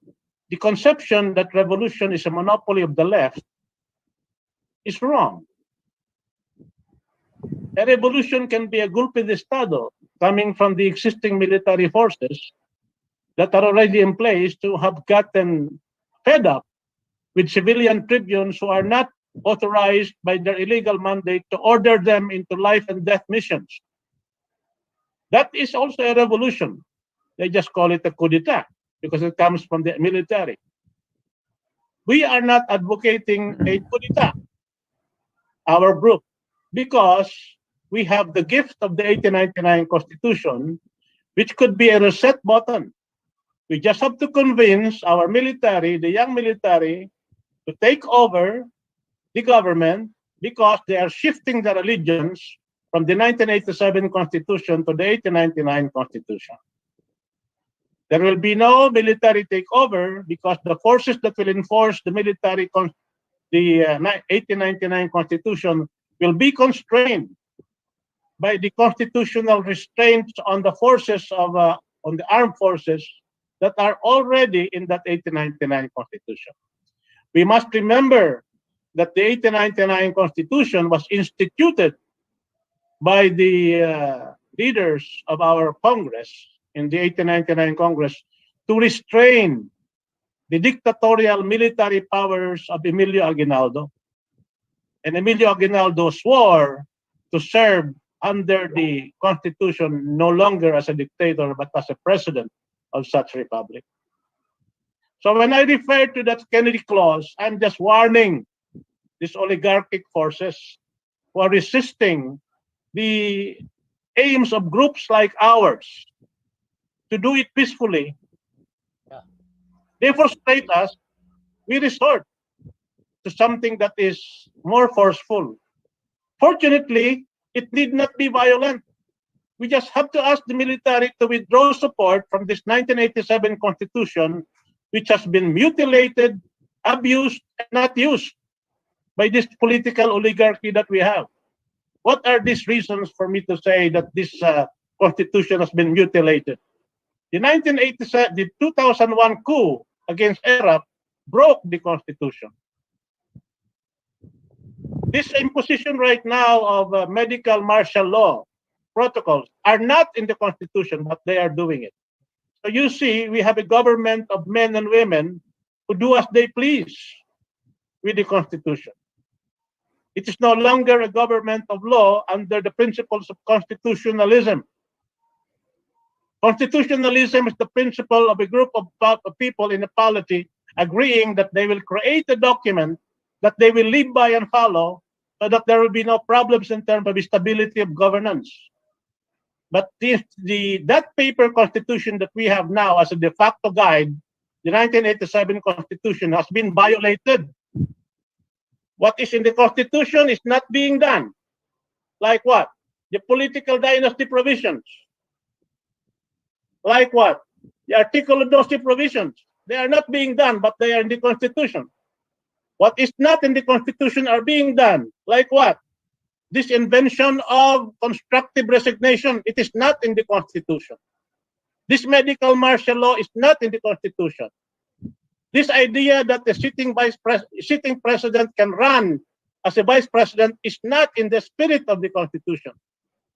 the conception that revolution is a monopoly of the left is wrong. A revolution can be a golpe de Estado coming from the existing military forces that are already in place to have gotten fed up with civilian tribunes who are not authorized by their illegal mandate to order them into life and death missions. That is also a revolution. They just call it a coup d'etat because it comes from the military. We are not advocating a coup d'etat, our group, because we have the gift of the 1899 Constitution, which could be a reset button. We just have to convince our military, the young military, to take over the government because they are shifting their allegiance from the 1987 Constitution to the 1899 Constitution. There will be no military takeover because the forces that will enforce the 1899 Constitution will be constrained by the constitutional restraints on the forces of on the armed forces that are already in that 1899 Constitution. We must remember that the 1899 Constitution was instituted by the leaders of our Congress in the 1899 Congress to restrain the dictatorial military powers of Emilio Aguinaldo. And Emilio Aguinaldo swore to serve under the Constitution no longer as a dictator but as a president of such republic. So when I refer to that Kennedy clause, I'm just warning these oligarchic forces who are resisting the aims of groups like ours to do it peacefully. They frustrate us. We resort to something that is more forceful. Fortunately, it need not be violent. We just have to ask the military to withdraw support from this 1987 Constitution, which has been mutilated, abused, and not used by this political oligarchy that we have. What are these reasons for me to say that this Constitution has been mutilated? The 2001 coup against Arab broke the Constitution. This imposition right now of medical martial law protocols are not in the Constitution, but they are doing it. So you see, we have a government of men and women who do as they please with the Constitution. It is no longer a government of law under the principles of constitutionalism. Constitutionalism is the principle of a group of people in a polity agreeing that they will create a document that they will live by and follow so that there will be no problems in terms of stability of governance. But that paper constitution that we have now as a de facto guide, the 1987 Constitution, has been violated. What is in the Constitution is not being done. Like what? The political dynasty provisions. Like what? The article provisions. They are not being done, but they are in the Constitution. What is not in the Constitution are being done. Like what? This invention of constructive resignation, it is not in the Constitution. This medical martial law is not in the Constitution. This idea that the sitting president can run as a vice president is not in the spirit of the Constitution.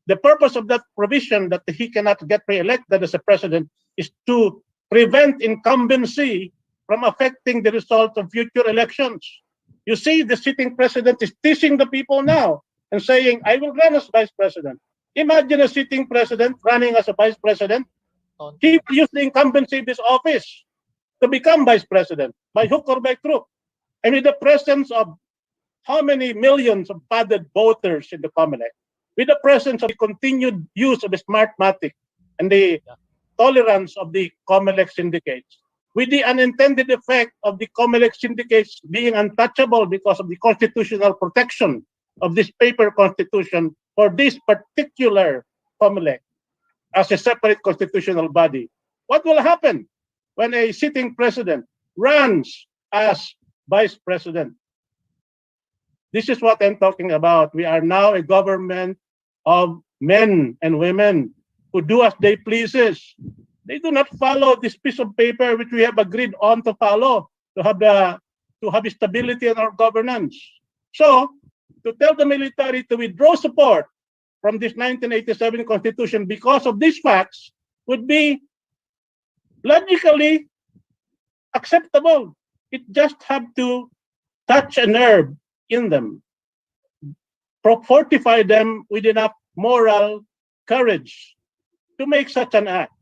The purpose of that provision that he cannot get re-elected as a president is to prevent incumbency from affecting the results of future elections. You see, the sitting president is teasing the people now and saying, I will run as vice president. Imagine a sitting president running as a vice president. He will use the incumbency of his office to become vice president by hook or by crook. And with the presence of how many millions of padded voters in the COMELEC, with the presence of the continued use of the Smartmatic and the tolerance of the COMELEC syndicates, with the unintended effect of the COMELEC syndicates being untouchable because of the constitutional protection of this paper constitution for this particular COMELEC as a separate constitutional body. What will happen when a sitting president runs as vice president? This is what I'm talking about. We are now a government of men and women who do as they pleases. They do not follow this piece of paper which we have agreed on to follow to have stability in our governance. So, to tell the military to withdraw support from this 1987 Constitution because of these facts would be logically acceptable. It just have to touch a nerve in them, fortify them with enough moral courage to make such an act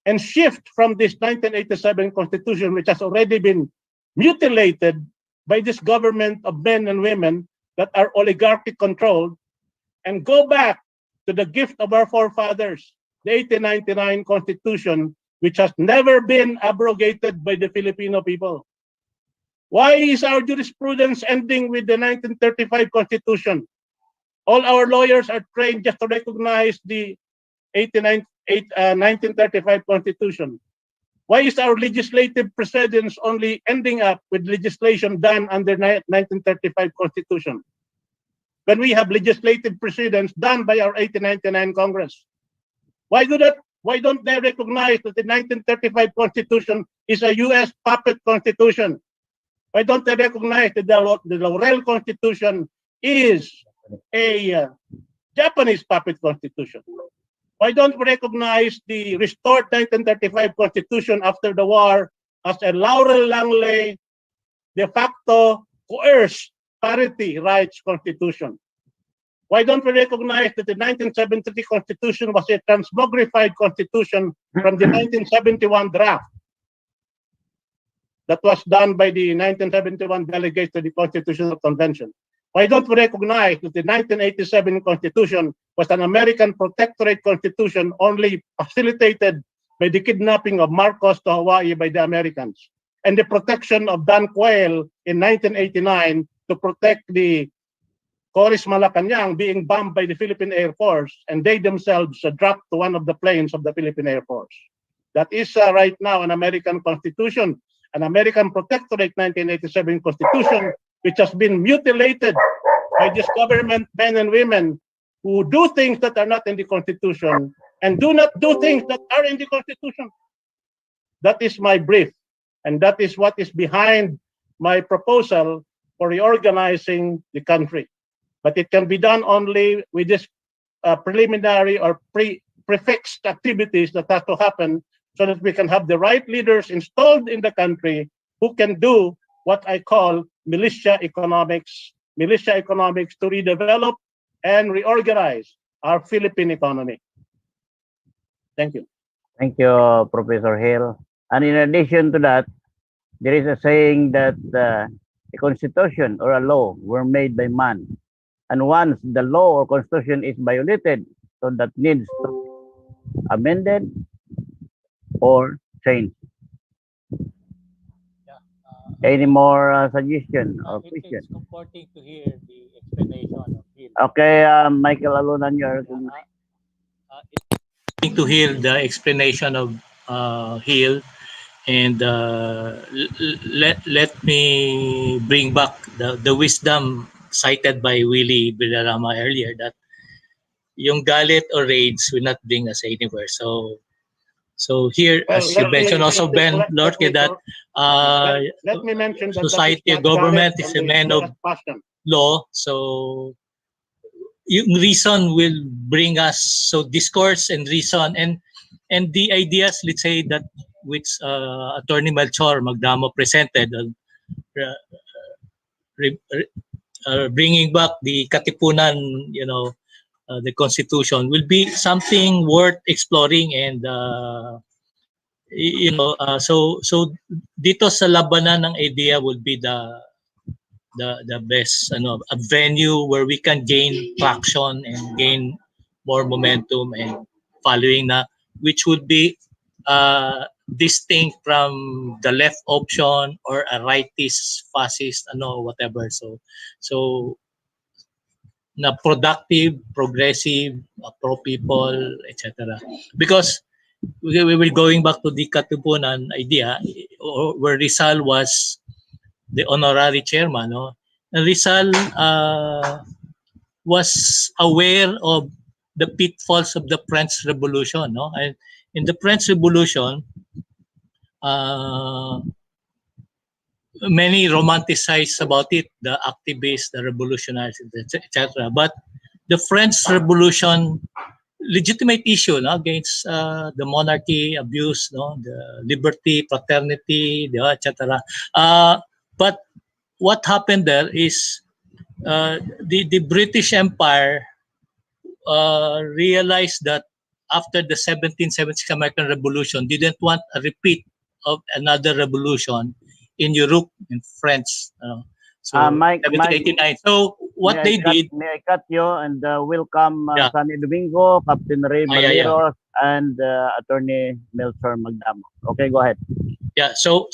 and shift from this 1987 Constitution, which has already been mutilated by this government of men and women that are oligarchic controlled, and go back to the gift of our forefathers, the 1899 Constitution, which has never been abrogated by the Filipino people. Why is our jurisprudence ending with the 1935 Constitution? All our lawyers are trained just to recognize the 1935 Constitution. Why is our legislative precedence only ending up with legislation done under 1935 Constitution, when we have legislative precedence done by our 1899 Congress? Why don't they recognize that the 1935 Constitution is a U.S. puppet Constitution? Why don't they recognize that the Laurel Constitution is a Japanese puppet Constitution? Why don't we recognize the restored 1935 Constitution after the war as a Laurel Langley de facto coerced parity rights Constitution? Why don't we recognize that the 1973 Constitution was a transmogrified Constitution from the 1971 draft that was done by the 1971 delegates to the Constitutional Convention? Why don't we recognize that the 1987 Constitution was an American protectorate Constitution only facilitated by the kidnapping of Marcos to Hawaii by the Americans? and the protection of Dan Quayle in 1989 to protect the Coris Malacanang being bombed by the Philippine Air Force, and they themselves dropped to one of the planes of the Philippine Air Force. That is right now an American Constitution, an American Protectorate 1987 Constitution, which has been mutilated by this government men and women who do things that are not in the Constitution and do not do things that are in the Constitution. That is my brief, and that is what is behind my proposal for reorganizing the country. But it can be done only with this preliminary or prefixed activities that have to happen so that we can have the right leaders installed in the country who can do what I call militia economics to redevelop and reorganize our Philippine economy. Thank you. Thank you, Professor Hill. And in addition to that, there is a saying that a constitution or a law were made by man. And once the law or constitution is violated, so that needs to be amended or changed. Any more suggestion or question? It's comforting to hear the explanation of Hill. Okay, Michael Alunan, you're It's to hear the explanation of Hill, and let me bring back the wisdom cited by Willie Villarama earlier, that yung galit or rage will not bring us anywhere. So here, Well, as you mentioned also, Ben Lorke, that let me mention that society, government is a man of law. So yung reason will bring us, so discourse and reason and the ideas, let's say, that which Attorney Melchor Magdamo presented, bringing back the Katipunan, the Constitution, will be something worth exploring. And so dito sa labanan ng idea would be the best a venue where we can gain traction and gain more momentum and following na, which would be distinct from the left option or a rightist, fascist, whatever. So na productive, progressive, pro people, etc. Because we will going back to the Katipunan idea, where Rizal was the honorary chairman. No? And Rizal was aware of the pitfalls of the French Revolution. No? And in the French Revolution, many romanticize about it, the activists, the revolutionaries, etc. But the French Revolution, legitimate issue, no, against the monarchy, abuse, no, the liberty, fraternity, etc. But what happened there is the British Empire realized that after the 1776 American Revolution, didn't want a repeat of another revolution in Europe, in France. So Mike, 1789. So what they did. May I cut you and welcome Sunny Domingo, Captain Ray Valeros, and Attorney Melchor Magdamo. Okay, go ahead. Yeah. So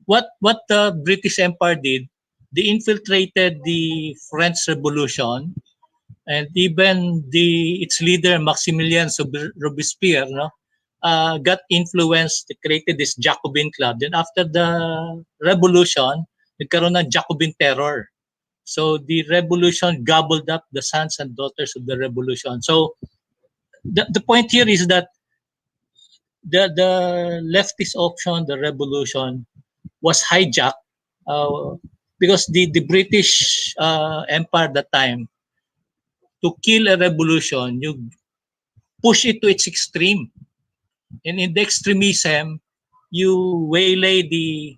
what the British Empire did, they infiltrated the French Revolution, and even its leader Maximilien Robespierre, got influenced. They created this Jacobin club. Then after the revolution, nagkaroon ng Jacobin terror. So the revolution gobbled up the sons and daughters of the revolution. So the point here is that the leftist option, the revolution, was hijacked because the British Empire at that time, to kill a revolution, you push it to its extreme. And in the extremism, you waylay the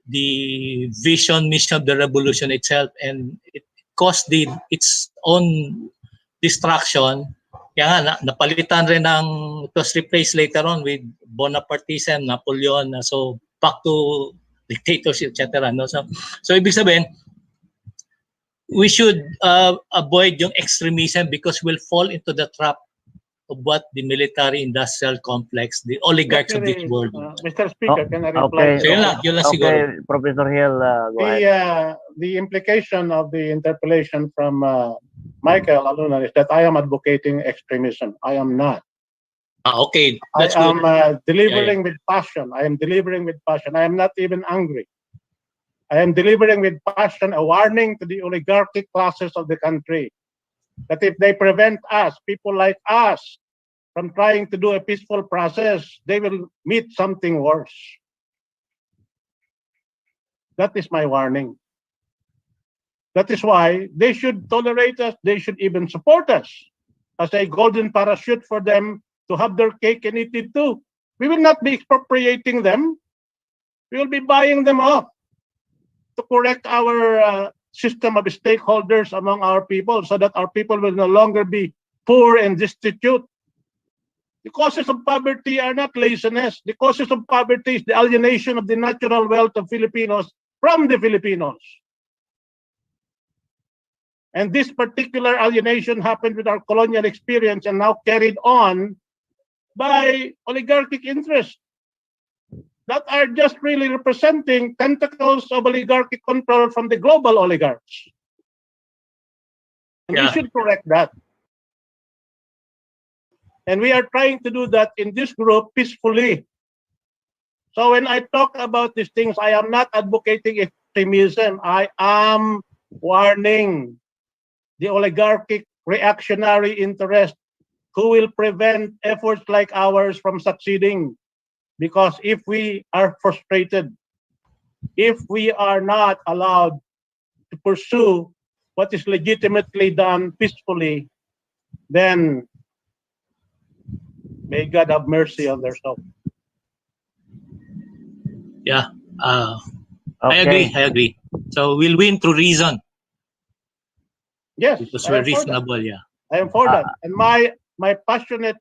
vision, mission of the revolution itself, and it caused its own destruction. Kaya nga, napalitan rin it was replaced later on with Bonapartism, Napoleon, so back to dictatorship, etc. No? So ibig sabihin, we should avoid yung extremism because we'll fall into the trap of what the military-industrial complex, the oligarchs of this world. Mr. Speaker, can I reply? So yun lang siguro. Okay, Professor Hill, go ahead. The implication of the interpellation from Michael Aluna is that I am advocating extremism. I am not. Okay, that's I good. am delivering with passion. I am delivering with passion. I am not even angry. I am delivering with passion a warning to the oligarchic classes of the country that if they prevent us, people like us, from trying to do a peaceful process, they will meet something worse. That is my warning. That is why they should tolerate us. They should even support us as a golden parachute for them to have their cake and eat it too. We will not be expropriating them. We will be buying them off to correct our system of stakeholders among our people so that our people will no longer be poor and destitute. The causes of poverty are not laziness. The causes of poverty is the alienation of the natural wealth of Filipinos from the Filipinos. And this particular alienation happened with our colonial experience and now carried on by oligarchic interests that are just really representing tentacles of oligarchic control from the global oligarchs. And we should correct that. And we are trying to do that in this group peacefully. So when I talk about these things, I am not advocating extremism. I am warning the oligarchic reactionary interest who will prevent efforts like ours from succeeding. Because if we are frustrated, if we are not allowed to pursue what is legitimately done peacefully, then may God have mercy on their soul. Yeah, I agree. So we'll win through reason. Yes, because we're reasonable. Yeah, I am for that. And my passionate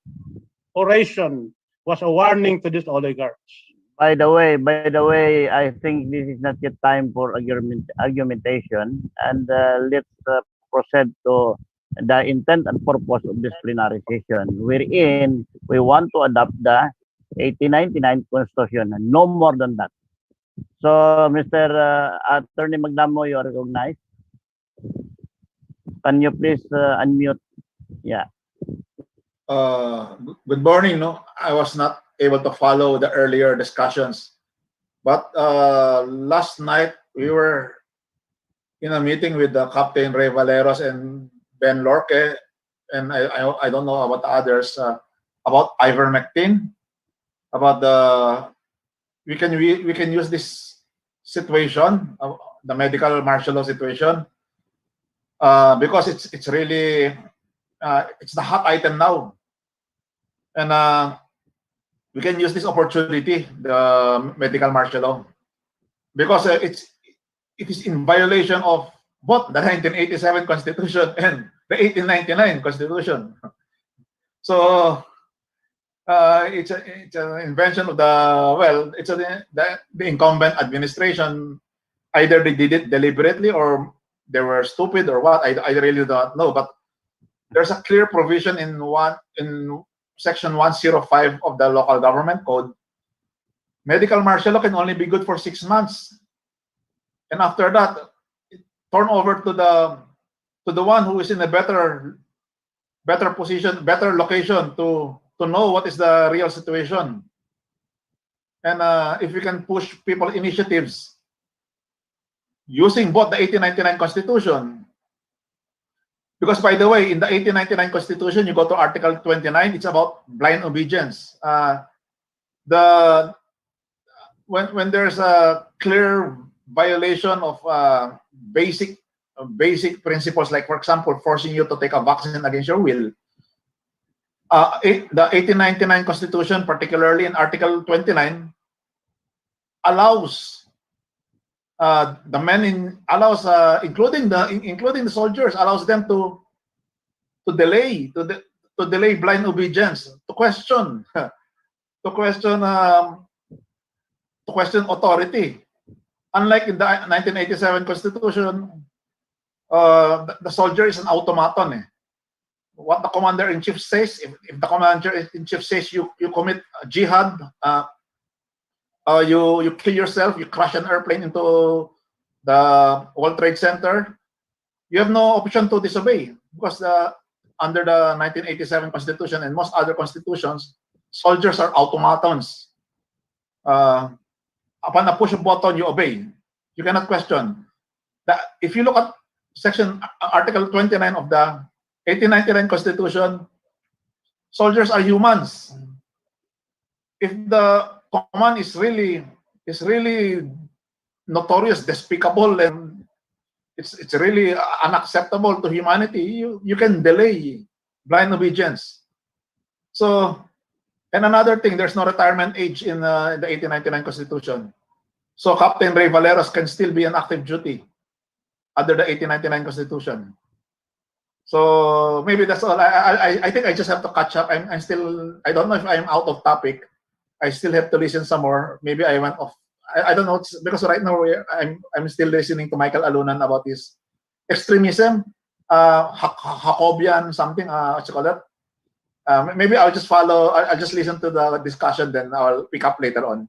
oration was a warning to these oligarchs. By the way, I think this is not yet time for argumentation, and let's proceed to the intent and purpose of this plenary session, wherein we want to adopt the 1899 Constitution, no more than that. So, Mr. Attorney Magdamo, you are recognized. Can you please unmute? Yeah. Good morning. No, I was not able to follow the earlier discussions, but last night we were in a meeting with the Captain Ray Valeros and Ben Lorque, and I don't know about the others, about ivermectin, about we can use this situation, the medical martial law situation, because it's really it's the hot item now, and we can use this opportunity, the medical martial law, because it is in violation of both the 1987 Constitution and the 1899 Constitution. So it's an invention of the incumbent administration. Either they did it deliberately or they were stupid or what. I really don't know. But there's a clear provision in Section 105 of the Local Government Code. Medical martial law can only be good for 6 months, and after that, turn over to the one who is in a better position, better location to know what is the real situation. And if we can push people initiatives using both the 1899 Constitution, because by the way, in the 1899 Constitution, you go to Article 29, it's about blind obedience. When there's a clear violation of basic principles, like for example, forcing you to take a vaccine against your will, the 1899 Constitution, particularly in Article 29, allows including the soldiers, allows them to delay blind obedience, to question authority. Unlike in the 1987 Constitution, the soldier is an automaton. what the commander-in-chief says. If the commander-in-chief says you commit jihad, you kill yourself, you crash an airplane into the World Trade Center, you have no option to disobey, because under the 1987 Constitution and most other constitutions, soldiers are automatons. Upon a push of button, you obey. You cannot question. If you look at Article 29 of the 1899 Constitution, soldiers are humans. If the command is really notorious, despicable, and it's really unacceptable to humanity, you can delay blind obedience. So, and another thing, there's no retirement age in the 1899 Constitution. So Captain Ray Valeros can still be on active duty under the 1899 Constitution. So maybe that's all. I think I just have to catch up. I'm still, I don't know if I'm out of topic. I still have to listen some more. Maybe I went off. I don't know, because right now I'm still listening to Michael Alunan about his extremism, Jacobian something. What you call that? Maybe I'll just follow. I'll just listen to the discussion, then I'll pick up later on,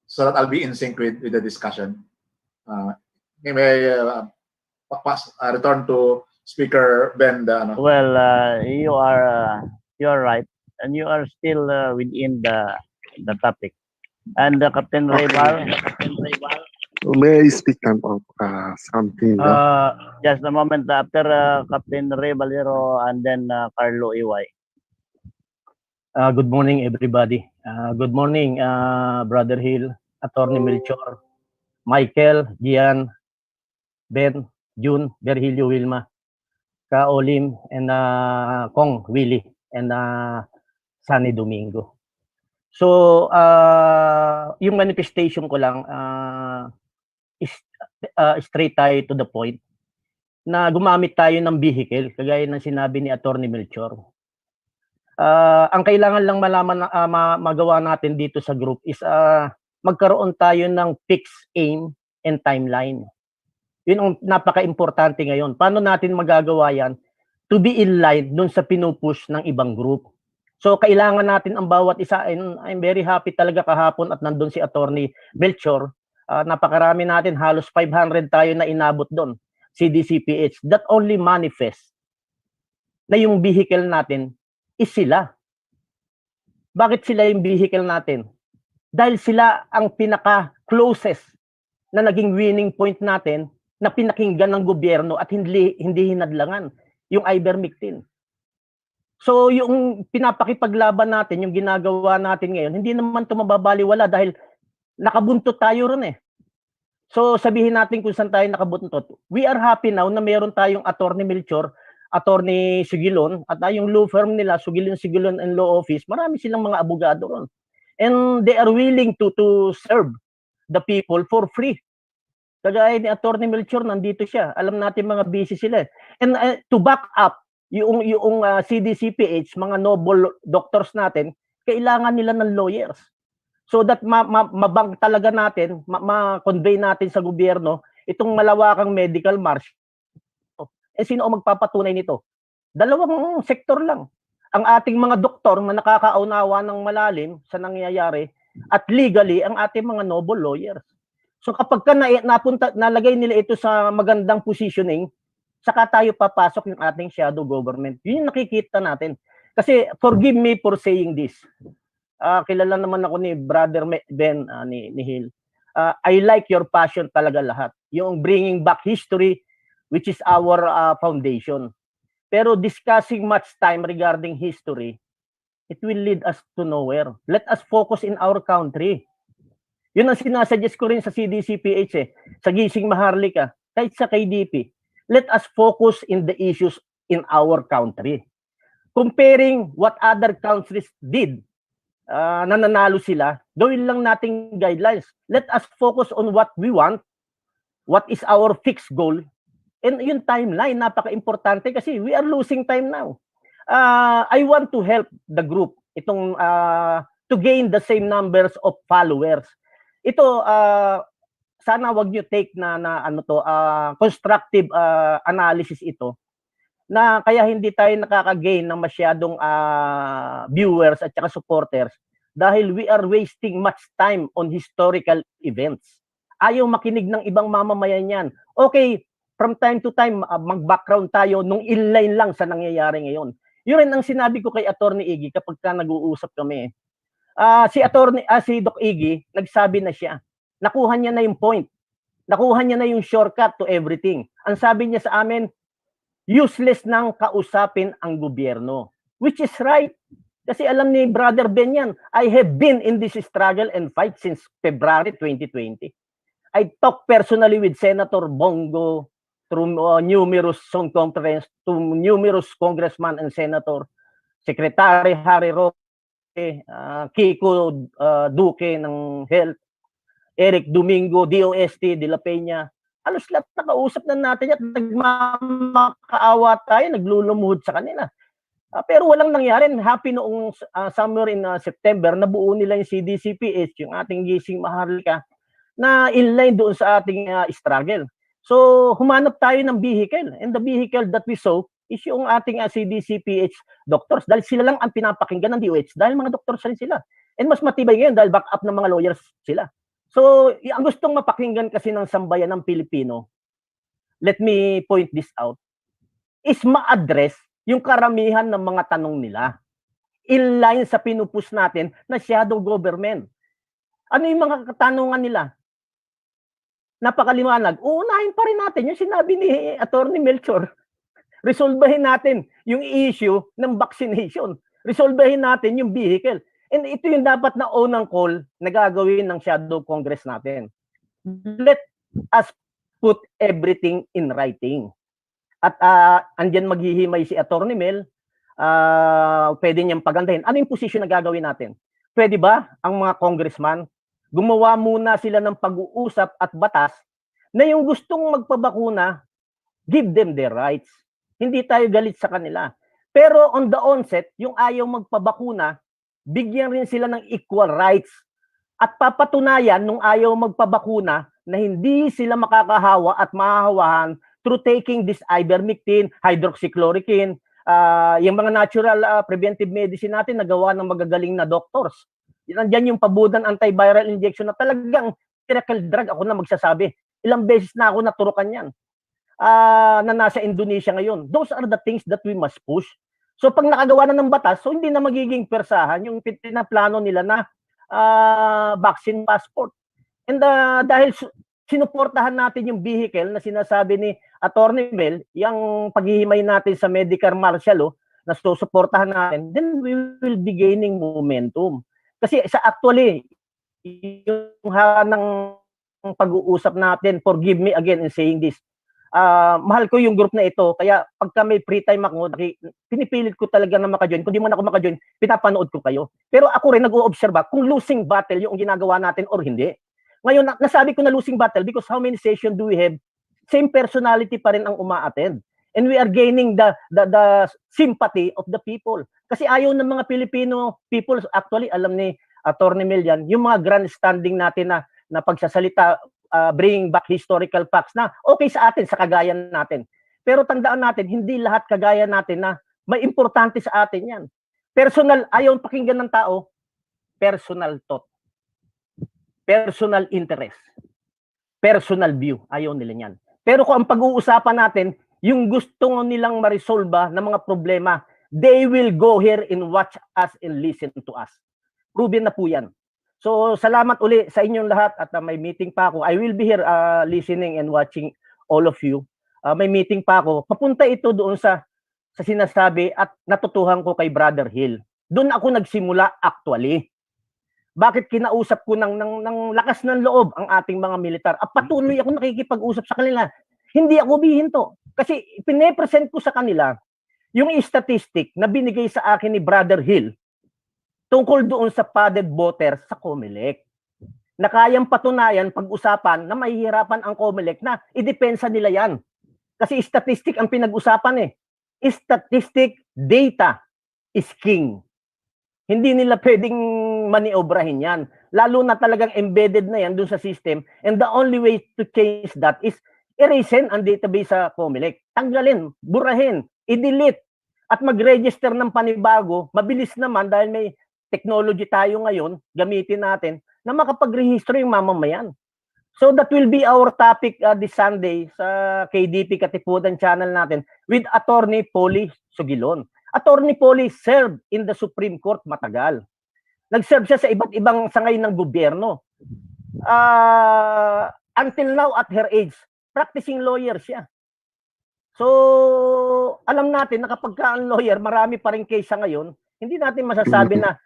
so that I'll be in sync with the discussion. Maybe return to Speaker Ben. Well, you are right, and you are still within the topic. And Captain Rayval. May I speak about something? Just a moment after Captain Ray Valero and then Carlo Iway. Good morning, everybody. Good morning, Brother Hill, Attorney Melchor, Michael, Gian, Ben, June, Virgilio, Wilma, Ka Olim, and Kong, Willie, and Sunny Domingo. So, yung manifestation ko lang is straight tayo to the point na gumamit tayo ng vehicle, kagaya ng sinabi ni Attorney Melchor. Ang kailangan lang malaman magawa natin dito sa group is magkaroon tayo ng fixed aim and timeline. Yun ang napaka-importante ngayon. Paano natin magagawa yan to be in line dun sa pinupush ng ibang group? So kailangan natin ang bawat isa, and I'm very happy talaga kahapon at nandun si Attorney Melchor. Napakarami natin, halos 500 tayo na inabot doon, CDCPH. That only manifests na yung vehicle natin is sila. Bakit sila yung vehicle natin? Dahil sila ang pinaka-closest na naging winning point natin na pinakinggan ng gobyerno at hindi hinadlangan, yung ivermectin. So yung pinapakipaglaban natin, yung ginagawa natin ngayon, hindi naman ito mababaliwala dahil nakabuntot tayo ron eh. So sabihin natin kung saan tayo nakabuntot. We are happy now na meron tayong Attorney Melchor, Attorney Sugilon, at yung law firm nila, Sugilon and Law Office, marami silang mga abogado ron. And they are willing to serve the people for free. Kagaya ni Attorney Melchor, nandito siya. Alam natin mga busy sila. And to back up, yung CDCPH, mga noble doctors natin, kailangan nila ng lawyers. So that mabang talaga natin, ma-convey natin sa gobyerno itong malawakang medical march. Sino ang magpapatunay nito? Dalawang sektor lang. Ang ating mga doktor na nakakaunawa ng malalim sa nangyayari, at legally ang ating mga noble lawyers. So kapag nalagay nila ito sa magandang positioning, saka tayo papasok yung ating shadow government. Yun yung nakikita natin. Kasi forgive me for saying this. Kilala naman ako ni Brother Ben, ni Hill. I like your passion talaga lahat. Yung bringing back history, which is our foundation. Pero discussing much time regarding history, it will lead us to nowhere. Let us focus in our country. Yun ang sinasuggest ko rin sa CDCPH sa Gising Maharlika, kahit sa KDP. Let us focus in the issues in our country. Comparing what other countries did, nananalo sila, gawin lang nating guidelines. Let us focus on what we want, what is our fixed goal, and yung timeline, napaka-importante kasi we are losing time now. I want to help the group itong to gain the same numbers of followers. Ito, sana wag nyo take na constructive analysis ito. na kaya hindi tayo nakaka-gain ng masyadong viewers at saka supporters dahil we are wasting much time on historical events. Ayaw makinig ng ibang mamamayan yan. Okay, from time to time, mag-background tayo nung inline lang sa nangyayari ngayon. Yun rin ang sinabi ko kay Attorney Iggy kapag nag-uusap kami. Si Doc Iggy, nagsabi na siya. Nakuha niya na yung point. Nakuha niya na yung shortcut to everything. Ang sabi niya sa amin, useless nang kausapin ang gobyerno. Which is right. Kasi alam ni Brother Ben yan, I have been in this struggle and fight since February 2020. I talked personally with Senator Bongo through numerous Zoom conference, to numerous congressman and senator, Secretary Harry Roque, Kiko Duque ng Health, Eric Domingo, DOST, De La Peña. Halos lahat nakausap na natin at nagmamakaawa tayo, naglulumuhod sa kanila. Pero walang nangyari. Happy noong somewhere in September, nabuo nila yung CDCPH, yung ating gising maharlika, na inline doon sa ating struggle. So, humanap tayo ng vehicle. And the vehicle that we saw is yung ating CDCPH doctors. Dahil sila lang ang pinapakinggan ng DOH. Dahil mga doctors rin sila. And mas matibay ngayon dahil back up ng mga lawyers sila. So, ang gustong mapakinggan kasi ng sambayan ng Pilipino, let me point this out, is ma-address yung karamihan ng mga tanong nila. In-line sa pinupus natin na shadow government. Ano yung mga katanungan nila? Napakaliwanag. Uunahin pa rin natin yung sinabi ni Attorney Melchor. Resolbahin natin yung issue ng vaccination. Resolbahin natin yung vehicle. And ito yung dapat na unang call na gagawin ng shadow congress natin. Let us put everything in writing. At andyan maghihimay si Attorney Mel, pwede niyang pagandahin. Ano yung posisyon na gagawin natin? Pwede ba ang mga congressman, gumawa muna sila ng pag-uusap at batas na yung gustong magpabakuna, give them their rights. Hindi tayo galit sa kanila. Pero on the onset, yung ayaw magpabakuna, bigyan rin sila ng equal rights. At papatunayan nung ayaw magpabakuna na hindi sila makakahawa at mahahawahan through taking this ivermectin, hydroxychloroquine, yung mga natural preventive medicine natin nagawa ng magagaling na doctors. Nandiyan yung pabudan antiviral injection na talagang miracle drug. Ako na magsasabi. Ilang beses na ako naturukan yan. Na nasa Indonesia ngayon. Those are the things that we must push. So pag nakagawa na ng batas, so hindi na magiging persahan yung pinaplano nila na vaccine passport. And dahil sinuportahan natin yung vehicle na sinasabi ni Attorney Mel, yung paghihimay natin sa medical martial law, na susuportahan natin, then we will be gaining momentum. Kasi sa actually, yung ng pag-uusap natin, forgive me again in saying this, mahal ko yung group na ito, kaya pagka may free time ako, pinipilit ko talaga na makajoin. Kung di man ako makajoin, pinapanood ko kayo. Pero ako rin nag-o-observe kung losing battle yung ginagawa natin or hindi. Ngayon, nasabi ko na losing battle because how many sessions do we have? Same personality pa rin ang uma-attend. And we are gaining the sympathy of the people. Kasi ayaw ng mga Filipino people, actually, alam ni Attorney Mel yan, yung mga grandstanding natin na pagsasalita, bringing back historical facts na okay sa atin, sa kagayan natin. Pero tandaan natin, hindi lahat kagaya natin na may importante sa atin yan. Personal, ayaw pakinggan ng tao, personal thought. Personal interest. Personal view. Ayaw nila yan. Pero kung ang pag-uusapan natin, yung gusto nilang ma-resolve ng mga problema, they will go here and watch us and listen to us. Proven na po yan. So, salamat uli sa inyong lahat at may meeting pa ako. I will be here listening and watching all of you. May meeting pa ako. Papunta ito doon sa sinasabi at natutuhan ko kay Brother Hill. Doon ako nagsimula actually. Bakit kinausap ko ng lakas ng loob ang ating mga militar? At patuloy ako nakikipag-usap sa kanila. Hindi ako bihinto. Kasi pine-present ko sa kanila yung statistic na binigay sa akin ni Brother Hill tungkol doon sa padded voter sa COMELEC. Na kayang patunayan, pag-usapan na mahihirapan ang COMELEC na idepensa nila yan. Kasi statistic ang pinag-usapan eh. Statistic data is king. Hindi nila pwedeng maniobrahin yan. Lalo na talagang embedded na yan doon sa system. And the only way to change that is erasin ang database sa COMELEC. Tanggalin, burahin, i-delete at mag-register ng panibago, mabilis naman dahil may technology tayo ngayon, gamitin natin, na makapag-rehistro yung mamamayan. So that will be our topic this Sunday sa KDP Katipunan channel natin with Attorney Polly Sugilon. Attorney Polly served in the Supreme Court matagal. Nag-serve siya sa iba't ibang sangay ng gobyerno. Until now at her age, practicing lawyer siya. So, alam natin na kapag ang lawyer, marami pa rin case sa ngayon, hindi natin masasabi na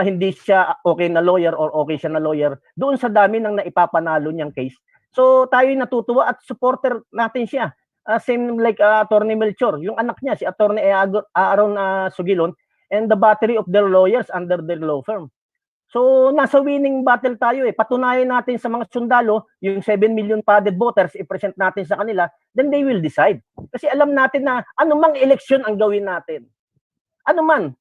hindi siya okay na lawyer or okay siya na lawyer doon sa dami ng naipapanalo niyang case. So, tayo'y natutuwa at supporter natin siya. Same like Attorney Melchor, yung anak niya, si Attorney Aaron Sugilon, and the battery of their lawyers under their law firm. So, nasa winning battle tayo eh. Patunayan natin sa mga sundalo, yung 7 million padded voters, i-present natin sa kanila, then they will decide. Kasi alam natin na anumang eleksyon ang gawin natin. Ano man,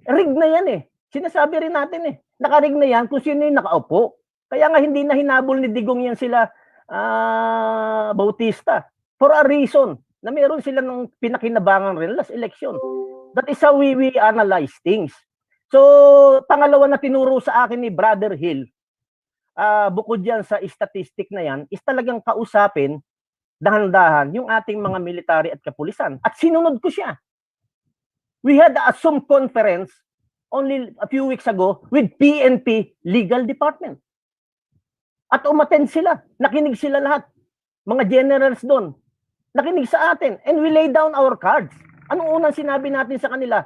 rig na yan eh. Sinasabi rin natin eh. Nakarig na yan kung sino yung nakaupo. Kaya nga hindi na hinabol ni Digong yan sila Bautista. For a reason na meron sila ng pinakinabangan rin last election. That is how we analyze things. So, pangalawa na tinuro sa akin ni Brother Hill, bukod yan sa statistic na yan, is talagang kausapin, dahan-dahan, yung ating mga military at kapulisan. At sinunod ko siya. We had a Zoom conference only a few weeks ago with PNP Legal Department. At umattend sila. Nakinig sila lahat. Mga generals doon. Nakinig sa atin. And we lay down our cards. Anong unang sinabi natin sa kanila?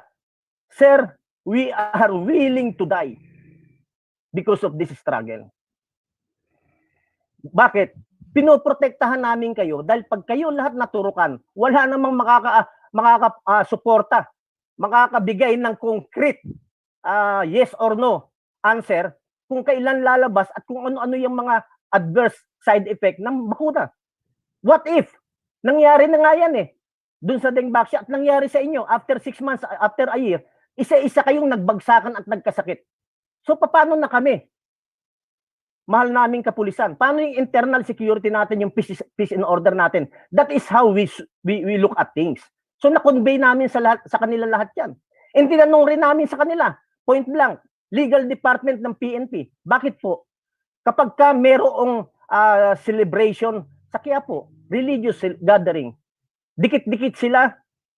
Sir, we are willing to die because of this struggle. Bakit? Pinoprotektahan namin kayo dahil pag kayo lahat naturukan, wala namang makaka-suporta, makakabigay ng concrete yes or no answer kung kailan lalabas at kung ano-ano yung mga adverse side effect ng bakuna. What if? Nangyari na nga yan eh. Doon sa Dengbaksya at nangyari sa inyo after 6 months, after a year, isa-isa kayong nagbagsakan at nagkasakit. So paano na kami? Mahal naming kapulisan. Paano yung internal security natin, yung peace and order natin? That is how we look at things. So na-convey namin sa kanila lahat yan. And tinanong rin namin sa kanila, point blank, legal department ng PNP. Bakit po? Kapag ka merong celebration sa Quiapo, religious gathering, dikit-dikit sila,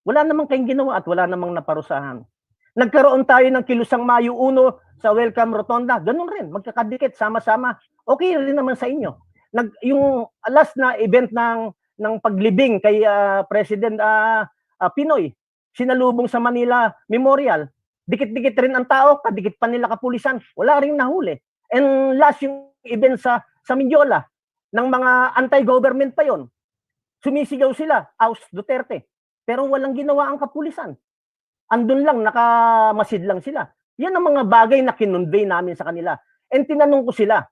wala namang kayong ginawa at wala namang naparusahan. Nagkaroon tayo ng Kilusang Mayo 1 sa Welcome Rotonda, ganun rin, magkakadikit, sama-sama. Okay rin naman sa inyo. Yung last na event ng paglibing kay President Pinoy, sinalubong sa Manila Memorial, dikit-dikit rin ang tao, kadikit pa nila kapulisan, wala rin nahuli. And last yung event sa Mindiola, ng mga anti-government pa yon, sumisigaw sila, Aus Duterte, pero walang ginawa ang kapulisan. Andun lang, nakamasid lang sila. Yan ang mga bagay na kinonvey namin sa kanila. And tinanong ko sila,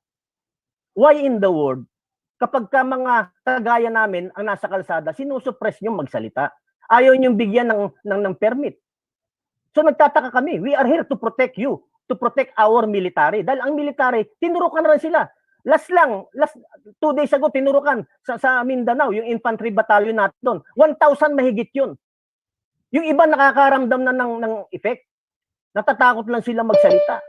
why in the world, kapag ka mga kagaya namin ang nasa kalsada, sinusuppress nyo magsalita. Ayaw nyo bigyan ng permit. So nagtataka kami, we are here to protect you, to protect our military. Dahil ang military, tinurukan na rin sila. Last 2 days ago, tinurukan sa Mindanao, yung infantry battalion natin doon. 1,000 mahigit yun. Yung iba nakakaramdam na ng effect. Natatakot lang sila magsalita.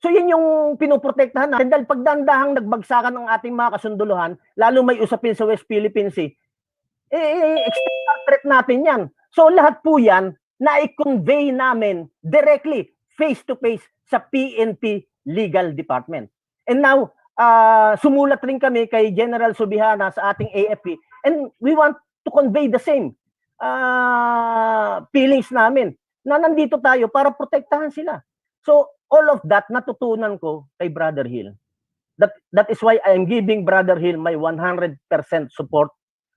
So yun yung pinoprotektahan natin dahil pagdandahang nagbagsakan ng ating mga kasunduluhan, lalo may usapin sa West Philippine Sea, external threat natin yan. So lahat po yan, na-convey namin directly, face-to-face sa PNP Legal Department. And now, sumulat rin kami kay General Subihana sa ating AFP and we want to convey the same feelings namin na nandito tayo para protektahan sila. So, all of that natutunan ko kay Brother Hill. That is why I am giving Brother Hill my 100% support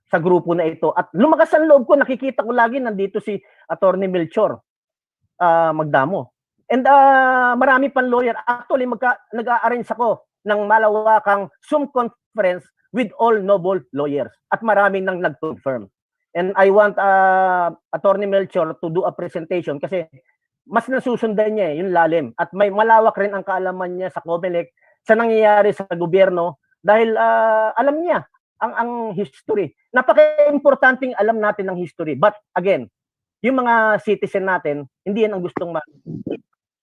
sa grupo na ito. At lumakas ang loob ko, nakikita ko lagi nandito si Attorney Melchor Magdamo. And marami pang lawyer. Actually, nag-a-arrange ako ng malawakang Zoom conference with all noble lawyers. At maraming nang nag-confirm. And I want Attorney Melchor to do a presentation kasi mas nasusundan niya yung lalim. At may malawak rin ang kaalaman niya sa COMELEC, sa nangyayari sa gobyerno dahil alam niya ang history. Napaka-importanting alam natin ng history. But again, yung mga citizen natin, hindi yan ang gustong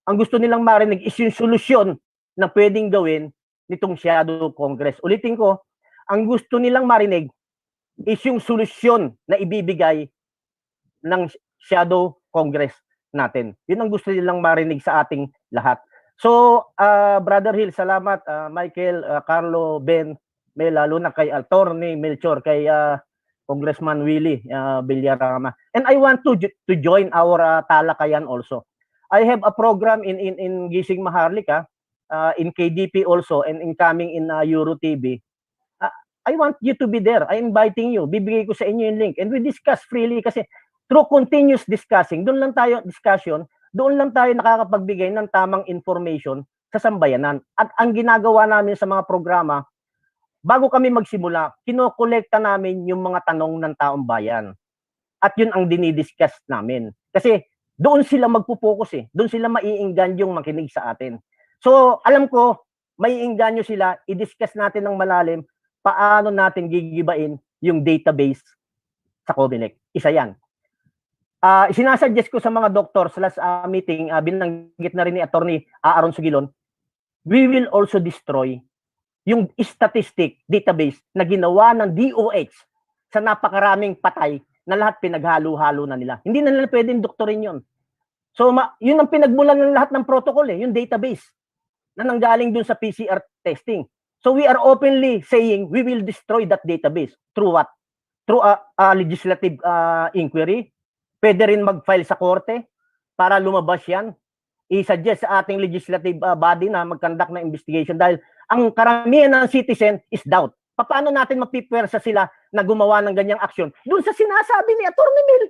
ang gusto nilang marinig is yung solusyon na pwedeng gawin nitong Shadow Congress. Ulitin ko, ang gusto nilang marinig is yung solusyon na ibibigay ng Shadow Congress natin. Yun ang gusto nilang marinig sa ating lahat. So, Brother Hill, salamat. Michael, Carlo, Ben, Mel, lalo na kay Attorney Melchor, kay Congressman Willie Villarama. And I want to join our talakayan also. I have a program in Gising Maharlika, in KDP also, and incoming in Euro TV. I want you to be there. I'm inviting you. Bibigay ko sa inyo yung link. And we discuss freely kasi through continuous discussing, doon lang tayo nakakapagbigay ng tamang information sa sambayanan. At ang ginagawa namin sa mga programa, bago kami magsimula, kinokolekta namin yung mga tanong ng taong bayan. At yun ang dinidiscuss namin. Kasi doon sila magpupokus doon sila maiingganyong makinig sa atin. So, alam ko, maiinganyo sila, i-discuss natin ng malalim, paano natin gigibain yung database sa COMELEC. Isa yan. Sinasuggest ko sa mga doctors last meeting, binanggit na rin ni Attorney Aaron Sugilon, we will also destroy yung statistic database na ginawa ng DOH sa napakaraming patay na lahat pinaghalo-halo na nila. Hindi na nila pwedeng doktorin yun. So, yun ang pinagmulan ng lahat ng protocol yung database na nanggaling dun sa PCR testing. So, we are openly saying we will destroy that database. Through what? Through a legislative inquiry. Pwede rin mag-file sa korte para lumabas yan. I-suggest sa ating legislative body na mag-conduct na investigation dahil ang karamihan ng citizen is doubt. Paano natin mapipwersa sila na gumawa ng ganyang aksyon? Doon sa sinasabi ni Atty. Mel.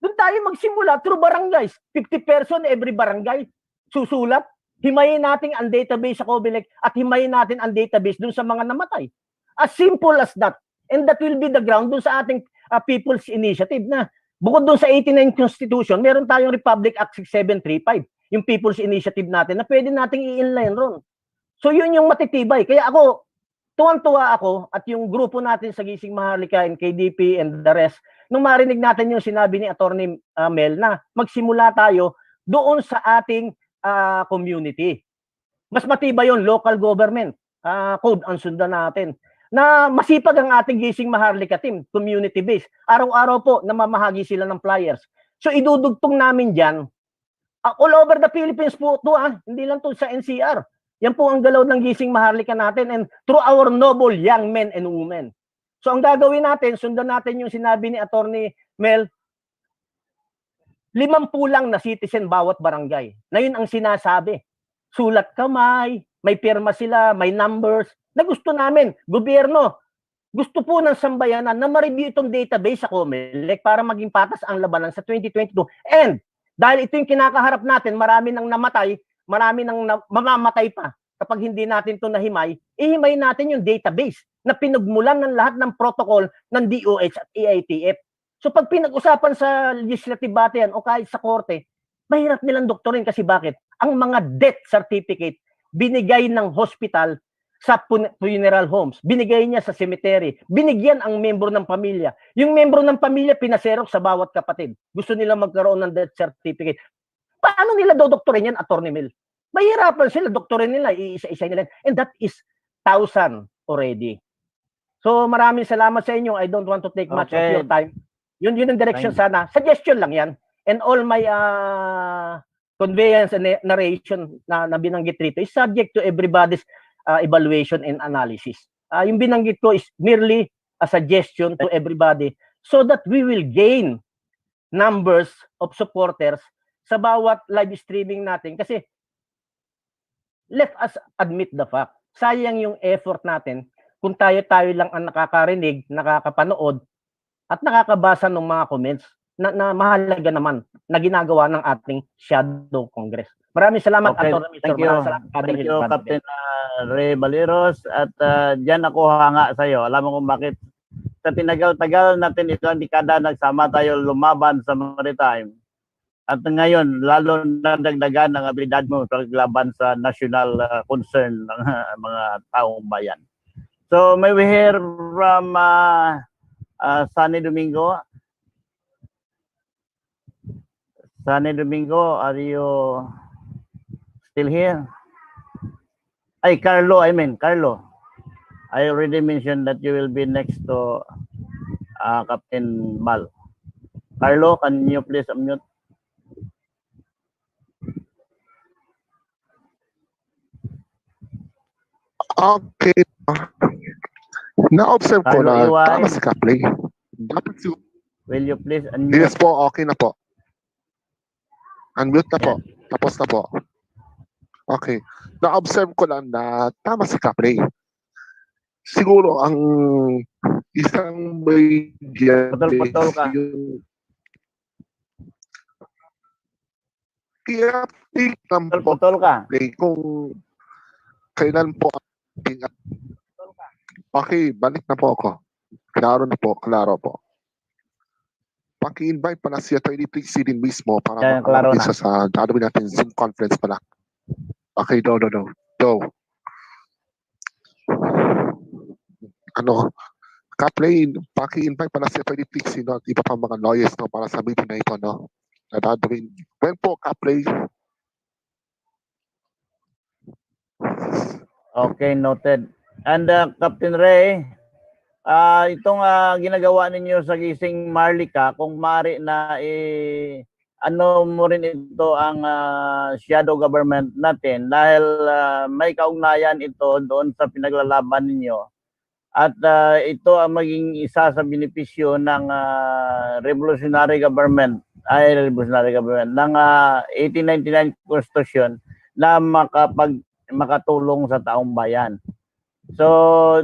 Doon tayo magsimula through barangays. 50 person every barangay. Susulat. Himayin natin ang database sa COMELEC at himayin natin ang database doon sa mga namatay. As simple as that. And that will be the ground doon sa ating People's Initiative na bukod doon sa 89 Constitution, meron tayong Republic Act 6735, yung People's Initiative natin na pwede nating i-inline ron. So yun yung matitibay. Kaya ako, tuwang-tuwa ako at yung grupo natin sa Gising Maharlika and KDP and the rest, nung marinig natin yung sinabi ni Atty. Mel na magsimula tayo doon sa ating community. Mas matibay yun, local government code ang sundan natin. Na masipag ang ating Gising Maharlika team, community-based. Araw-araw po, namamahagi sila ng flyers. So, idudugtong namin dyan, all over the Philippines po ito, hindi lang to sa NCR. Yan po ang galaw ng Gising Maharlika natin and through our noble young men and women. So, ang gagawin natin, sundan natin yung sinabi ni Atty. Mel, 50 lang na citizen bawat barangay. Na yun ang sinasabi. Sulat kamay, may pirma sila, may numbers, na gusto namin, gobyerno, gusto po ng sambayanan na ma-review itong database sa COMELEC para maging patas ang labanan sa 2022. And dahil ito yung kinakaharap natin, marami nang namatay, marami nang mamamatay pa. Kapag hindi natin ito nahimay, ihimay natin yung database na pinagmulan ng lahat ng protocol ng DOH at EITF. So pag pinag-usapan sa legislative body yan o kahit sa korte, mahirap nilang doktorin kasi bakit? Ang mga death certificate binigay ng hospital sa funeral homes, binigay niya sa cemetery, binigyan ang membro ng pamilya. Yung membro ng pamilya, pinaserok sa bawat kapatid. Gusto nila magkaroon ng death certificate. Paano nila daw doktorin yan, Atty. Mel? Mahirapan sila, doktorin nila, iisa-isa nila. And that is 1,000 already. So maraming salamat sa inyo. I don't want to take much of your time. Yun ang direction sana. Suggestion lang yan. And all my conveyance and narration na binanggit rito is subject to everybody's evaluation and analysis. Yung binanggit ko is merely a suggestion to everybody so that we will gain numbers of supporters sa bawat live streaming natin. Kasi let us admit the fact, sayang yung effort natin kung tayo lang ang nakakarinig, nakakapanood, at nakakabasa ng mga comments na mahalaga naman na ginagawa ng ating Shadow Congress. Maraming salamat, Okay, thank you. Thank you, Captain Ray Baleros. At dyan ako hanga sa iyo. Alam mo kung bakit sa tinagal-tagal natin ito ang dekada nagsama tayo lumaban sa maritime. At ngayon, lalo na dagdagan ng abilidad mo sa laban sa national concern ng mga taong bayan. So may we hear from Sunny Domingo? Sunny Domingo, are you still here? Ay, Carlo, Carlo. I already mentioned that you will be next to Captain Bal. Carlo, can you please unmute? Okay. Na-observe ko Carlo na Iway. tama si Kapley. Dapat si... Will you please unmute? Yes po, okay na po. Unmute na po. Yan. Tapos na po. Okay. Na-observe ko lang na tama si Kapley. Siguro ang isang may Putol-putol ka. yung kaya tingnan po Putol ka. kung kailan po okay, balik na po ako. Klaro po. Paki-invite pala si Attorney Trixie din mismo para Yan, klaro makapagpisa na. sa gagawin natin Zoom conference pala. Okay, do. Ano, Kaplay, paki-invite pala si Attorney Trixie, no? At iba pa mga lawyers, no? Para sa meeting na ito, no? Nadadawin. When po, Kaplay? Okay, noted. And Captain Ray, itong ginagawa ninyo sa Gising Marlica, kung maaari na ano mo rin ito ang shadow government natin dahil may kaugnayan ito doon sa pinaglalaban ninyo. At ito ang maging isa sa benepisyo ng revolutionary government ng 1899 Constitution na makatulong sa taong bayan. So,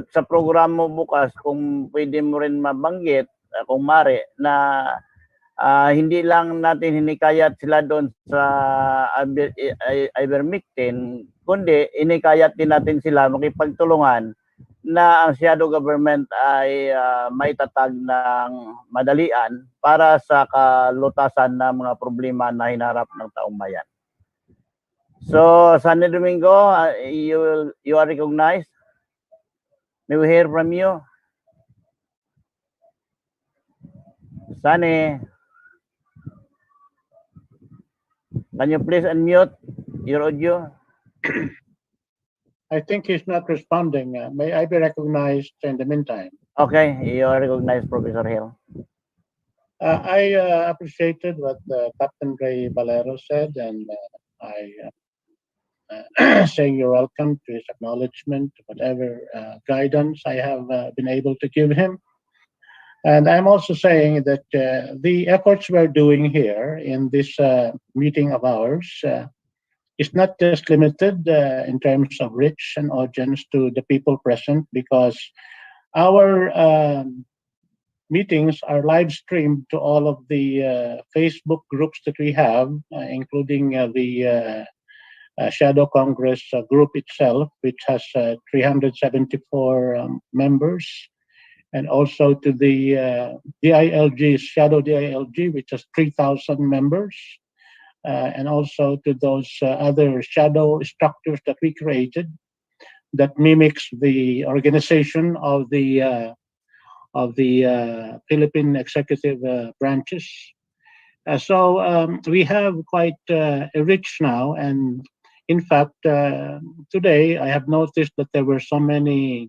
sa programa mo bukas, kung pwede mo rin mabanggit, kung mare, na hindi lang natin hinikayat sila doon sa ivermectin, kundi hinikayat din natin sila makipagtulungan na ang shadow government ay may tatag ng madalian para sa kalutasan ng mga problema na hinarap ng taong bayan. So, Sunny Domingo, you are recognized. May we hear from you? Sunny, can you please unmute your audio? I think he's not responding. May I be recognized in the meantime? Okay, you are recognized, Professor Hill. I appreciated what Captain Ray Valero said, and I saying you're welcome to his acknowledgement, whatever guidance I have been able to give him. And I'm also saying that the efforts we're doing here in this meeting of ours is not just limited in terms of reach and audience to the people present, because our meetings are live streamed to all of the Facebook groups that we have, including the Shadow Congress group itself, which has 374 members, and also to the DILG, Shadow DILG, which has 3,000 members, and also to those other shadow structures that we created that mimics the organization of the Philippine executive branches. So we have quite a reach now, and in fact, today I have noticed that there were so many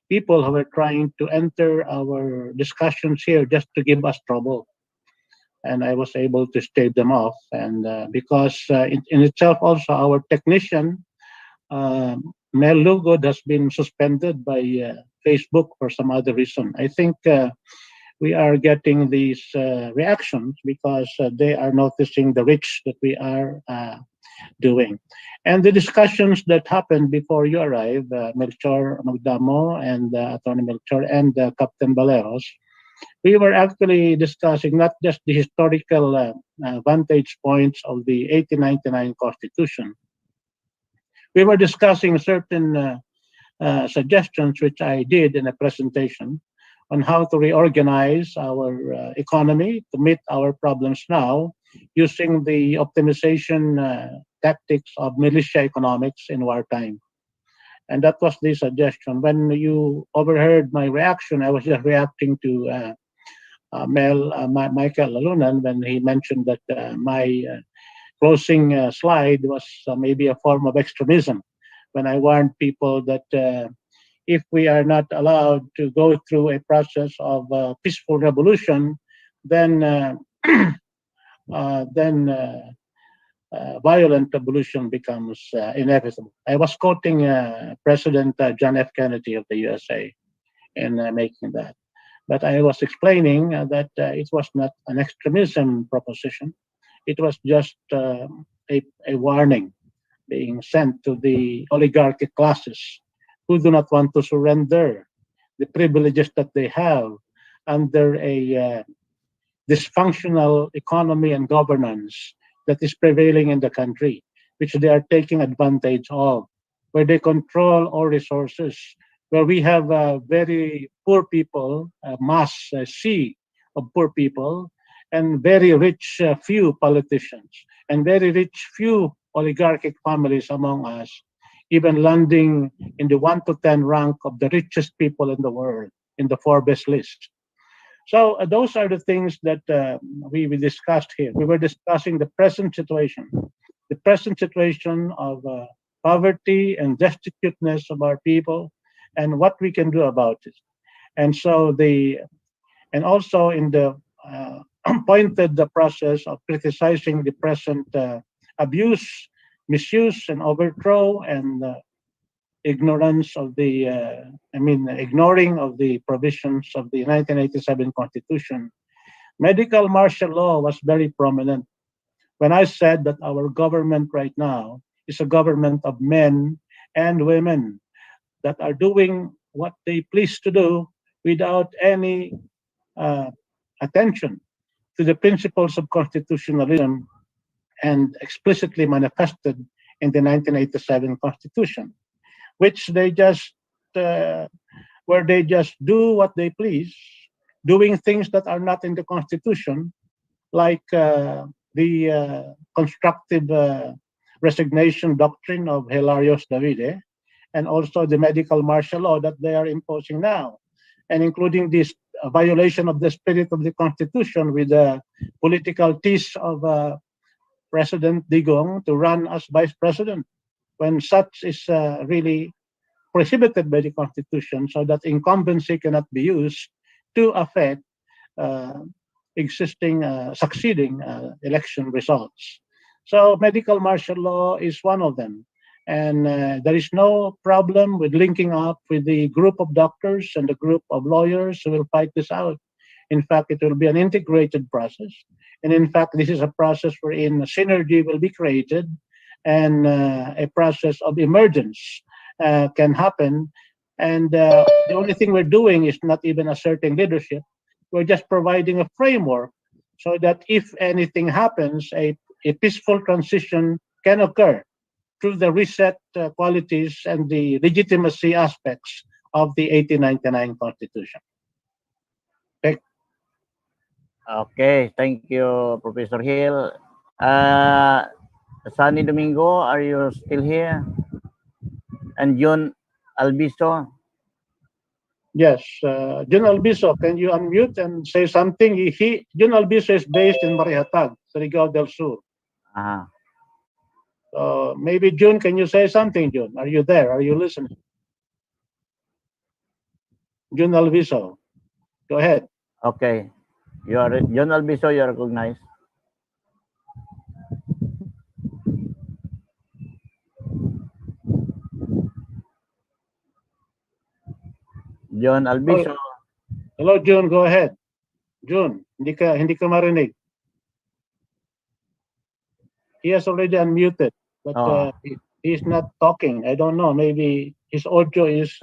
people who were trying to enter our discussions here just to give us trouble. And I was able to stave them off. And because in itself also, our technician, Mel Lugod, has been suspended by Facebook for some other reason. I think we are getting these reactions because they are noticing the reach that we are doing. And the discussions that happened before you arrived, Melchor Magdamo and Attorney Melchor and Captain Valeros, we were actually discussing not just the historical vantage points of the 1899 Constitution. We were discussing certain suggestions which I did in a presentation on how to reorganize our economy to meet our problems now using the optimization tactics of militia economics in wartime. And that was the suggestion. When you overheard my reaction, I was just reacting to Michael Lalunan when he mentioned that my closing slide was maybe a form of extremism. When I warned people that if we are not allowed to go through a process of peaceful revolution, then violent revolution becomes inevitable. I was quoting President John F. Kennedy of the USA in making that. But I was explaining that it was not an extremism proposition. It was just a warning being sent to the oligarchic classes who do not want to surrender the privileges that they have under a dysfunctional economy and governance that is prevailing in the country, which they are taking advantage of, where they control all resources, where we have very poor people, a mass sea of poor people, and very rich few politicians, and very rich few oligarchic families among us, even landing in the 1 to 10 rank of the richest people in the world in the Forbes list. So those are the things that we discussed here. We were discussing the present situation of poverty and destituteness of our people, and what we can do about it. And so and also in the pointed the process of criticizing the present abuse, misuse, and overthrow, and ignorance of ignoring of the provisions of the 1987 Constitution. Medical martial law was very prominent. When I said that our government right now is a government of men and women that are doing what they please to do without any attention to the principles of constitutionalism and explicitly manifested in the 1987 Constitution, which they just where they just do what they please, doing things that are not in the Constitution, like the constructive resignation doctrine of Hilarios Davide, and also the medical martial law that they are imposing now, and including this violation of the spirit of the Constitution with the political tease of President Digong to run as vice president, when such is really prohibited by the Constitution, so that incumbency cannot be used to affect succeeding election results. So medical martial law is one of them. And there is no problem with linking up with the group of doctors and the group of lawyers who will fight this out. In fact, it will be an integrated process. And in fact, this is a process wherein synergy will be created and a process of emergence can happen. And the only thing we're doing is not even asserting leadership. We're just providing a framework so that if anything happens, a peaceful transition can occur through the reset qualities and the legitimacy aspects of the 1899 Constitution. Okay. Okay, thank you, Professor Hill. Sunny Domingo, are you still here? And John Albiso? Yes, John Albiso, can you unmute and say something? John Albiso is based in Marihatag, Surigao del Sur. So maybe June, can you say something, June? Are you there? Are you listening? June Alviso, go ahead. Okay. You are John Albiso, you are recognized. John Albiso. Hello, June, go ahead. June, hindi ka marinig. He has already unmuted, but he's not talking. I don't know. Maybe his audio is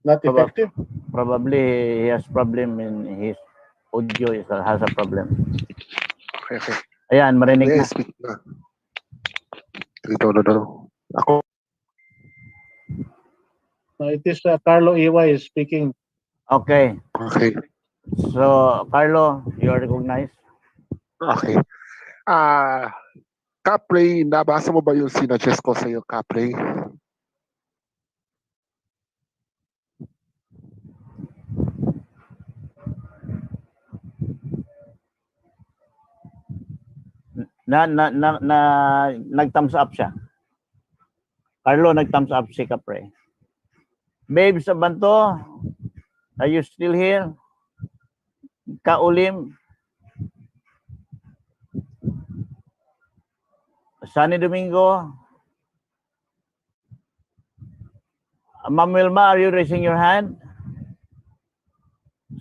not effective. Probably he has problem in his audio has a problem. Okay. Ayan, marinig na. Speak na. Ito. Ako. No, it is Carlo EY is speaking. Okay. Okay. So, Carlo, you are recognized. Okay. Capre, nabasa mo ba yung sinuggest ko sa iyo, Capre? Nag-thumbs up siya. Carlo, nag-thumbs up si Kapre. Babes Abanto, are you still here? Kaulim. Sunny Domingo. Ma'am Wilma, are you raising your hand?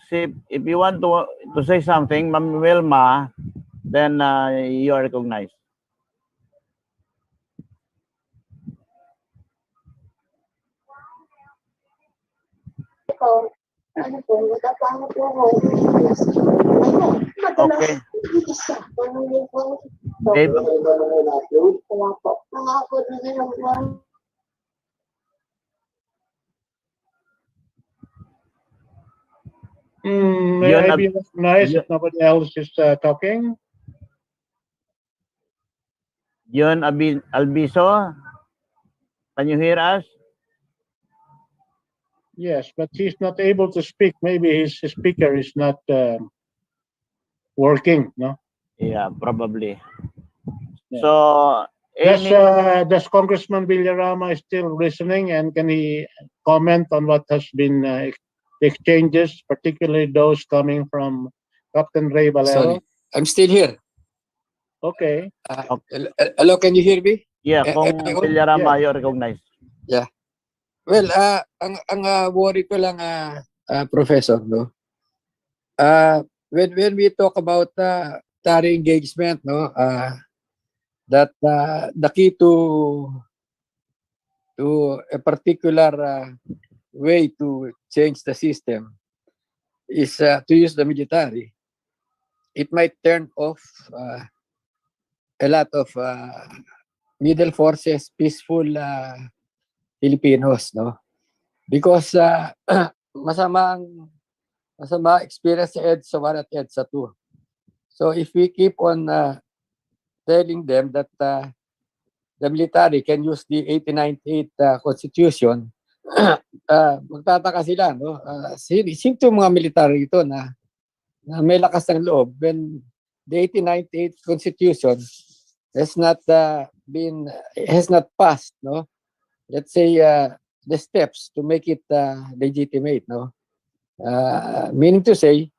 See, if you want to say something, Ma'am Wilma, then you are recognized. Okay. Babe, May Yun, I be recognized if nobody else is talking? Yun Albiso, can you hear us? Yes, but he's not able to speak. Maybe his speaker is not working, no? Yeah, probably. Yeah. So, Does Congressman Villarama still listening, and can he comment on what has been exchanges, particularly those coming from Captain Ray Valero? Sorry, I'm still here. Okay. Hello, can you hear me? Yeah, kung Villarama, you recognize. Yeah. Well, ang worry ko lang, Professor, no? When we talk about tari engagement, no, that the key to a particular way to change the system is to use the military. It might turn off a lot of middle forces, peaceful Filipinos, no? Because masama experience sa EDSA 1 at EDSA 2. So if we keep on telling them that the military can use the 1898 Constitution, magtataka sila, no? Sinto mga military ito na may lakas ng loob when the 1898 Constitution has not passed, no? Let's say the steps to make it legitimate, no? Meaning to say,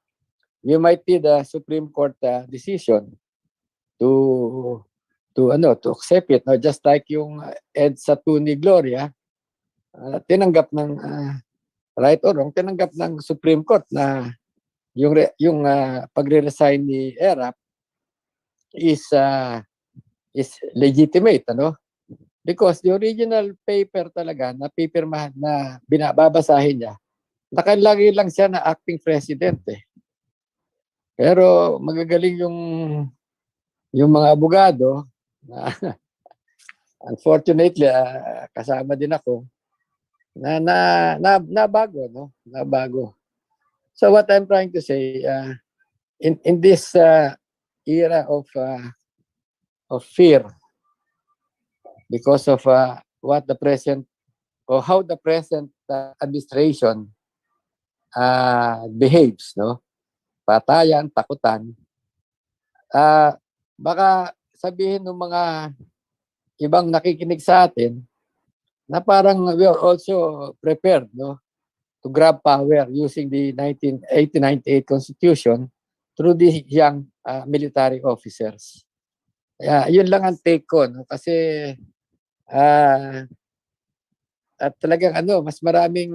you might need a Supreme Court decision to accept it, no? Just like yung EDSA 2 ni Gloria, tinanggap ng right or wrong, tinanggap ng Supreme Court na yung pagre-resign ni ERAP is legitimate, ano? Because the original paper talaga na pipirmahan na babasahin niya, nakalagay lang siya na acting president eh. Pero magagaling yung mga abogado na unfortunately kasama din ako na bago, no? Na bago. So what I'm trying to say in this era of fear because of what the present or how the present administration behaves, no? Patayan, takutan. Baka sabihin ng mga ibang nakikinig sa atin na parang we are also prepared, no, to grab power using the 1898 Constitution through the young military officers. Yun lang ang take ko, no? Kasi at talagang mas maraming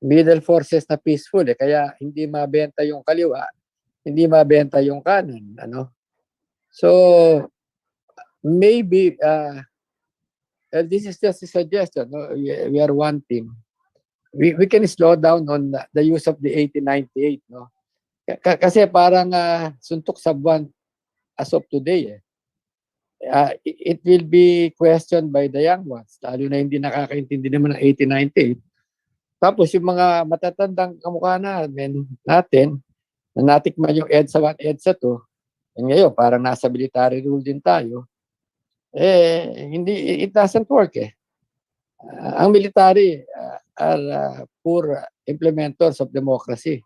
middle forces na peaceful eh, kaya hindi mabenta yung kaliwa, hindi mabenta yung kanan, ano. So maybe this is just a suggestion, no? We are one team. We can slow down on the use of the 1898, no? Kasi parang suntok sa buwan as of today eh. It will be questioned by the young ones, lalo na hindi nakakaintindi naman ng 1898. Tapos yung mga matatandang kamukha natin na natikman yung EDSA 1, EDSA 2, ngayon parang nasa military rule din tayo, hindi, it doesn't work eh. Ang military are poor implementors of democracy.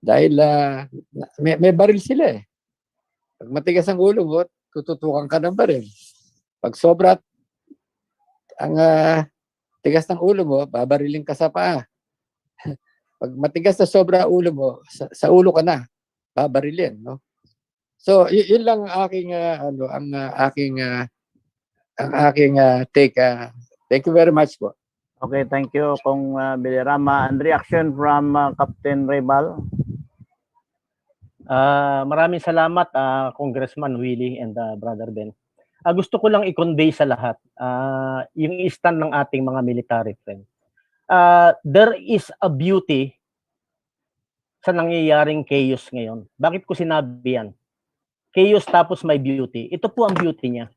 Dahil may baril sila eh. Pag matigas ang ulo mo, tututukan ka ng baril. Pag sobra ang tigas ng ulo mo, babariling ka sa paa. Pag matigas na sobra ulo mo, sa ulo ka na, babarilin, no? So, yun lang ang aking take. Thank you very much po. Okay, thank you Kong Bilirama. And reaction from Captain Rebal. Maraming salamat Congressman Willie and Brother Ben. Gusto ko lang i-convey sa lahat yung stand ng ating mga military friends. There is a beauty sa nangyayaring chaos ngayon. Bakit ko sinabi yan? Chaos tapos may beauty. Ito po ang beauty niya.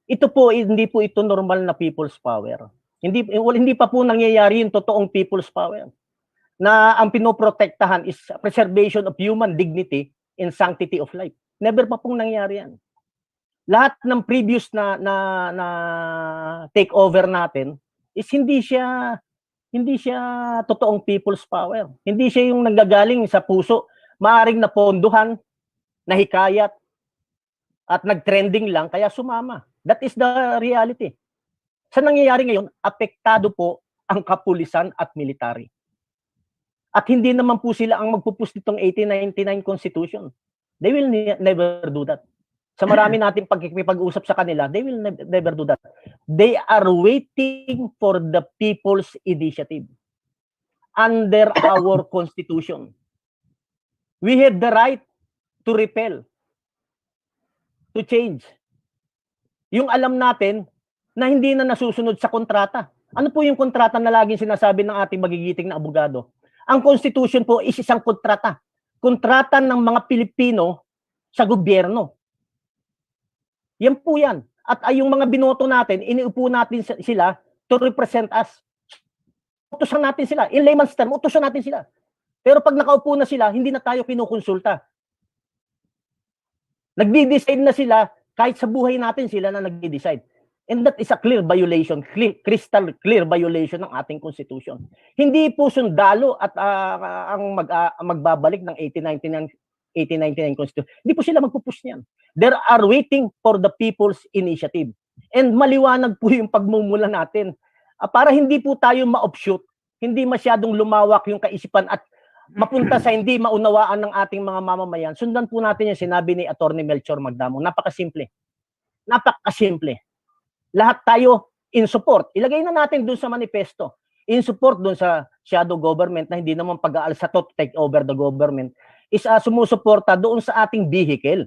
Ito po, hindi po ito normal na people's power. Hindi pa po nangyayari yung totoong people's power. Na ang pinoprotektahan is preservation of human dignity and sanctity of life. Never pa pong nangyari yan. Lahat ng previous na takeover natin is hindi siya totoong people's power. Hindi siya yung nanggagaling sa puso, maaring napondohan, nahikayat, at nag-trending lang kaya sumama. That is the reality. Sa nangyayari ngayon, apektado po ang kapulisan at military. At hindi naman po sila ang magpupus nitong 1899 Constitution. They will never do that. Sa marami nating pag-usap sa kanila, they will never do that. They are waiting for the people's initiative under our Constitution. We have the right to repel, to change. Yung alam natin na hindi na nasusunod sa kontrata. Ano po yung kontrata na laging sinasabi ng ating magigiting na abogado? Ang Constitution po is isang kontrata. Kontrata ng mga Pilipino sa gobyerno. Yan po yan. At yung mga binoto natin, iniupo natin sila to represent us. Utusan natin sila. In layman's term, utusan natin sila. Pero pag nakaupo na sila, hindi na tayo kinukonsulta. Nagdi-decide na sila, kahit sa buhay natin sila na nagdi-decide. And that is a clear violation, crystal clear violation ng ating Constitution. Hindi po sundalo at ang magbabalik ng 1899 Constitution. Hindi po sila magpupush niyan. They are waiting for the people's initiative. And maliwanag po yung pagmumula natin. Para hindi po tayo ma-offshoot, hindi masyadong lumawak yung kaisipan at mapunta sa hindi maunawaan ng ating mga mamamayan. Sundan po natin yung sinabi ni Attorney Melchor Magdamo. Napakasimple. Napakasimple. Lahat tayo in support. Ilagay na natin dun sa manifesto. In support dun sa shadow government na hindi naman pag-aalsa to take over the government is sumusuporta doon sa ating vehicle.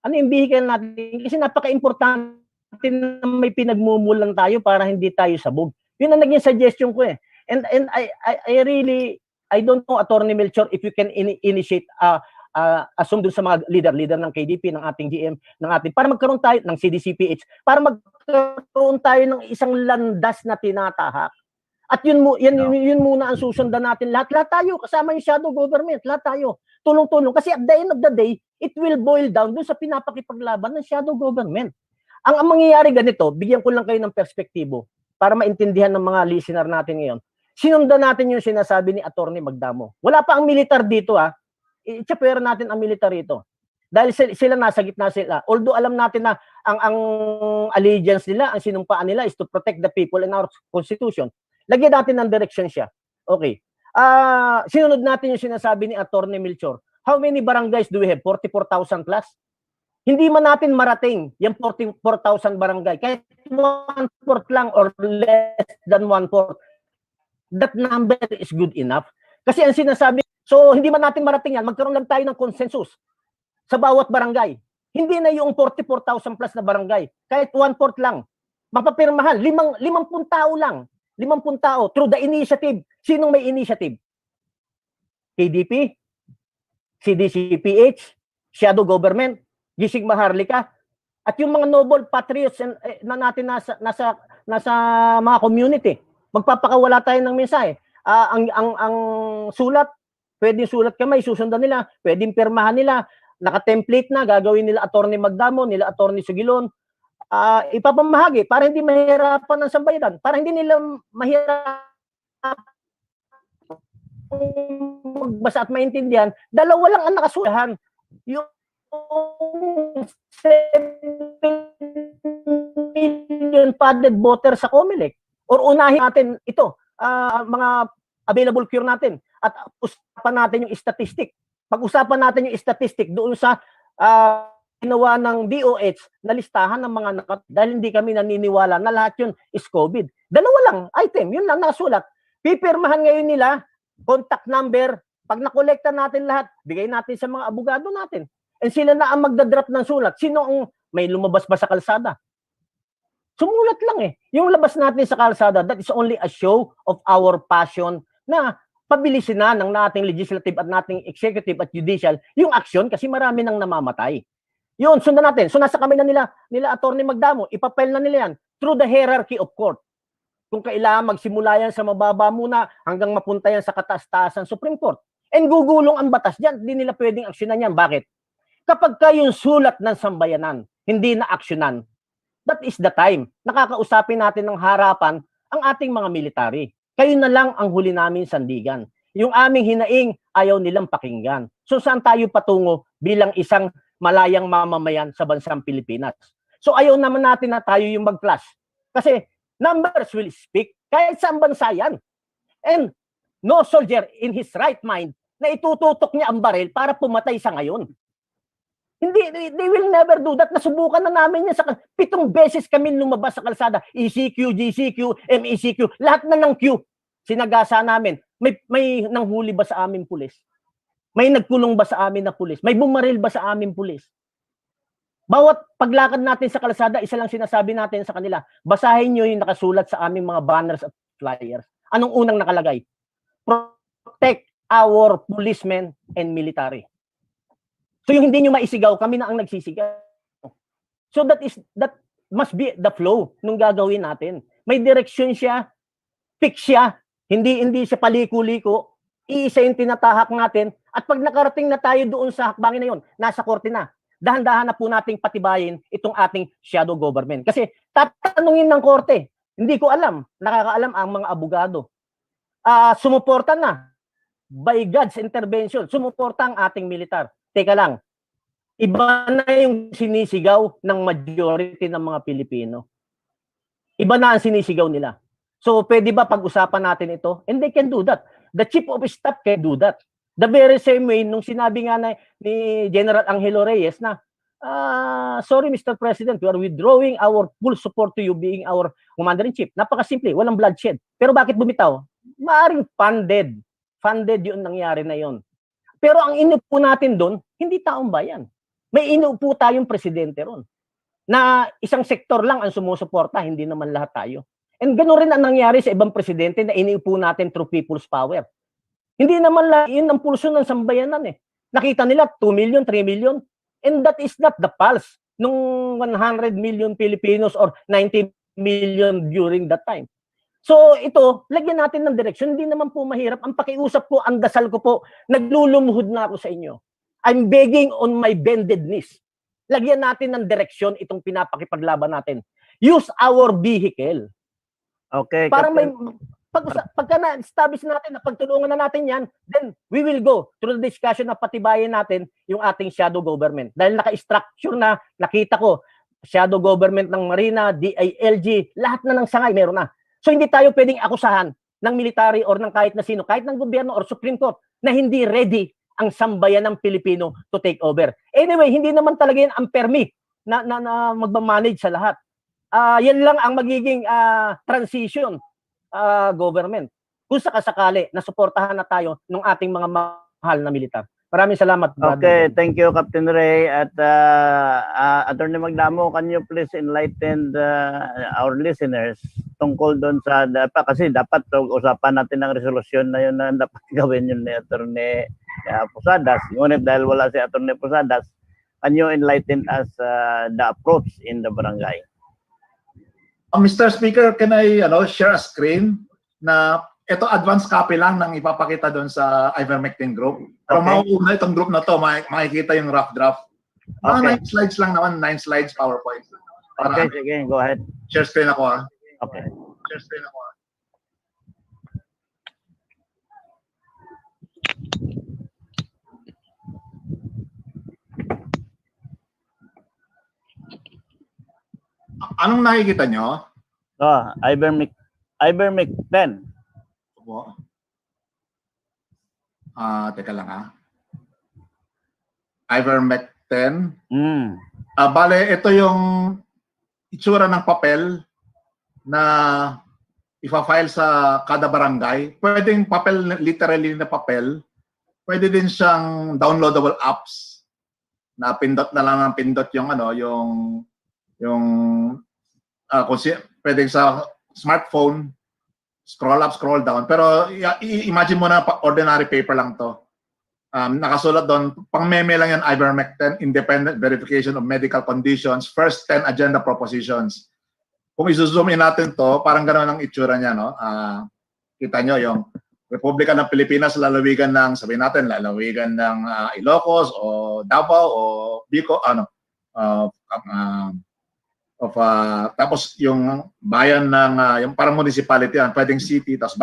Ano yung vehicle natin? Kasi napaka-importante na may pinagmumulan tayo para hindi tayo sabog. Yun ang naging suggestion ko eh. And I really, I don't know, Attorney Melchor, if you can initiate assume dun sa mga leader ng KDP, ng ating GM, ng ating, para magkaroon tayo ng CDCPH, para magkaroon tayo ng isang landas na tinatahak. At yun muna ang susundan natin lahat tayo, kasama yung shadow government, lahat tayo, tulong-tulong. Kasi at the end of the day, it will boil down dun sa pinapakipaglaban ng shadow government. Ang mangyayari ganito, bigyan ko lang kayo ng perspektibo para maintindihan ng mga listener natin ngayon. Sinundan natin yung sinasabi ni Attorney Magdamo. Wala pa ang militar dito i-chapera natin ang militar ito. Dahil sila nasa gitna sila. Although alam natin na ang allegiance nila, ang sinumpaan nila is to protect the people in our Constitution. Lagyan natin ng direction siya. Okay. Sinunod natin yung sinasabi ni Attorney Melchor. How many barangays do we have? 44,000 plus? Hindi man natin marating yung 44,000 barangay. Kahit 1/4 lang or less than 1/4. That number is good enough. Kasi ang sinasabi, so hindi man natin marating yan, magkaroon lang tayo ng consensus sa bawat barangay. Hindi na yung 44,000 plus na barangay. Kahit 1/4 lang. Mapapirmahan. 50 tao lang. 50 tao through the initiative. Sinong may initiative? KDP, CDCPH, shadow government, Gising Maharlika, at yung mga noble patriots na natin nasa mga community. Magpapakawala tayo ng mensahe. Ang sulat, pwedeng sulat kamay, susundan nila, pwedeng pirmahan nila, naka-template na, gagawin nila Attorney Magdamo, nila Attorney Sugilon, ipapamahagi para hindi mahirapan ng sambayanan, para hindi nila mahirapan magbasa at maintindihan. Dalawa lang ang nakasulahan. Yung million padded voter sa COMELEC. Or unahin natin ito, mga available cure natin at usapan natin yung statistic. Pag-usapan natin yung statistic doon sa ginawa ng DOH na listahan ng mga dahil hindi kami naniniwala na lahat yun is COVID. Dalawa lang item, yun lang nasulat. Pipirmahan ngayon nila, contact number, pag nakolekta natin lahat, bigay natin sa mga abogado natin. And sila na ang magdadrop ng sulat. Sino ang may lumabas ba sa kalsada? Sumulat lang eh. Yung labas natin sa kalsada, that is only a show of our passion na pabilisin na ng nating legislative at nating executive at judicial yung aksyon kasi marami nang namamatay. Yun, sundan natin. So nasa kami na nila Attorney Magdamo, ipapile na nila yan through the hierarchy of court. Kung kailangan magsimula yan sa mababa muna hanggang mapunta yan sa kataas-taasan Supreme Court. And gugulong ang batas dyan, hindi nila pwedeng aksyonan yan. Bakit? Kapag kayong sulat ng sambayanan, hindi na aksyonan, that is the time. Nakakausapin natin ng harapan ang ating mga military. Kayo na lang ang huli namin sandigan. Yung aming hinaing, ayaw nilang pakinggan. So saan tayo patungo bilang isang malayang mamamayan sa bansang Pilipinas? So ayaw naman natin na tayo yung mag-clash. Kasi numbers will speak kahit saan bansa yan. And no soldier in his right mind na itututok niya ang baril para pumatay sa ngayon. Hindi, they will never do that. Nasubukan na namin yan. 7 beses kami lumabas sa kalsada. ECQ, GCQ, MECQ, lahat na ng Q. Sinagasa namin. May nanghuli ba sa amin pulis? May nagkulong ba sa amin na pulis? May bumaril ba sa amin pulis? Bawat paglakad natin sa kalsada, isa lang sinasabi natin sa kanila, basahin nyo yung nakasulat sa aming mga banners at flyers. Anong unang nakalagay? Protect our policemen and military. So yung hindi nyo maisigaw, kami na ang nagsisigaw. So that must be the flow nung gagawin natin. May direksyon siya, fix siya, hindi siya paliko-liko, iisa yung tinatahak natin, at pag nakarating na tayo doon sa hakbangin na yun, nasa korte na, dahan-dahan na po nating patibayin itong ating shadow government. Kasi tatanungin ng korte, hindi ko alam, nakakaalam ang mga abogado. Sumuporta na, by God's intervention, sumuporta ang ating militar. Teka lang, iba na yung sinisigaw ng majority ng mga Pilipino. Iba na ang sinisigaw nila. So, pwede ba pag-usapan natin ito? And they can do that. The chief of staff can do that. The very same way, nung sinabi nga ni General Angelo Reyes na, sorry Mr. President, we are withdrawing our full support to you being our Commander-in-Chief. Napakasimple, walang bloodshed. Pero bakit bumitaw? Maaring funded. Funded yung nangyari na yon. Pero ang inupo natin doon, hindi taong bayan. May inupo tayong presidente ron. Na isang sektor lang ang sumusuporta, hindi naman lahat tayo. And gano'n rin ang nangyari sa ibang presidente na iniupo natin through people's power. Hindi naman lang yun ang pulso ng sambayanan eh. Nakita nila 2 million, 3 million. And that is not the pulse nung 100 million Filipinos or 90 million during that time. So ito, lagyan natin ng direksyon. Hindi naman po mahirap. Ang pakiusap ko, ang dasal ko po, naglulumuhod na ako sa inyo. I'm begging on my bended knees. Lagyan natin ng direksyon itong pinapakipaglaban natin. Use our vehicle. Okay. Para may, pagka na-establish natin, na pagtulungan na natin yan, then we will go through the discussion na patibayin natin yung ating shadow government. Dahil naka-structure na, nakita ko, shadow government ng Marina, DILG, lahat na ng sangay, meron na. So hindi tayo pwedeng akusahan ng military or ng kahit na sino, kahit ng gobyerno or Supreme Court na hindi ready ang sambayan ng Pilipino to take over. Anyway, hindi naman talaga yan ang permit na magmamanage sa lahat. Yan lang ang magiging transition government. Kung sakasakali na suportahan na tayo ng ating mga mahal na militar. Maraming salamat, brother. Okay, thank you, Captain Ray. At Attorney Magdamo, can you please enlighten our listeners tungkol doon sa, kasi dapat usapan natin ang resolusyon na yun na dapat gawin yun ni Attorney Posadas. Ngunit dahil wala si Attorney Posadas, can you enlighten us the approach in the barangay? Mr. Speaker, can I share a screen na ito advance copy lang ng ipapakita doon sa ivermectin group. Pero mauuna itong group na to, makikita yung rough draft. Mga 9 slides lang naman, 9 slides PowerPoint. Okay, sige, go ahead. Share screen ako ha. Okay. Share screen ako ha. Anong nakikita nyo? Ivermectin. Opo. Teka lang ha. Ivermectin. Bale, ito yung itsura ng papel na ipa-file sa kada barangay. Pwedeng papel, literally na papel. Pwede din siyang downloadable apps na pindot na lang ang pindot yung ano, yung pwedeng sa smartphone, scroll up, scroll down. Pero imagine mo na ordinary paper lang to. Nakasulat doon, pang meme lang yan, ivermectin, independent verification of medical conditions, first 10 agenda propositions. Kung i-zoom in natin to, parang gano'n ang itsura niya, no? Kita nyo yung Republika ng Pilipinas, lalawigan ng, sabihin natin, lalawigan ng Ilocos o Davao o Bicol, tapos yung bayan ng, yung parang municipality yan, pwedeng city, tapos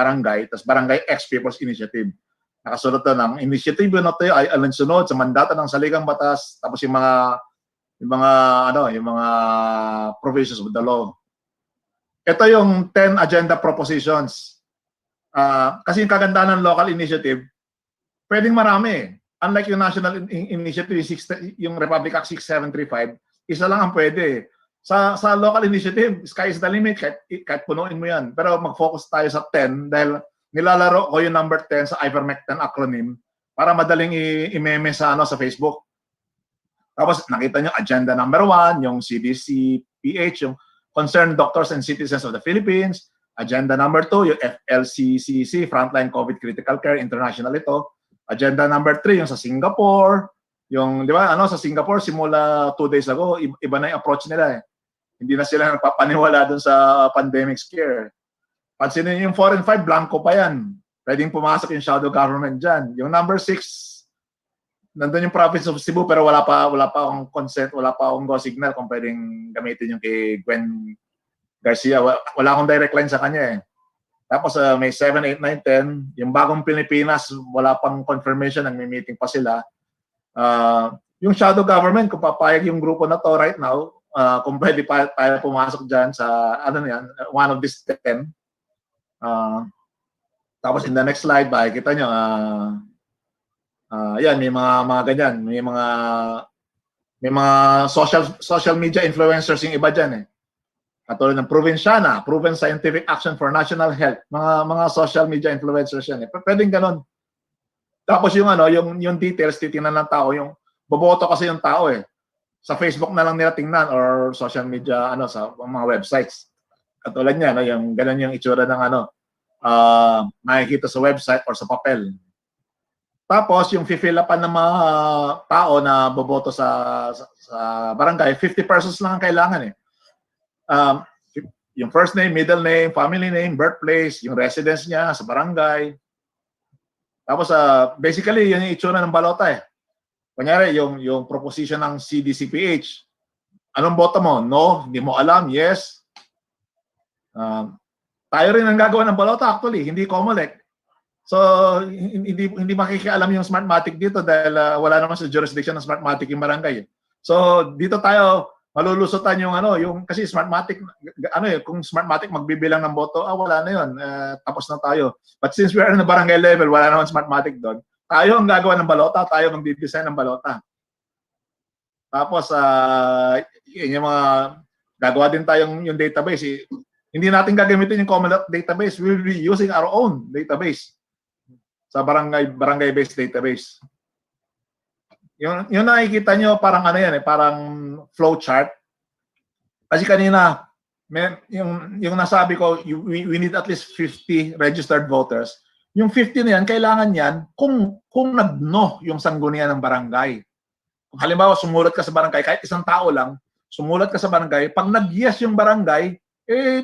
barangay X People's Initiative. Nakasulat doon, ang initiative na ito ay alinsunod sa mandata ng saligang batas, tapos yung mga provisions of the law. Ito yung 10 agenda propositions. Kasi yung kagandahan ng local initiative, pwedeng marami. Unlike yung national initiative, yung Republic Act 6735, isa lang ang pwede. Sa local initiative, sky is the limit, kahit punuin mo yan. Pero mag-focus tayo sa 10 dahil nilalaro ko yung number 10 sa ivermectin acronym para madaling i-meme sa Facebook. Tapos nakita nyo, agenda number 1, yung CDC-PH, yung Concerned Doctors and Citizens of the Philippines. Agenda number 2, yung FLCCC, Frontline COVID Critical Care International ito. Agenda number 3, yung sa Singapore. Yung, di ba, sa Singapore, simula 2 days ago, iba na yung approach nila eh. Hindi na sila nagpapaniwala dun sa pandemic scare. Pansinin yung 4 and 5, blanco pa yan. Pwedeng pumasok yung shadow government dyan. Yung number 6, nandun yung province of Cebu pero wala pa akong consent, wala pa akong go signal kung pwedeng gamitin yung kay Gwen Garcia. Wala akong direct line sa kanya eh. Tapos may 7, 8, 9, 10. Yung bagong Pilipinas, wala pang confirmation, nagmi-meeting pa sila. Yung shadow government, kung papayag yung grupo na to right now, kung pwede pa tayo pumasok dyan sa, one of these 10. Tapos in the next slide, makikita nyo, yan, may mga ganyan, may mga social media influencers yung iba dyan eh. Katulad ng Provinciana, Proven Scientific Action for National Health, mga social media influencers yan eh. Pwedeng ganun. Tapos yung yung details titingnan ng tao, yung boboto kasi yung tao eh. Sa Facebook na lang nila tingnan or social media sa mga websites. Katulad niya, yung ganun yung itsura ng makikita sa website or sa papel. Tapos, yung fill upan ng mga tao na boboto sa barangay, 50 persons lang ang kailangan eh. Yung first name, middle name, family name, birthplace, yung residence niya sa barangay. Tapos, basically, yun yung itsura ng balota eh. Kunyari, yung proposition ng CDCPH. Anong boto mo? No? Hindi mo alam? Yes? Tayo rin ang gagawa ng balota actually, hindi COMELEC. So, hindi makikialam yung Smartmatic dito dahil wala naman sa jurisdiction ng Smartmatic yung barangay. So, dito tayo malulusutan yung kasi Smartmatic, kung Smartmatic magbibilang ng boto, wala na yun. Tapos na tayo. But since we are in the barangay level, wala naman Smartmatic doon. Tayo ang gagawa ng balota, tayo ang magdi-design ng balota. Tapos, yung mga, gagawa din tayong yung database. Hindi natin gagamitin yung common database. We will be using our own database sa barangay-based database. Yung nakikita nyo, parang yan parang flowchart. Kasi kanina, yung nasabi ko, we need at least 50 registered voters. Yung 50 na yan, kailangan yan kung nag-no yung sanggunian ng barangay. Kung halimbawa, sumulat ka sa barangay, kahit isang tao lang, sumulat ka sa barangay, pag nag-yes yung barangay,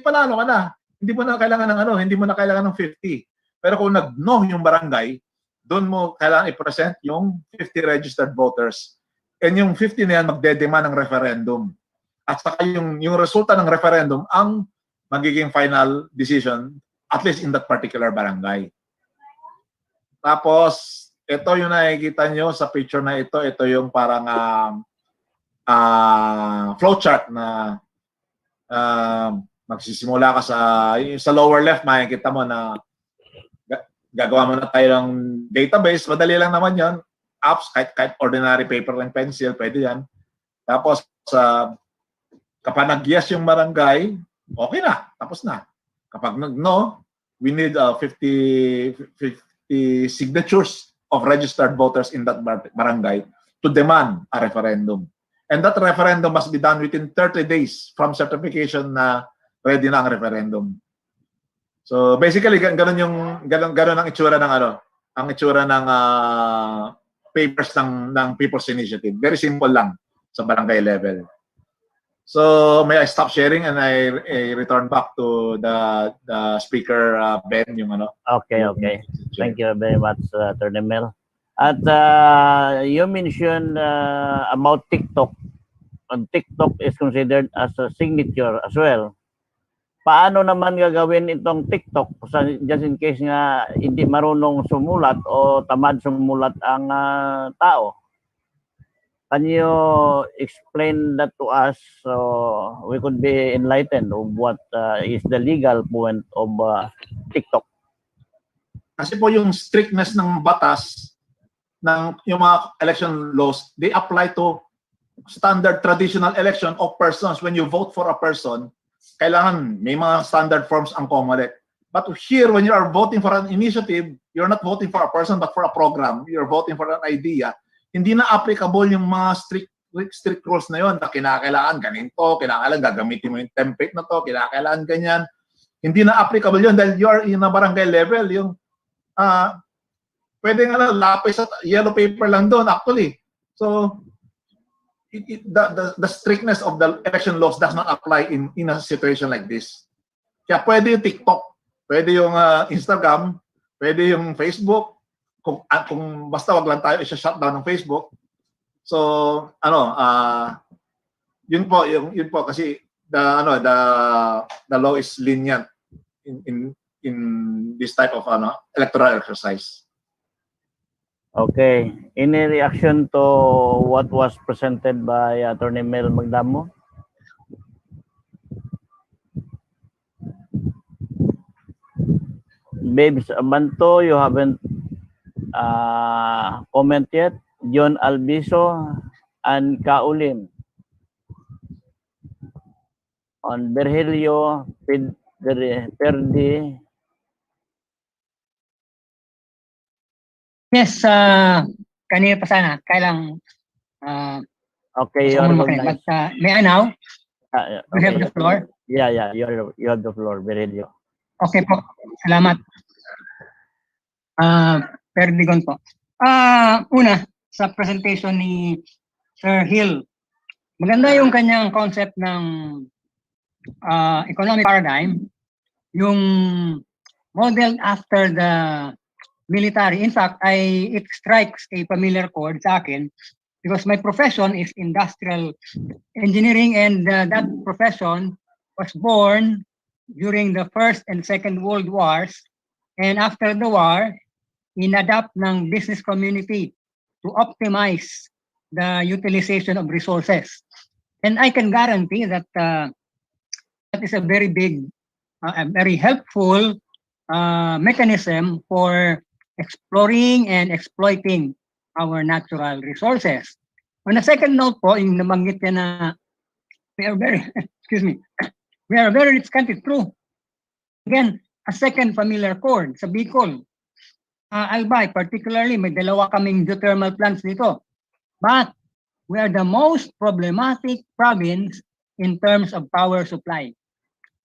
panalo ka na. Hindi mo na kailangan ng 50. Pero kung nag-no yung barangay, doon mo kailangan i-present yung 50 registered voters. And yung 50 na yan, magdedemand ng referendum. At saka yung resulta ng referendum ang magiging final decision, at least in that particular barangay. Tapos, ito yung nakikita nyo sa picture na ito. Ito yung parang flowchart na magsisimula ka sa lower left, makikita mo na gagawa mo na tayo ng database. Madali lang naman yon. Apps, kahit ordinary paper and pencil, pwede yan. Tapos, kapag nag-yes yung barangay, okay na, tapos na. Kapag no, we need 50 signatures of registered voters in that barangay to demand a referendum. And that referendum must be done within 30 days from certification na ready na ang referendum. So basically ganun ang itsura ng ang itsura ng papers ng People's Initiative. Very simple lang sa barangay level. So may I stop sharing and I return back to the speaker, Ben, yung Okay. Thank you very much, Attorney Mel. At you mentioned about TikTok. And TikTok is considered as a signature as well. Paano naman gagawin itong TikTok just in case nga hindi marunong sumulat o tamad sumulat ang tao? Can you explain that to us so we could be enlightened of what is the legal point of TikTok? Kasi po yung strictness ng batas ng yung mga election laws, they apply to standard traditional election of persons. When you vote for a person, kailangan may mga standard forms ang COMELEC. But here, when you are voting for an initiative, you're not voting for a person but for a program. You're voting for an idea. Hindi na applicable yung mga strict rules na yon na kinakailangan ganito, kinakailangan gagamitin mo yung template na to, kinakailangan ganyan. Hindi na applicable yon dahil you are in a barangay level. Yung pwede nga lapis at yellow paper lang doon actually. So the strictness of the election laws does not apply in a situation like this. Kaya pwede yung TikTok, pwede yung Instagram, pwede yung Facebook. Kung basta wag lang tayo i-shutdown ng Facebook. So yun po kasi the law is lenient in this type of electoral exercise. Okay. Any reaction to what was presented by Attorney Mel Magdamo? Babes Abanto, you haven't comment yet. John Albiso and Kaulim. On Virgilio Perdi. Yes, kanina pa sana. Kailang okay, you're but may I now? You have the floor. Yeah, you have the floor, Virgilio. Okay po. Salamat. Perdigon po. Una, sa presentation ni Sir Hill, maganda yung kanyang concept ng economic paradigm, yung modeled after the military. In fact, it strikes a familiar chord sa akin because my profession is industrial engineering and that profession was born during the First and Second World Wars, and after the war, inadapt ng business community to optimize the utilization of resources. And I can guarantee that that is a very big, very helpful mechanism for exploring and exploiting our natural resources. On a second note po, yung nabanggit niya na we are very, we are a very rich country, true. Again, a second familiar chord sa Bicol. Albay, particularly, may dalawa kaming geothermal plants dito. But we are the most problematic province in terms of power supply.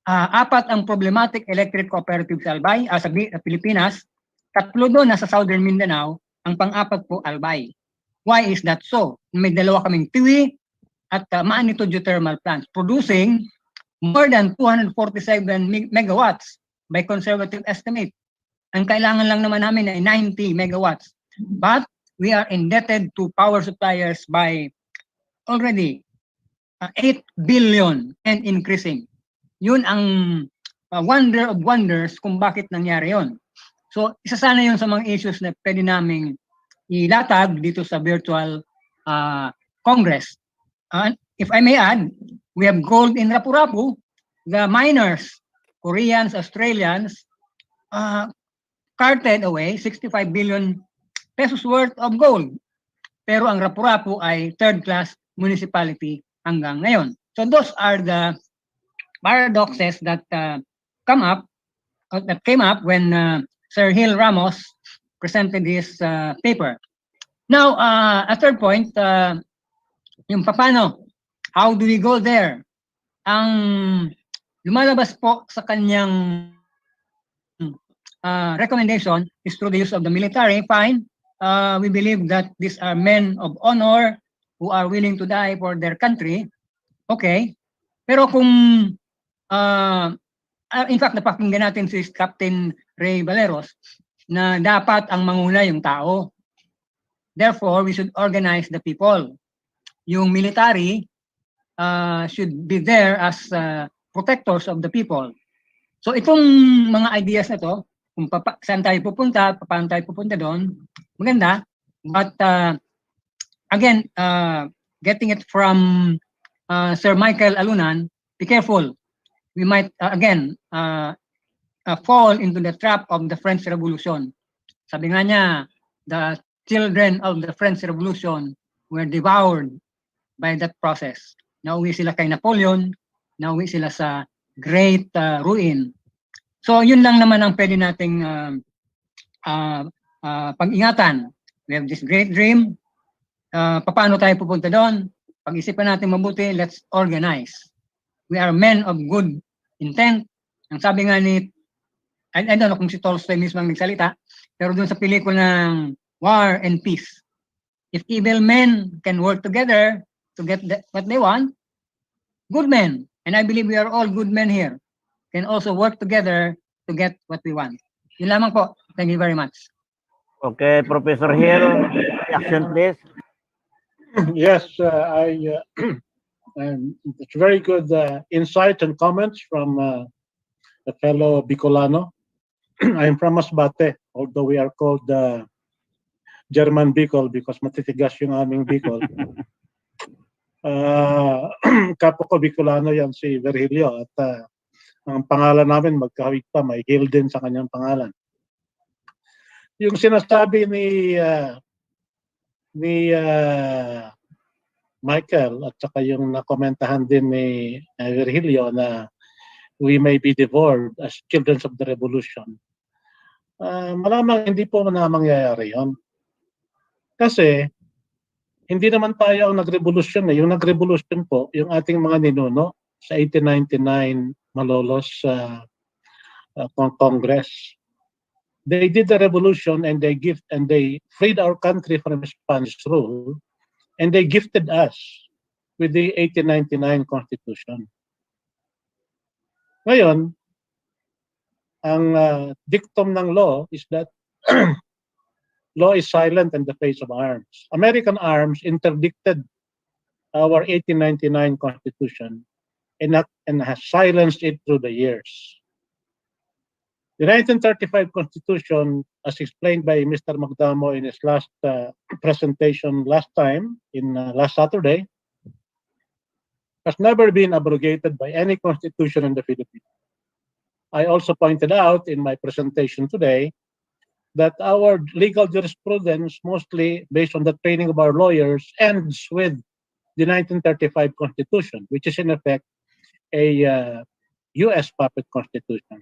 Apat ang problematic electric cooperatives sa Albay, sa Pilipinas. Tatlo doon nasa Southern Mindanao, ang pang-apat po Albay. Why is that so? May dalawa kaming Tiwi at Manito geothermal plants producing more than 247 megawatts by conservative estimate. Ang kailangan lang naman namin ay 90 megawatts. But we are indebted to power suppliers by already 8 billion and increasing. Yun ang wonder of wonders kung bakit nangyari yon. So, isa sana yun sa mga issues na pwede naming ilatag dito sa virtual Congress. If I may add, we have gold in Rapu-Rapu, the miners, Koreans, Australians, carted away 65 billion pesos worth of gold. Pero ang Rapu-Rapu ay third-class municipality hanggang ngayon. So those are the paradoxes that came up when Sir Hill Ramos presented his paper. Now, a third point, yung paano, how do we go there? Ang lumalabas po sa kanyang recommendation is through the use of the military. Fine. We believe that these are men of honor who are willing to die for their country. Okay. Pero kung, in fact, napakinggan natin si Captain Ray Valeros na dapat ang manguna yung tao. Therefore, we should organize the people. Yung military should be there as protectors of the people. So itong mga ideas na to, kung saan tayo pupunta, paano tayo pupunta doon, maganda. But again, getting it from Sir Michael Alunan, be careful. We might again fall into the trap of the French Revolution. Sabi nga niya, the children of the French Revolution were devoured by that process. Nauwi sila kay Napoleon, nauwi sila sa great ruin. So yun lang naman ang pwede nating pag-ingatan. We have this great dream. Paano tayo pupunta doon? Pag-isipan natin mabuti, let's organize. We are men of good intent. Ang sabi nga ni, I don't know kung si Tolstoy mismo ang nagsalita, pero doon sa pelikula ng War and Peace, if evil men can work together to get what they want, good men, and I believe we are all good men here, can also work together to get what we want. Yun lamang po. Thank you very much. Okay, Professor Hill, reaction please. Yes, it's very good insight and comments from a fellow Bicolano. I'm from Masbate, although we are called German Bicol because matitigas yung aming Bicol. Kapo ko Bicolano yan si Virgilio at ang pangalan namin magkahawig pa, may Hill din sa kanyang pangalan. Yung sinasabi ni Michael at saka yung nakomentahan din ni Virgilio na we may be devoured as children of the revolution. Malamang hindi po na mangyayari yun. Kasi hindi naman tayo ang nagrevolusyon. Yung nagrevolusyon po, yung ating mga ninuno sa 1899 Malolos Congress. They did the revolution and they freed our country from Spanish rule and they gifted us with the 1899 Constitution. Ngayon, ang dictum ng law is that law is silent in the face of arms. American arms interdicted our 1899 Constitution and has silenced it through the years. The 1935 Constitution, as explained by Mr. Magdamo in his last presentation last Saturday, has never been abrogated by any constitution in the Philippines. I also pointed out in my presentation today that our legal jurisprudence, mostly based on the training of our lawyers, ends with the 1935 Constitution, which is in effect a U.S. puppet constitution.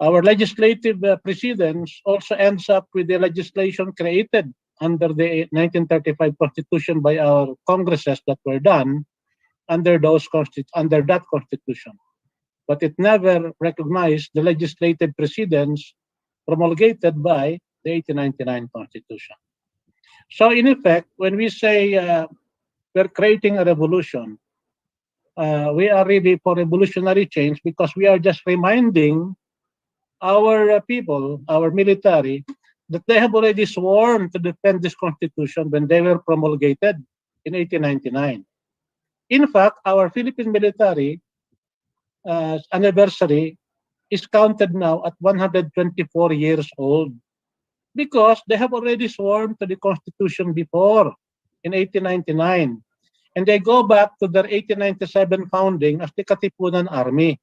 Our legislative precedence also ends up with the legislation created under the 1935 Constitution by our congresses that were done under that Constitution. But it never recognized the legislative precedence promulgated by the 1899 Constitution. So in effect, when we say we're creating a revolution, we are really for revolutionary change because we are just reminding our people, our military, that they have already sworn to defend this Constitution when they were promulgated in 1899. In fact, our Philippine military anniversary is counted now at 124 years old because they have already sworn to the Constitution before in 1899. And they go back to their 1897 founding as the Katipunan Army.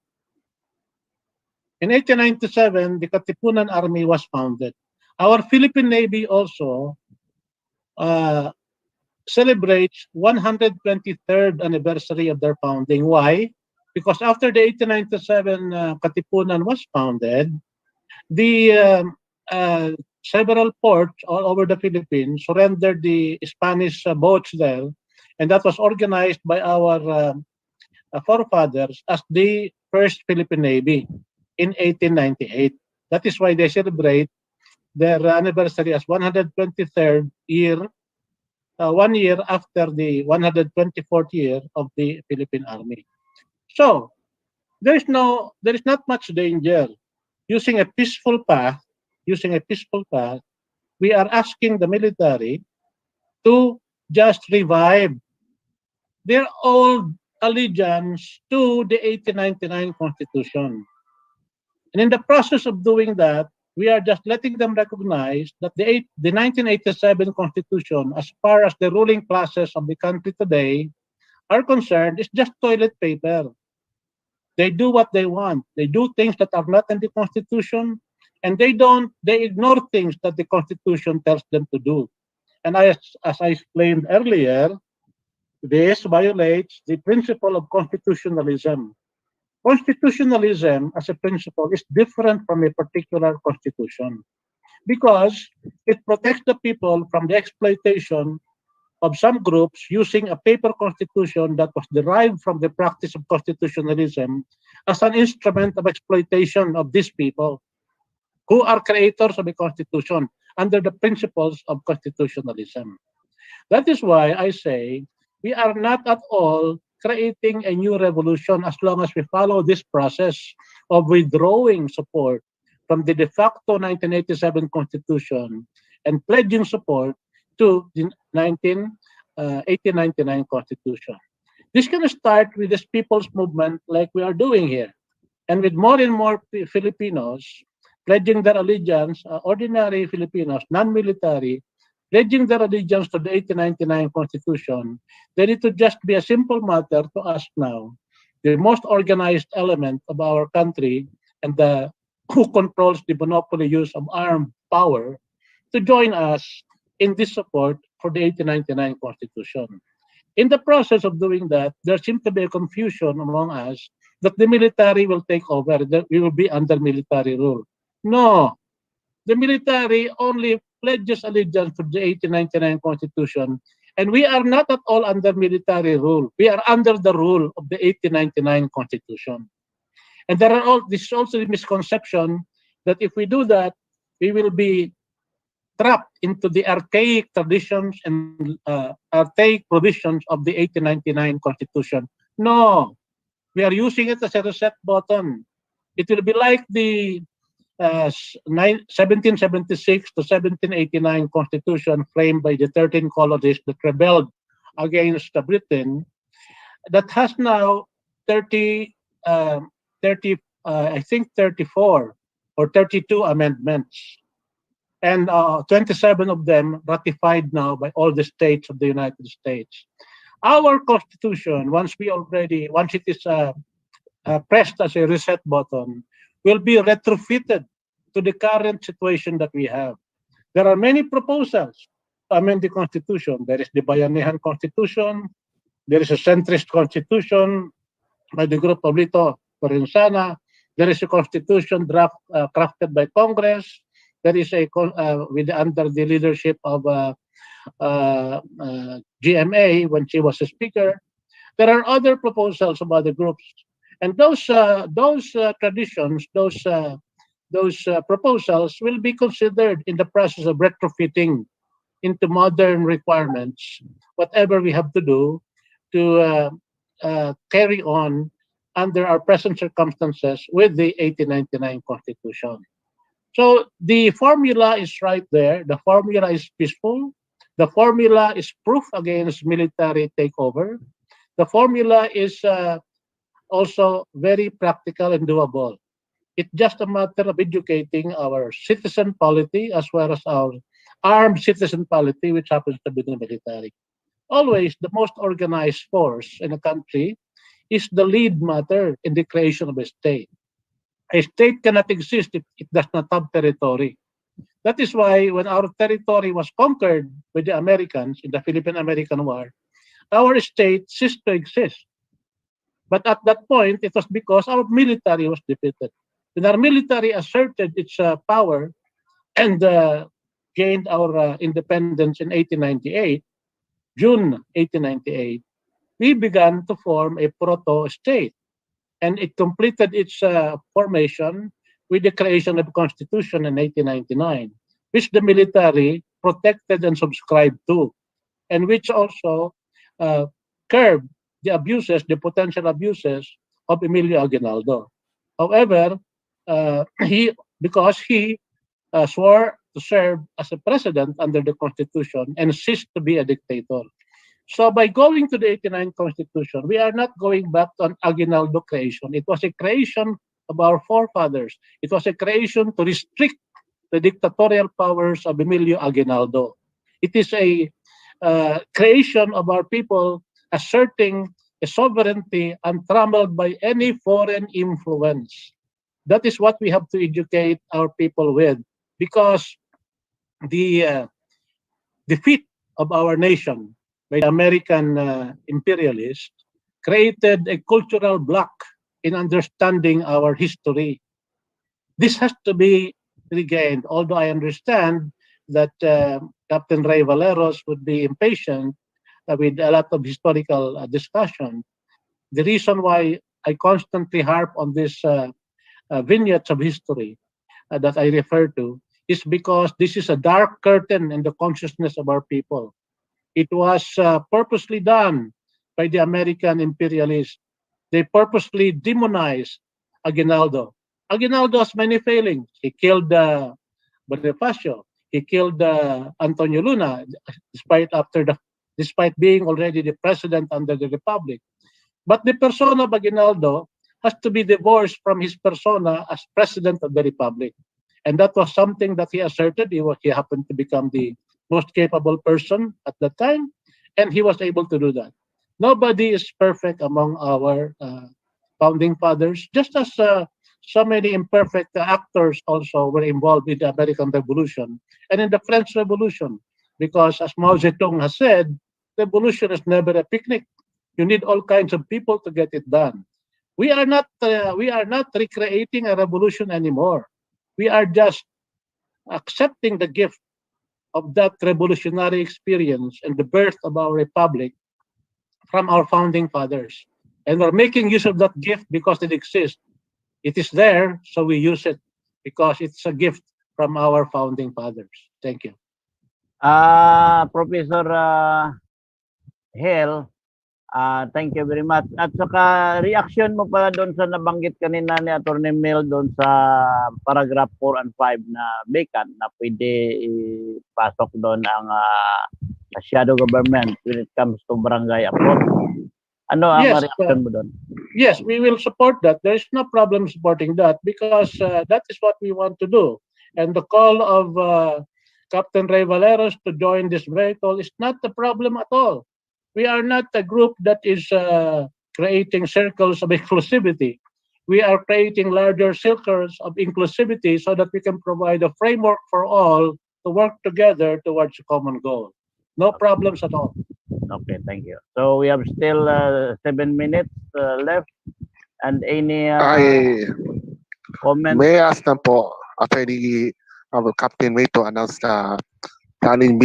In 1897, the Katipunan Army was founded. Our Philippine Navy also celebrates 123rd anniversary of their founding. Why? Because after the 1897 Katipunan was founded, the several ports all over the Philippines surrendered the Spanish boats there, and that was organized by our forefathers as the first Philippine Navy in 1898. That is why they celebrate their anniversary as 123rd year, 1 year after the 124th year of the Philippine Army. So there is not much danger using a peaceful path. We are asking the military to just revive their old allegiance to the 1899 Constitution. And in the process of doing that, we are just letting them recognize that the 1987 Constitution, as far as the ruling classes of the country today are concerned, is just toilet paper. They do what they want. They do things that are not in the Constitution, and they ignore things that the Constitution tells them to do. And as I explained earlier, this violates the principle of constitutionalism. Constitutionalism as a principle is different from a particular constitution because it protects the people from the exploitation of some groups using a paper constitution that was derived from the practice of constitutionalism as an instrument of exploitation of these people who are creators of a constitution under the principles of constitutionalism. That is why I say we are not at all creating a new revolution as long as we follow this process of withdrawing support from the de facto 1987 Constitution and pledging support to the 1899 Constitution. This can start with this people's movement like we are doing here, and with more and more Filipinos pledging their allegiance, ordinary Filipinos, non-military, pledging their allegiance to the 1899 Constitution. Then it would just be a simple matter to ask now the most organized element of our country and who controls the monopoly use of armed power to join us in this support for the 1899 Constitution. In the process of doing that, there seems to be a confusion among us that the military will take over, that we will be under military rule. No, the military only pledges allegiance to the 1899 Constitution, and we are not at all under military rule. We are under the rule of the 1899 Constitution. And this is also the misconception that if we do that, we will be trapped into the archaic traditions and archaic provisions of the 1899 Constitution. No, we are using it as a reset button. It will be like the 1776 to 1789 Constitution framed by the 13 colonies that rebelled against Britain, that has now 34 or 32 amendments, and 27 of them ratified now by all the states of the United States. Our Constitution, once it is pressed as a reset button, will be retrofitted to the current situation that we have. There are many proposals to amend the Constitution. There is the Bayanihan Constitution. There is a centrist Constitution by the group of Lito Lorenzana. There is a Constitution crafted by Congress. There is under the leadership of GMA when she was a speaker. There are other proposals of other groups. And those traditions, those proposals will be considered in the process of retrofitting into modern requirements, whatever we have to do to carry on under our present circumstances with the 1899 Constitution. So the formula is right there. The formula is peaceful. The formula is proof against military takeover. The formula is also very practical and doable. It's just a matter of educating our citizen polity as well as our armed citizen polity, which happens to be the military. always the most organized force in a country is the lead matter in the creation of a state. A state cannot exist if it does not have territory. That is why when our territory was conquered by the Americans in the Philippine-American War, our state ceased to exist. But at that point, it was because our military was defeated. When our military asserted its power and gained our independence in 1898, June 1898, we began to form a proto-state. And it completed its formation with the creation of the Constitution in 1899, which the military protected and subscribed to, and which also uh, curbed the abuses, the potential abuses of Emilio Aguinaldo. However, because he swore to serve as a president under the Constitution and ceased to be a dictator. So by going to the 89 Constitution, we are not going back to an Aguinaldo creation. It was a creation of our forefathers. It was a creation to restrict the dictatorial powers of Emilio Aguinaldo. It is a creation of our people asserting a sovereignty untrammeled by any foreign influence. That is what we have to educate our people with, because the defeat of our nation by the American imperialists created a cultural block in understanding our history. This has to be regained, although I understand that Captain Ray Valeros would be impatient with a lot of historical discussion. The reason why I constantly harp on these vignettes of history that I refer to is because this is a dark curtain in the consciousness of our people. It was purposely done by the American imperialists. They purposely demonized Aguinaldo. Aguinaldo has many failings. He killed Bonifacio. He killed Antonio Luna, despite being already the president under the Republic. But the persona of Aguinaldo has to be divorced from his persona as president of the Republic. And that was something that he asserted. He happened to become the most capable person at that time, and he was able to do that. Nobody is perfect among our founding fathers, just as so many imperfect actors also were involved in the American Revolution and in the French Revolution. Because as Mao Zedong has said, revolution is never a picnic. You need all kinds of people to get it done. We are not recreating a revolution anymore. We are just accepting the gift of that revolutionary experience and the birth of our republic from our founding fathers. And we're making use of that gift because it exists. It is there, so we use it because it's a gift from our founding fathers. Thank you. Professor Hel, thank you very much. At saka reaction mo pala doon sa nabanggit kanina ni Attorney Mel doon sa paragraph 4 and 5 na vacant na pwede ipasok doon ang shadow government when it comes to barangay approach. Ano ang reaction mo doon? Yes, we will support that. There is no problem supporting that because that is what we want to do. And the call of Captain Ray Valeros to join this vehicle is not the problem at all. We are not a group that is creating circles of exclusivity. We are creating larger circles of inclusivity so that we can provide a framework for all to work together towards a common goal. No problems at all. Okay, thank you. So we have still 7 minutes left. And any comments? May I ask na po, Attorney Captain Ray to announce the planned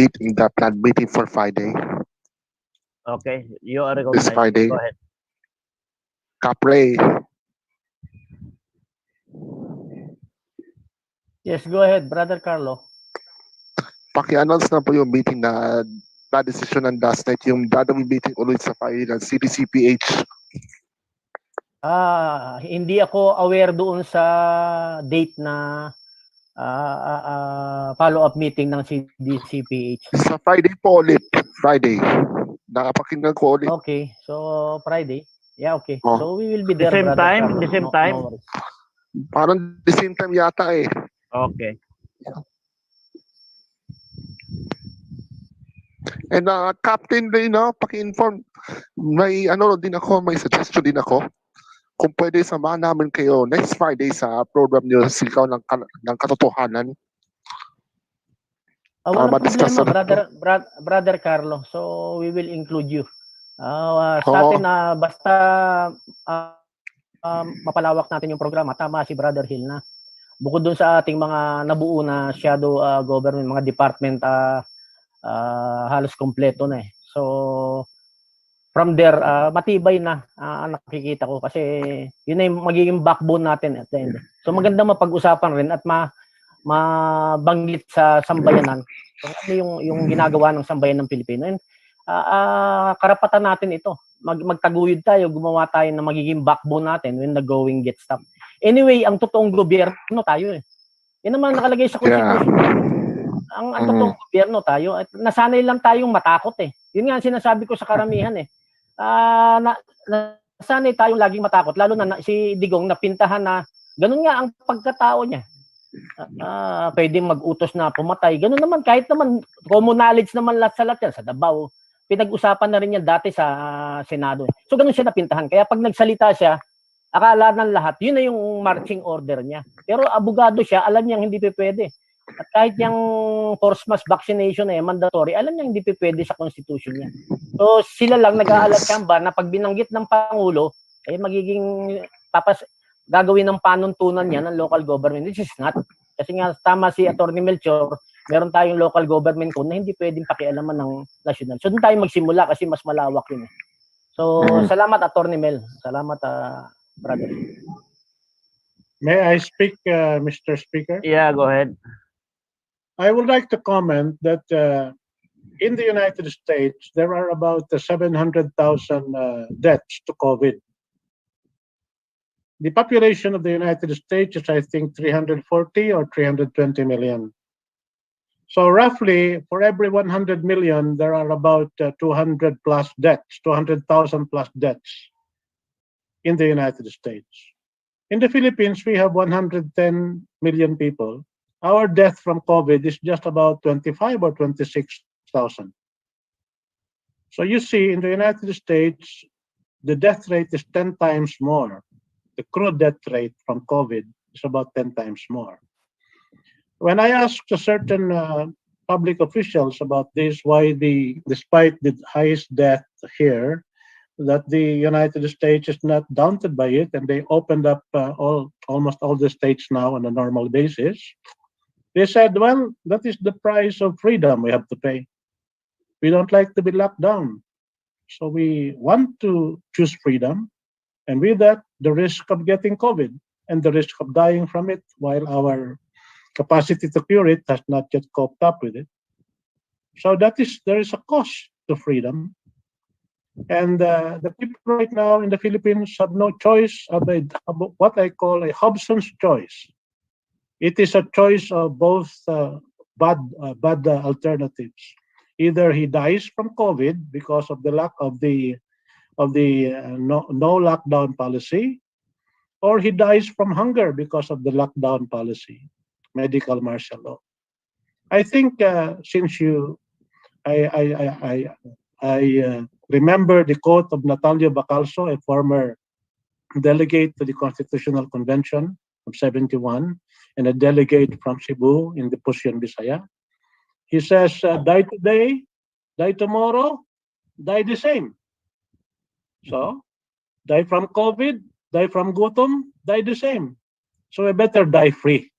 meeting for Friday. Okay, you are recognized. This Friday. Go ahead. Cap Ray. Yes, go ahead, Brother Carlo. Paki-announce na po yung meeting na decision ng last night, yung dadawing meeting ulit sa Friday ng CDCPH. Hindi ako aware doon sa date na follow-up meeting ng CDCPH. Sa Friday po ulit. Friday. Nakapakinggan ko ulit. Okay, so Friday. Yeah, okay. Oh. So we will be there. The same Brother time? Carlo. The same time? No worries. Parang the same time yata eh. Okay. And Captain Ray, no, paki-inform, may din ako, may suggestion din ako. Kung pwede samahan namin kayo next Friday sa program niyo, Sigaw ng Katotohanan. Walang Ma-discuss problema, natin brother Carlo. So we will include you. Sa Oo. atin basta mapalawak natin yung programa. Tama si Brother Hill na bukod dun sa ating mga nabuo na shadow government, mga department halos kompleto na eh. So from there, matibay na ang nakikita ko kasi yun na yung magiging backbone natin at the end. So maganda mapag-usapan rin at mabanggit sa sambayanan kung ano yung ginagawa ng sambayan ng Pilipino. And karapatan natin ito. Magtaguyod tayo, gumawa tayo ng magiging backbone natin when the going gets tough. Anyway, ang totoong gobyerno tayo eh. Yan naman nakalagay sa Constitution. Yeah. Ang totoong gobyerno tayo. At nasanay lang tayong matakot eh. Yun nga ang sinasabi ko sa karamihan eh. Nasanay tayong laging matakot. Lalo na si Digong napintahan na ganun nga ang pagkatao niya. Pwedeng mag-utos na pumatay. Ganun naman, kahit naman common knowledge naman lahat sa lahat yan. Sa Davao, pinag-usapan na rin yan dati sa Senado. So ganun siya napintahan. Kaya pag nagsalita siya, akala ng lahat, yun na yung marching order niya. Pero abogado siya, alam niya hindi pwede. At kahit yung forced mass vaccination mandatory, alam niya hindi pwede sa constitution niya. So sila lang nag-aalat-kamba na pag binanggit ng Pangulo, magiging tapos gagawin ng panuntunan niya ng local government. This is not. Kasi nga tama si Atty. Melchor, meron tayong local government code na hindi pwedeng pakialaman ng national. So doon tayo magsimula kasi mas malawak yun. So salamat Atty. Mel. Salamat brother. May I speak, Mr. Speaker? Yeah, go ahead. I would like to comment that in the United States, there are about 700,000 deaths to COVID. The population of the United States is, I think, 340 or 320 million. So roughly, for every 100 million, there are about 200 plus deaths, 200,000 plus deaths in the United States. In the Philippines, we have 110 million people. Our death from COVID is just about 25 or 26,000. So you see, in the United States, the death rate is 10 times more. The crude death rate from COVID is about 10 times more. When I asked a certain public officials about this, why despite the highest death here, that the United States is not daunted by it, and they opened up almost all the states now on a normal basis, they said, well, that is the price of freedom we have to pay. We don't like to be locked down. So we want to choose freedom, and with that, the risk of getting COVID and the risk of dying from it, while our capacity to cure it has not yet coped up with it. So there is a cost to freedom. And the people right now in the Philippines have no choice of what I call a Hobson's choice. It is a choice of both bad alternatives. Either he dies from COVID because of the lack of the no lockdown policy, or he dies from hunger because of the lockdown policy, medical martial law. I think since I remember the quote of Natalio Bacalso, a former delegate to the Constitutional Convention of 71 and a delegate from Cebu in the Pusian Bisaya. He says, die today, die tomorrow, die the same. So, die from COVID, die from gutom, die the same. So we better die free.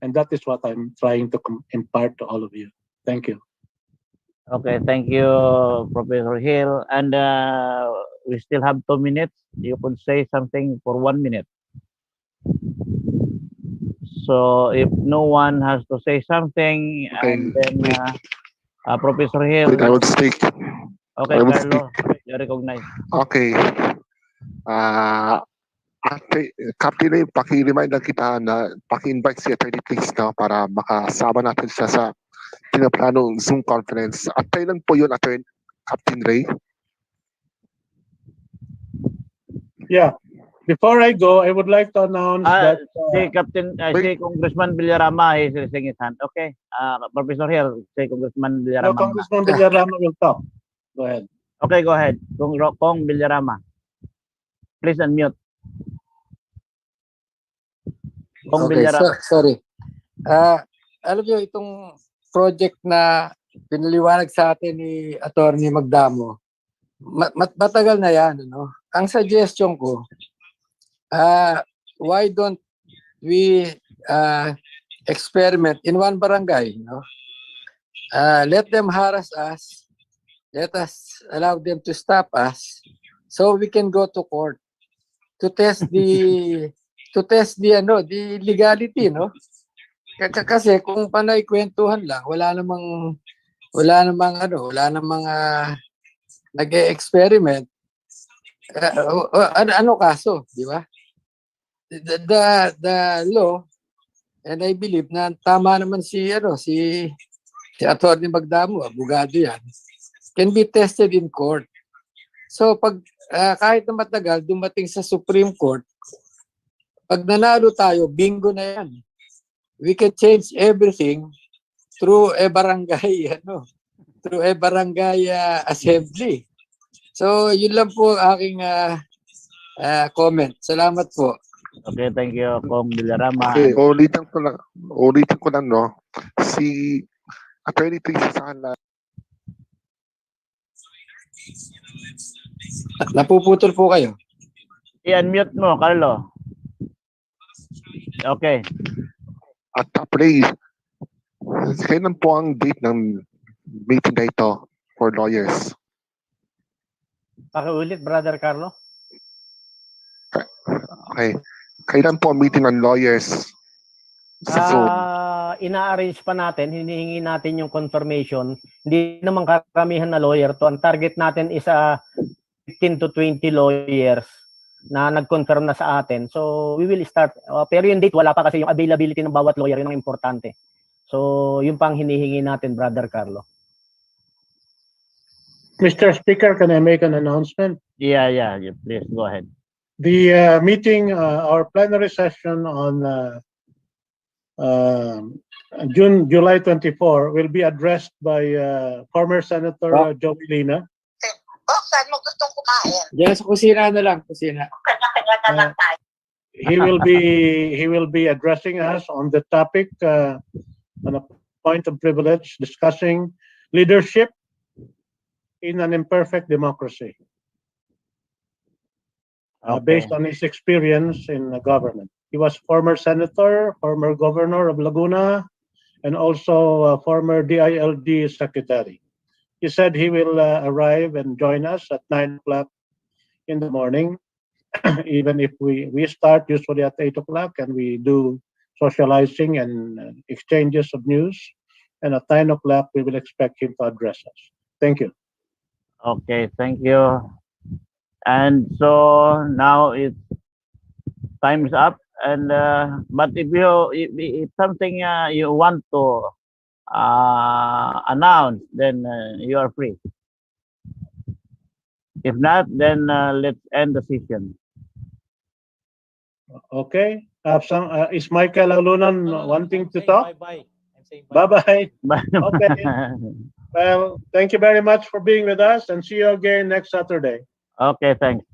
And that is what I'm trying to impart to all of you. Thank you. Okay, thank you, Professor Hill. And we still have 2 minutes. You could say something for 1 minute. So if no one has to say something, Okay, and then Professor Hill. Wait, I will speak. Okay, I will Carlo, you recognize. Okay. Captain Ray, paki-remind lang kita na paki-invite si Attorney please para makasama natin siya sa pinaplanong Zoom conference. At kailan po yun, Captain Ray? Yeah. Before I go, I would like to announce that Si Congressman Villarama is raising his hand. Okay. Professor Hill, si Congressman Villarama. Congressman Villarama will talk. Go ahead. Okay, go ahead. Kong Villarama. Please unmute. Kong Okay, Villarama. sorry. Alam niyo itong project na pinaliwanag sa atin ni Attorney Magdamo, matagal na yan, ano? Ang suggestion ko, why don't we experiment in one barangay, no? Let them harass us, let us allow them to stop us, so we can go to court to test the the legality, no? Kasi kung panay kwentuhan lang, wala namang nag-experiment, ano kaso, di ba? The law, and I believe na tama naman si Attorney Magdamo, abogado yan, can be tested in court. So pag kahit na matagal dumating sa Supreme Court, pag nanalo tayo, bingo na yan. We can change everything through a barangay assembly. So yun lang po aking comment. Salamat po. Okay, thank you, Kong Villarama. Okay, ulitin ko lang, no? Si Attorney Trisha Sala. Napuputol po kayo. I-unmute mo, Carlo. Okay. At please, kailan po ang date ng meeting na ito for lawyers? Pakiulit, Brother Carlo. Okay. Kailan po ang meeting ng lawyers sa Zoom? Ina-arrange pa natin, hinihingi natin yung confirmation. Hindi naman karamihan na lawyer to. Ang target natin is 15 to 20 lawyers na nag-confirm na sa atin. So, we will start. Pero yung date, wala pa kasi yung availability ng bawat lawyer. Yun ang importante. So, yun pang hinihingi natin, Brother Carlo. Mr. Speaker, can I make an announcement? Yeah, please go ahead. The meeting, our plenary session on July 24 will be addressed by former Senator Joey Lina. Saan mo gustong kumain? Diyan sa kusina na lang, kusina. Kanya-kanya na lang tayo. He will be addressing us on the topic on a point of privilege, discussing leadership in an imperfect democracy. Based on his experience in government. He was former senator, former governor of Laguna, and also former DILG secretary. He said he will arrive and join us at 9 o'clock in the morning, even if we start usually at 8 o'clock and we do socializing and exchanges of news. And at 9 o'clock, we will expect him to address us. Thank you. Okay, thank you. And so now it's time's up. And but if something you want to announce, then you are free. If not, then let's end the session. Okay. Is Michael Alunan wanting to talk? Bye-bye. I'm saying Bye-bye. Okay. Well, thank you very much for being with us and see you again next Saturday. Okay, thanks.